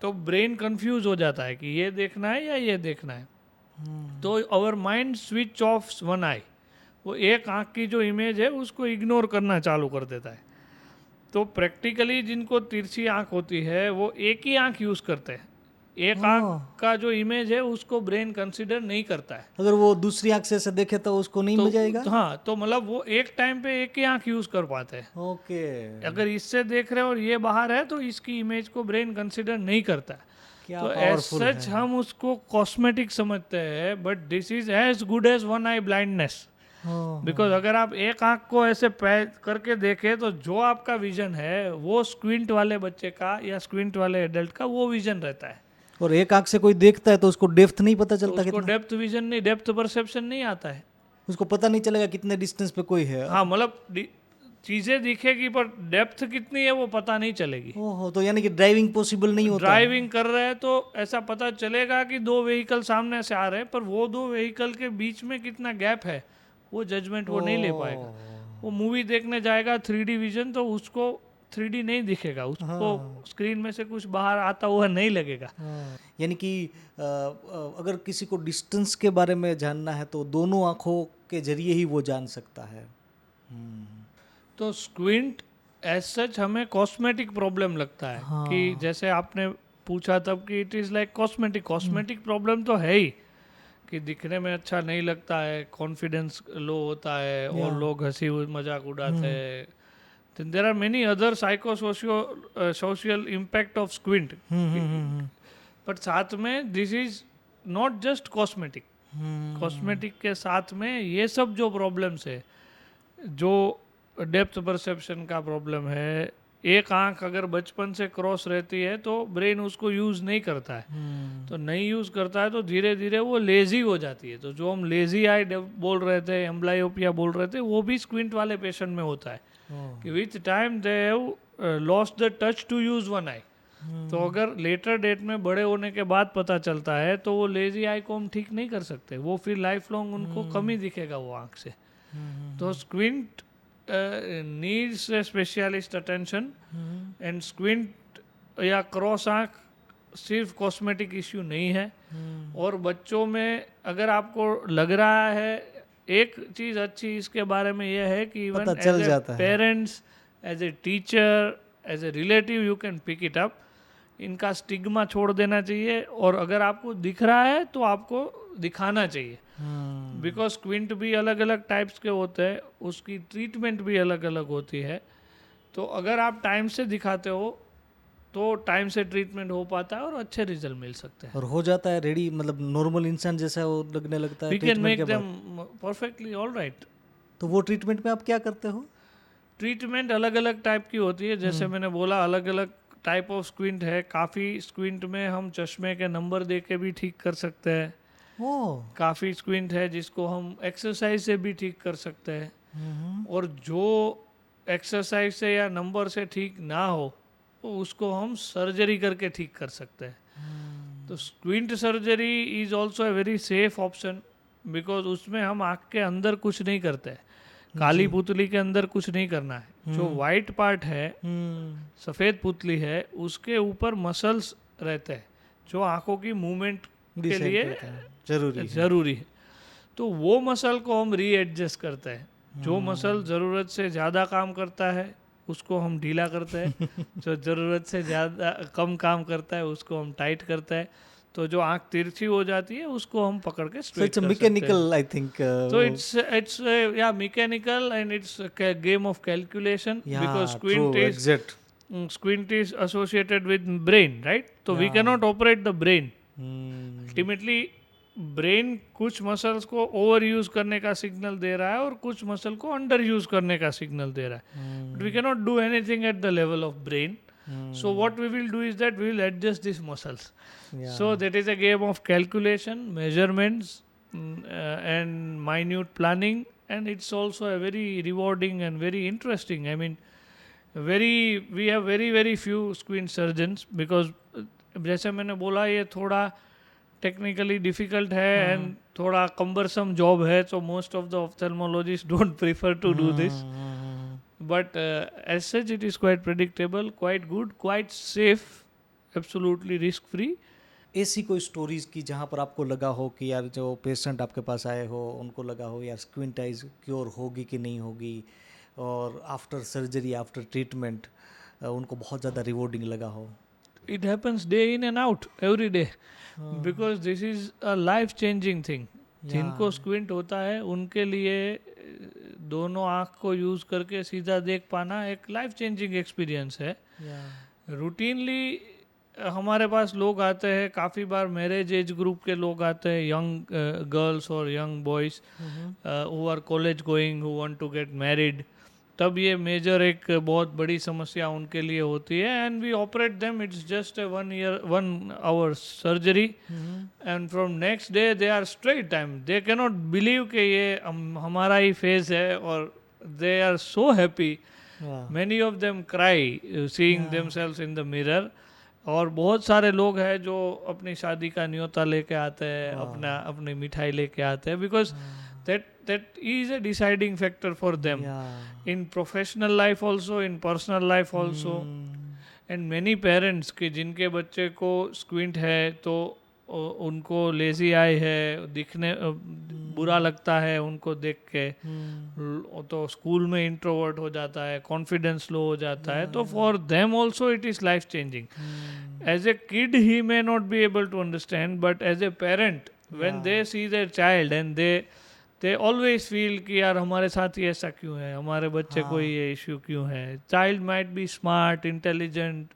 तो ब्रेन कंफ्यूज हो जाता है कि ये देखना है या ये देखना है. तो our mind switch off one eye, वो एक आँख की जो इमेज है उसको इग्नोर करना चालू कर देता है। तो प्रैक्टिकली जिनको तिरछी आँख होती है वो एक ही आँख यूज़ करते हैं, एक आँख का जो इमेज है उसको ब्रेन कंसिडर नहीं करता है। अगर वो दूसरी आंख से ऐसे देखे तो उसको नहीं मजा आएगा। हाँ, तो मतलब वो एक टाइम पे एक ही आँख यूज़ कर पाते हैं। ओके, अगर इससे देख रहे हो और ये बाहर है तो इसकी इमेज को ब्रेन कंसिडर नहीं करता है। क्या तो एज पावरफुल सच हम उसको कॉस्मेटिक समझते हैं, but this is as good as one eye blindness. है। बिकॉज अगर आप एक आंख को ऐसे करके देखें तो जो आपका विजन है वो स्क्विंट वाले बच्चे का या स्क्विंट वाले एडल्ट का वो विजन रहता है। और एक आंख से कोई देखता है तो उसको डेप्थ नहीं पता तो चलता उसको कितना, डेप्थ विजन नहीं, डेप्थ परसेप्शन नहीं आता है। उसको पता नहीं चलेगा कितने डिस्टेंस पे कोई है। हाँ, मतलब चीजें दिखेगी पर डेप्थ कितनी है वो पता नहीं चलेगी। ओहो, तो यानी कि ड्राइविंग पॉसिबल नहीं होता। ड्राइविंग कर रहे हैं तो ऐसा पता चलेगा कि दो व्हीकल सामने से आ रहे हैं, पर वो दो व्हीकल के बीच में कितना गैप है वो जजमेंट वो नहीं ले पाएगा। वो मूवी देखने जाएगा 3D विजन तो उसको 3D नहीं दिखेगा, उसको स्क्रीन में से कुछ बाहर आता हुआ नहीं लगेगा। यानी कि अगर किसी को डिस्टेंस के बारे में जानना है तो दोनों आंखों के जरिए ही वो जान सकता है। तो स्क्विंट एज सच हमें कॉस्मेटिक प्रॉब्लम लगता है कि जैसे आपने पूछा तब कि it is like cosmetic problem तो है ही कि दिखने में अच्छा नहीं लगता है, कॉन्फिडेंस लो होता है और लोग हंसी मजाक उड़ाते हैं। then there are many other social impact of squint, but साथ में this is not just cosmetic। Cosmetic के साथ में ये सब जो प्रॉब्लम्स है, जो डेप्थ परसेप्शन का प्रॉब्लम है, एक आंख अगर बचपन से क्रॉस रहती है तो ब्रेन उसको यूज़ नहीं करता है। तो नहीं यूज़ करता है तो धीरे धीरे वो लेज़ी हो जाती है। तो जो हम लेज़ी आई बोल रहे थे, एम्ब्लायोपिया बोल रहे थे, वो भी स्क्विंट वाले पेशेंट में होता है कि with time they have lost the touch to use one eye. तो अगर लेटर डेट में बड़े होने के बाद पता चलता है तो वो लेज़ी आई को हम ठीक नहीं कर सकते, वो फिर लाइफ लॉन्ग उनको कमी दिखेगा वो आँख से। तो squint needs a specialist attention and squint या क्रॉस आँख सिर्फ कॉस्मेटिक इश्यू नहीं है। और बच्चों में अगर आपको लग रहा है, एक चीज़ अच्छी इसके बारे में यह है कि even as a parents, as a teacher, as a relative you can pick it up. इनका स्टिग्मा छोड़ देना चाहिए और अगर आपको दिख रहा है तो आपको दिखाना चाहिए। बिकॉज स्क्विंट भी अलग अलग टाइप्स के होते हैं, उसकी ट्रीटमेंट भी अलग अलग होती है। तो अगर आप टाइम से दिखाते हो तो टाइम से ट्रीटमेंट हो पाता है और अच्छे रिजल्ट मिल सकते हैं। और हो जाता है रेडी, मतलब नॉर्मल इंसान जैसा वो लगने लगता है। We can make them perfectly all right. तो वो ट्रीटमेंट में आप क्या करते हो? ट्रीटमेंट अलग अलग टाइप की होती है, जैसे मैंने बोला अलग अलग टाइप ऑफ स्क्विंट है। काफ़ी स्क्विंट में हम चश्मे के नंबर दे के भी ठीक कर सकते हैं। काफ़ी स्क्विंट है जिसको हम एक्सरसाइज से भी ठीक कर सकते हैं। और जो एक्सरसाइज से या नंबर से ठीक ना हो तो उसको हम सर्जरी करके ठीक कर सकते हैं। तो squint surgery is also a very safe option because उसमें हम आँख के अंदर कुछ नहीं करते हैं, काली पुतली के अंदर कुछ नहीं करना है। जो वाइट पार्ट है, सफ़ेद पुतली है, उसके ऊपर मसल्स रहते हैं जो आँखों की मूवमेंट के लिए जरूरी है। तो वो मसल को हम रीएडजस्ट करते हैं। जो मसल ज़रूरत से ज़्यादा काम करता है उसको हम ढीला करते हैं, जो ज़रूरत से ज़्यादा कम काम करता है उसको हम टाइट करते हैं। तो जो आँख तिरछी हो जाती है उसको हम पकड़ के स्ट्रेट कर सकते हैं। Mechanical I think. तो इट्स या mechanical and it's game of calculation because squint is associated with brain, right? तो we can not operate the brain. Ultimately brain कुछ मसल्स को ओवर यूज करने का सिग्नल दे रहा है और कुछ मसल को अंडर यूज करने का सिग्नल दे रहा है। But we can not do anything at the level of brain. So what we will do is that we will adjust these muscles. So that is a game of calculation, measurements, and minute planning, and it's also a very rewarding and very interesting. I mean, we have very few squint surgeons because जैसे मैंने बोला ये थोड़ा technically difficult है and थोड़ा cumbersome job है, so most of the ophthalmologists don't prefer to do this. But as such it is quite predictable, quite good, quite safe, absolutely risk free, ऐसी कोई स्टोरीज की जहाँ पर आपको लगा हो कि यार जो पेशेंट आपके पास आए हो उनको लगा हो यार स्क्विंट आइज क्योर होगी कि नहीं होगी, और आफ्टर सर्जरी आफ्टर ट्रीटमेंट उनको बहुत ज़्यादा रिवॉर्डिंग लगा हो? It happens day in and out every day because this is a life changing thing. जिनको स्क्विंट होता है उनके लिए दोनों आँख को यूज़ करके सीधा देख पाना एक लाइफ चेंजिंग एक्सपीरियंस है. रूटीनली हमारे पास लोग आते हैं, काफ़ी बार मैरिज एज ग्रुप के लोग आते हैं, यंग गर्ल्स और young boys who are college going, who want to get married. तब ये मेजर एक बहुत बड़ी समस्या उनके लिए होती है and we operate them. It's just a 1 hour surgery and from next day they are straight time. They cannot believe कि ये हमारा ही फेस है और they are so happy. Many of them cry seeing themselves in the mirror. और बहुत सारे लोग हैं जो अपनी शादी का न्योता लेके आते हैं, अपनी मिठाई लेके आते हैं, because that is a deciding factor for them in professional life also, in personal life also. And many parents कि जिनके बच्चे को स्क्विंट है तो उनको लेजी आई है, दिखने बुरा लगता है उनको देख के, तो स्कूल में इंट्रोवर्ट हो जाता है, कॉन्फिडेंस लो हो जाता है. तो for them also it is life changing. As a kid he may not be able to understand, but as a parent when they see their child and they always feel कि यार हमारे साथ ही ऐसा क्यों है, हमारे बच्चे को ये इश्यू क्यों है. Child might be smart, intelligent,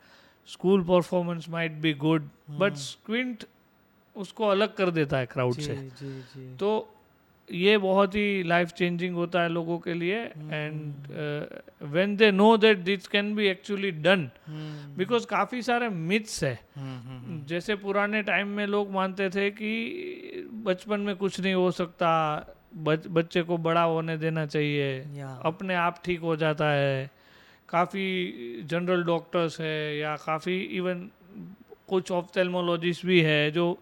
school performance might be good, but squint उसको अलग कर देता है क्राउड से. तो ये बहुत ही लाइफ चेंजिंग होता है लोगों के लिए. And when they know that this can B actually done, because काफ़ी सारे मिथ्स है. जैसे पुराने टाइम में लोग मानते थे कि बचपन में कुछ नहीं हो सकता, बच्चे को बड़ा होने देना चाहिए, अपने आप ठीक हो जाता है. काफ़ी जनरल डॉक्टर्स है या काफ़ी इवन कुछ ऑफ्थेल्मोलॉजिस्ट भी है जो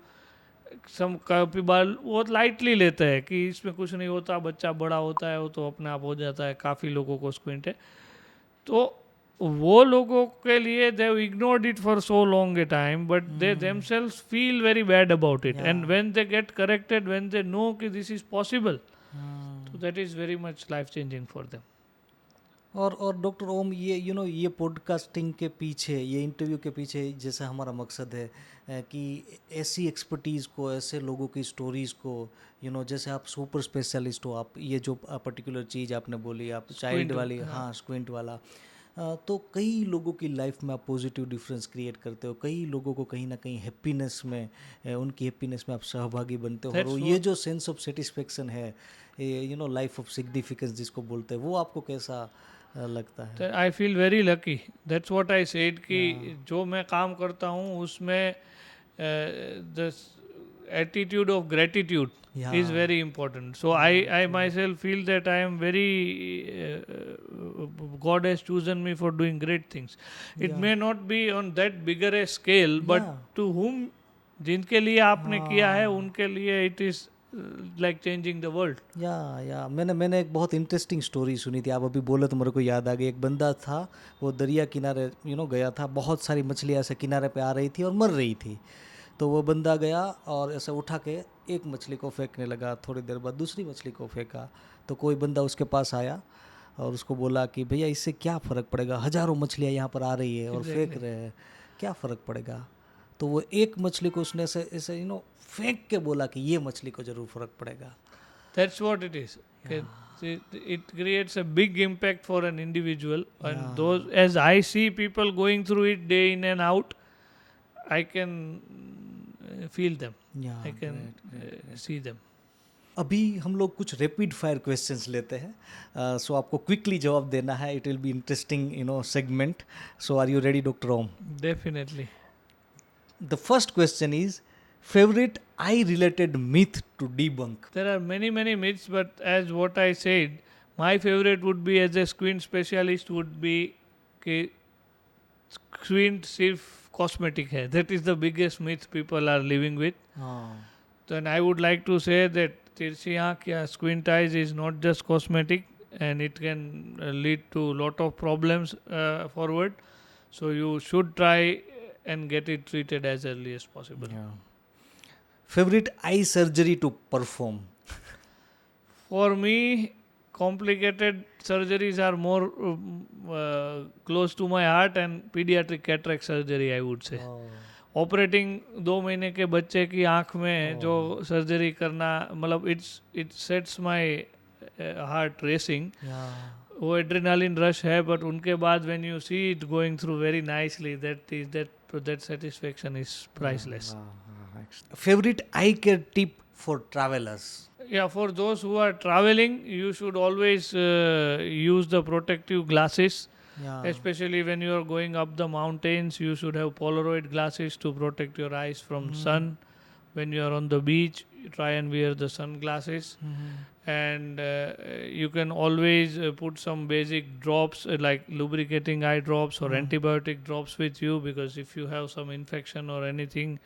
काफ़ी बार बहुत लाइटली लेते हैं कि इसमें कुछ नहीं होता, बच्चा बड़ा होता है वो तो अपने आप हो जाता है. काफ़ी लोगों को स्क्विंट है, तो वो लोगों के लिए they ignored it for so long a time, but they themselves feel very bad about it. And when they get corrected, when they know कि दिस इज पॉसिबल, तो that is very much life changing for them. और doctor Om, ये ये podcasting के पीछे, ये interview के पीछे जैसा हमारा मकसद है कि ऐसी एक्सपर्टीज़ को, ऐसे लोगों की स्टोरीज़ को, जैसे आप सुपर स्पेशलिस्ट हो, आप ये जो पर्टिकुलर चीज़ आपने बोली, आप चाइल्ड वाली, हाँ स्क्विंट वाला, तो कई लोगों की लाइफ में आप पॉजिटिव डिफरेंस क्रिएट करते हो, कई लोगों को कहीं ना कहीं हैप्पीनेस में, उनकी हैप्पीनेस में आप सहभागी बनते हो. और ये जो सेंस ऑफ सेटिस्फेक्शन है, लाइफ ऑफ सिग्निफिकेंस जिसको बोलते हैं, वो आपको कैसा लगता है? I feel very lucky. That's what I said कि जो मैं काम करता हूँ उसमें the attitude of gratitude is very important. So I myself feel that I am very God has chosen me for doing great things. It may not be on that bigger a scale, but to whom, जिनके लिए आपने किया है उनके लिए it is like changing the world. या मैंने एक बहुत इंटरेस्टिंग स्टोरी सुनी थी, आप अभी बोले तो मेरे को याद आ गई. एक बंदा था, वो दरिया किनारे गया था, बहुत सारी मछलियाँ ऐसे किनारे पे आ रही थी और मर रही थी. तो वो बंदा गया और ऐसे उठा के एक मछली को फेंकने लगा, थोड़ी देर बाद दूसरी मछली को फेंका. तो कोई बंदा उसके पास आया और उसको बोला कि भैया इससे क्या फ़र्क पड़ेगा, हज़ारों मछलियाँ यहाँ पर आ रही है और फेंक रहे हैं, क्या फ़र्क पड़ेगा. तो वो एक मछली को उसने ऐसे फेंक के बोला कि ये मछली को ज़रूर फ़र्क पड़ेगा. That's what it is. It creates a big impact for an individual, and those, as I see people going through it day in and out, I can feel them. I can see them. अभी हम लोग कुछ rapid fire questions लेते हैं, सो आपको quickly जवाब देना है. It will be interesting segment. So are you ready doctor Om? Definitely. The first question is favorite eye related myth to debunk. There are many myths, but as what I said, my favorite would be, as a squint specialist, would be कि squint सिर्फ cosmetic है. That is the biggest myth people are living with. Then I would like to say that तिरछी आँख या squint eyes is not just cosmetic, and it can lead to lot of problems forward. So you should try and get it treated as early as possible. Yeah. Favorite eye surgery to perform? For me, complicated surgeries are more close to my heart, and pediatric cataract surgery, I would say. Operating 2 महीने के बच्चे की आँख में जो surgery करना, मतलब it sets my heart racing. वो एड्रेनालिन रश है, बट उनके बाद when you see it going through very nicely, that satisfaction is priceless. Favorite eye care tip for travelers? Yeah, for those who are traveling, you should always use the protective glasses. Yeah. Especially when you are going up the mountains, you should have Polaroid glasses to protect your eyes from sun. When you are on the beach, you try and wear the sunglasses. And you can always put some basic drops like lubricating eye drops or antibiotic drops with you, because if you have some infection or anything,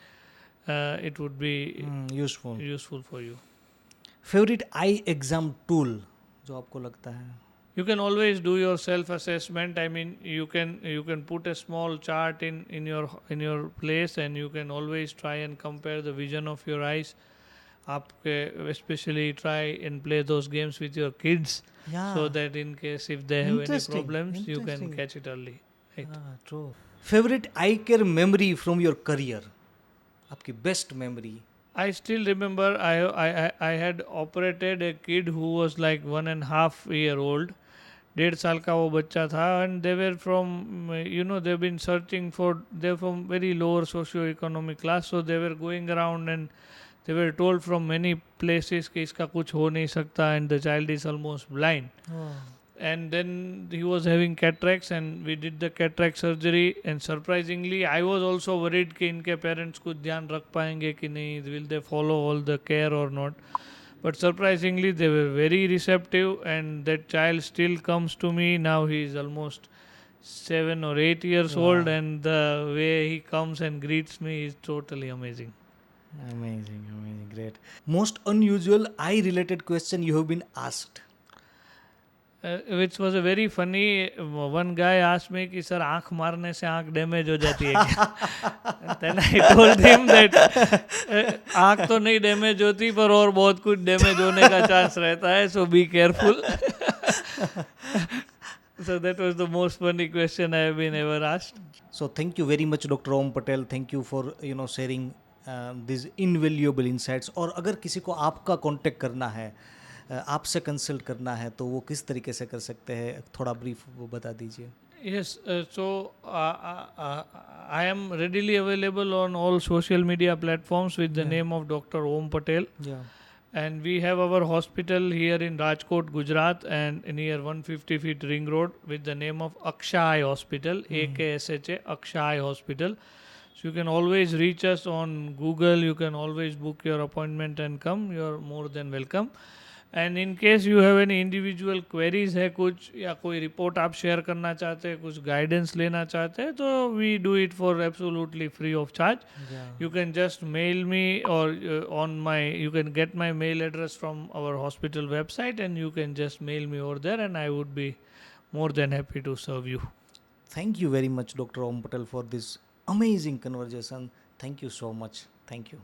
it would be useful for you. Favorite eye exam tool जो आपको लगता है? You can always do your self assessment. I mean, you can put a small chart in your place, and you can always try and compare the vision of your eyes. आपके especially try and play those games with your kids, so that in case if they have any problems, you can catch it early. Right? True. Favorite eye care memory from your career? आपकी best memory? I still remember I had operated a kid who was like 1.5 year old. 1.5 साल का वो बच्चा था, and they were from, they've been searching for, they're from very lower socio-economic class, so they were going around and they were told from many places कि इसका कुछ हो नहीं सकता, and the child is almost blind. And then he was having cataracts, and we did the cataract surgery, and surprisingly I was also worried कि इनके parents कुछ ध्यान रख पाएंगे कि नहीं, will they follow all the care or not. But surprisingly, they were very receptive, and that child still comes to me. Now he is almost 7 or 8 years old, and the way he comes and greets me is totally amazing. Amazing, great. Most unusual eye-related question you have been asked? Which was a very funny. One guy asked me कि sir आँख मारने से आँख damage हो जाती है क्या? Then I told him that आँख तो नहीं डैमेज होती, पर और बहुत कुछ डैमेज होने का चांस रहता है, so be careful. So that was the most funny question I have been ever asked. So thank you very much, Dr. Om Patel. Thank you for sharing these invaluable insights. और अगर किसी को आपका contact करना है, आपसे consult करना है, तो वो किस तरीके से कर सकते हैं? थोड़ा ब्रीफ वो बता दीजिए. Yes, so I am readily available on all social media platforms with the name of Dr. Om Patel. Yeah. And we have our hospital here in Rajkot, Gujarat, and near 150 feet Ring Road with the name of Aksha Eye Hospital, AKSHA, Aksha Eye Hospital. So you can always reach us on Google. You can always book your appointment and come. You are more than welcome. And in case you have any individual queries है कुछ, या कोई report आप share करना चाहते हैं, कुछ guidance लेना चाहते हैं, तो we do it for absolutely free of charge. You can just mail me, or you can get my mail address from our hospital website, and you can just mail me over there, and I would be more than happy to serve you. Thank you very much, Dr. Om Patel, for this amazing conversation. Thank you so much. Thank you.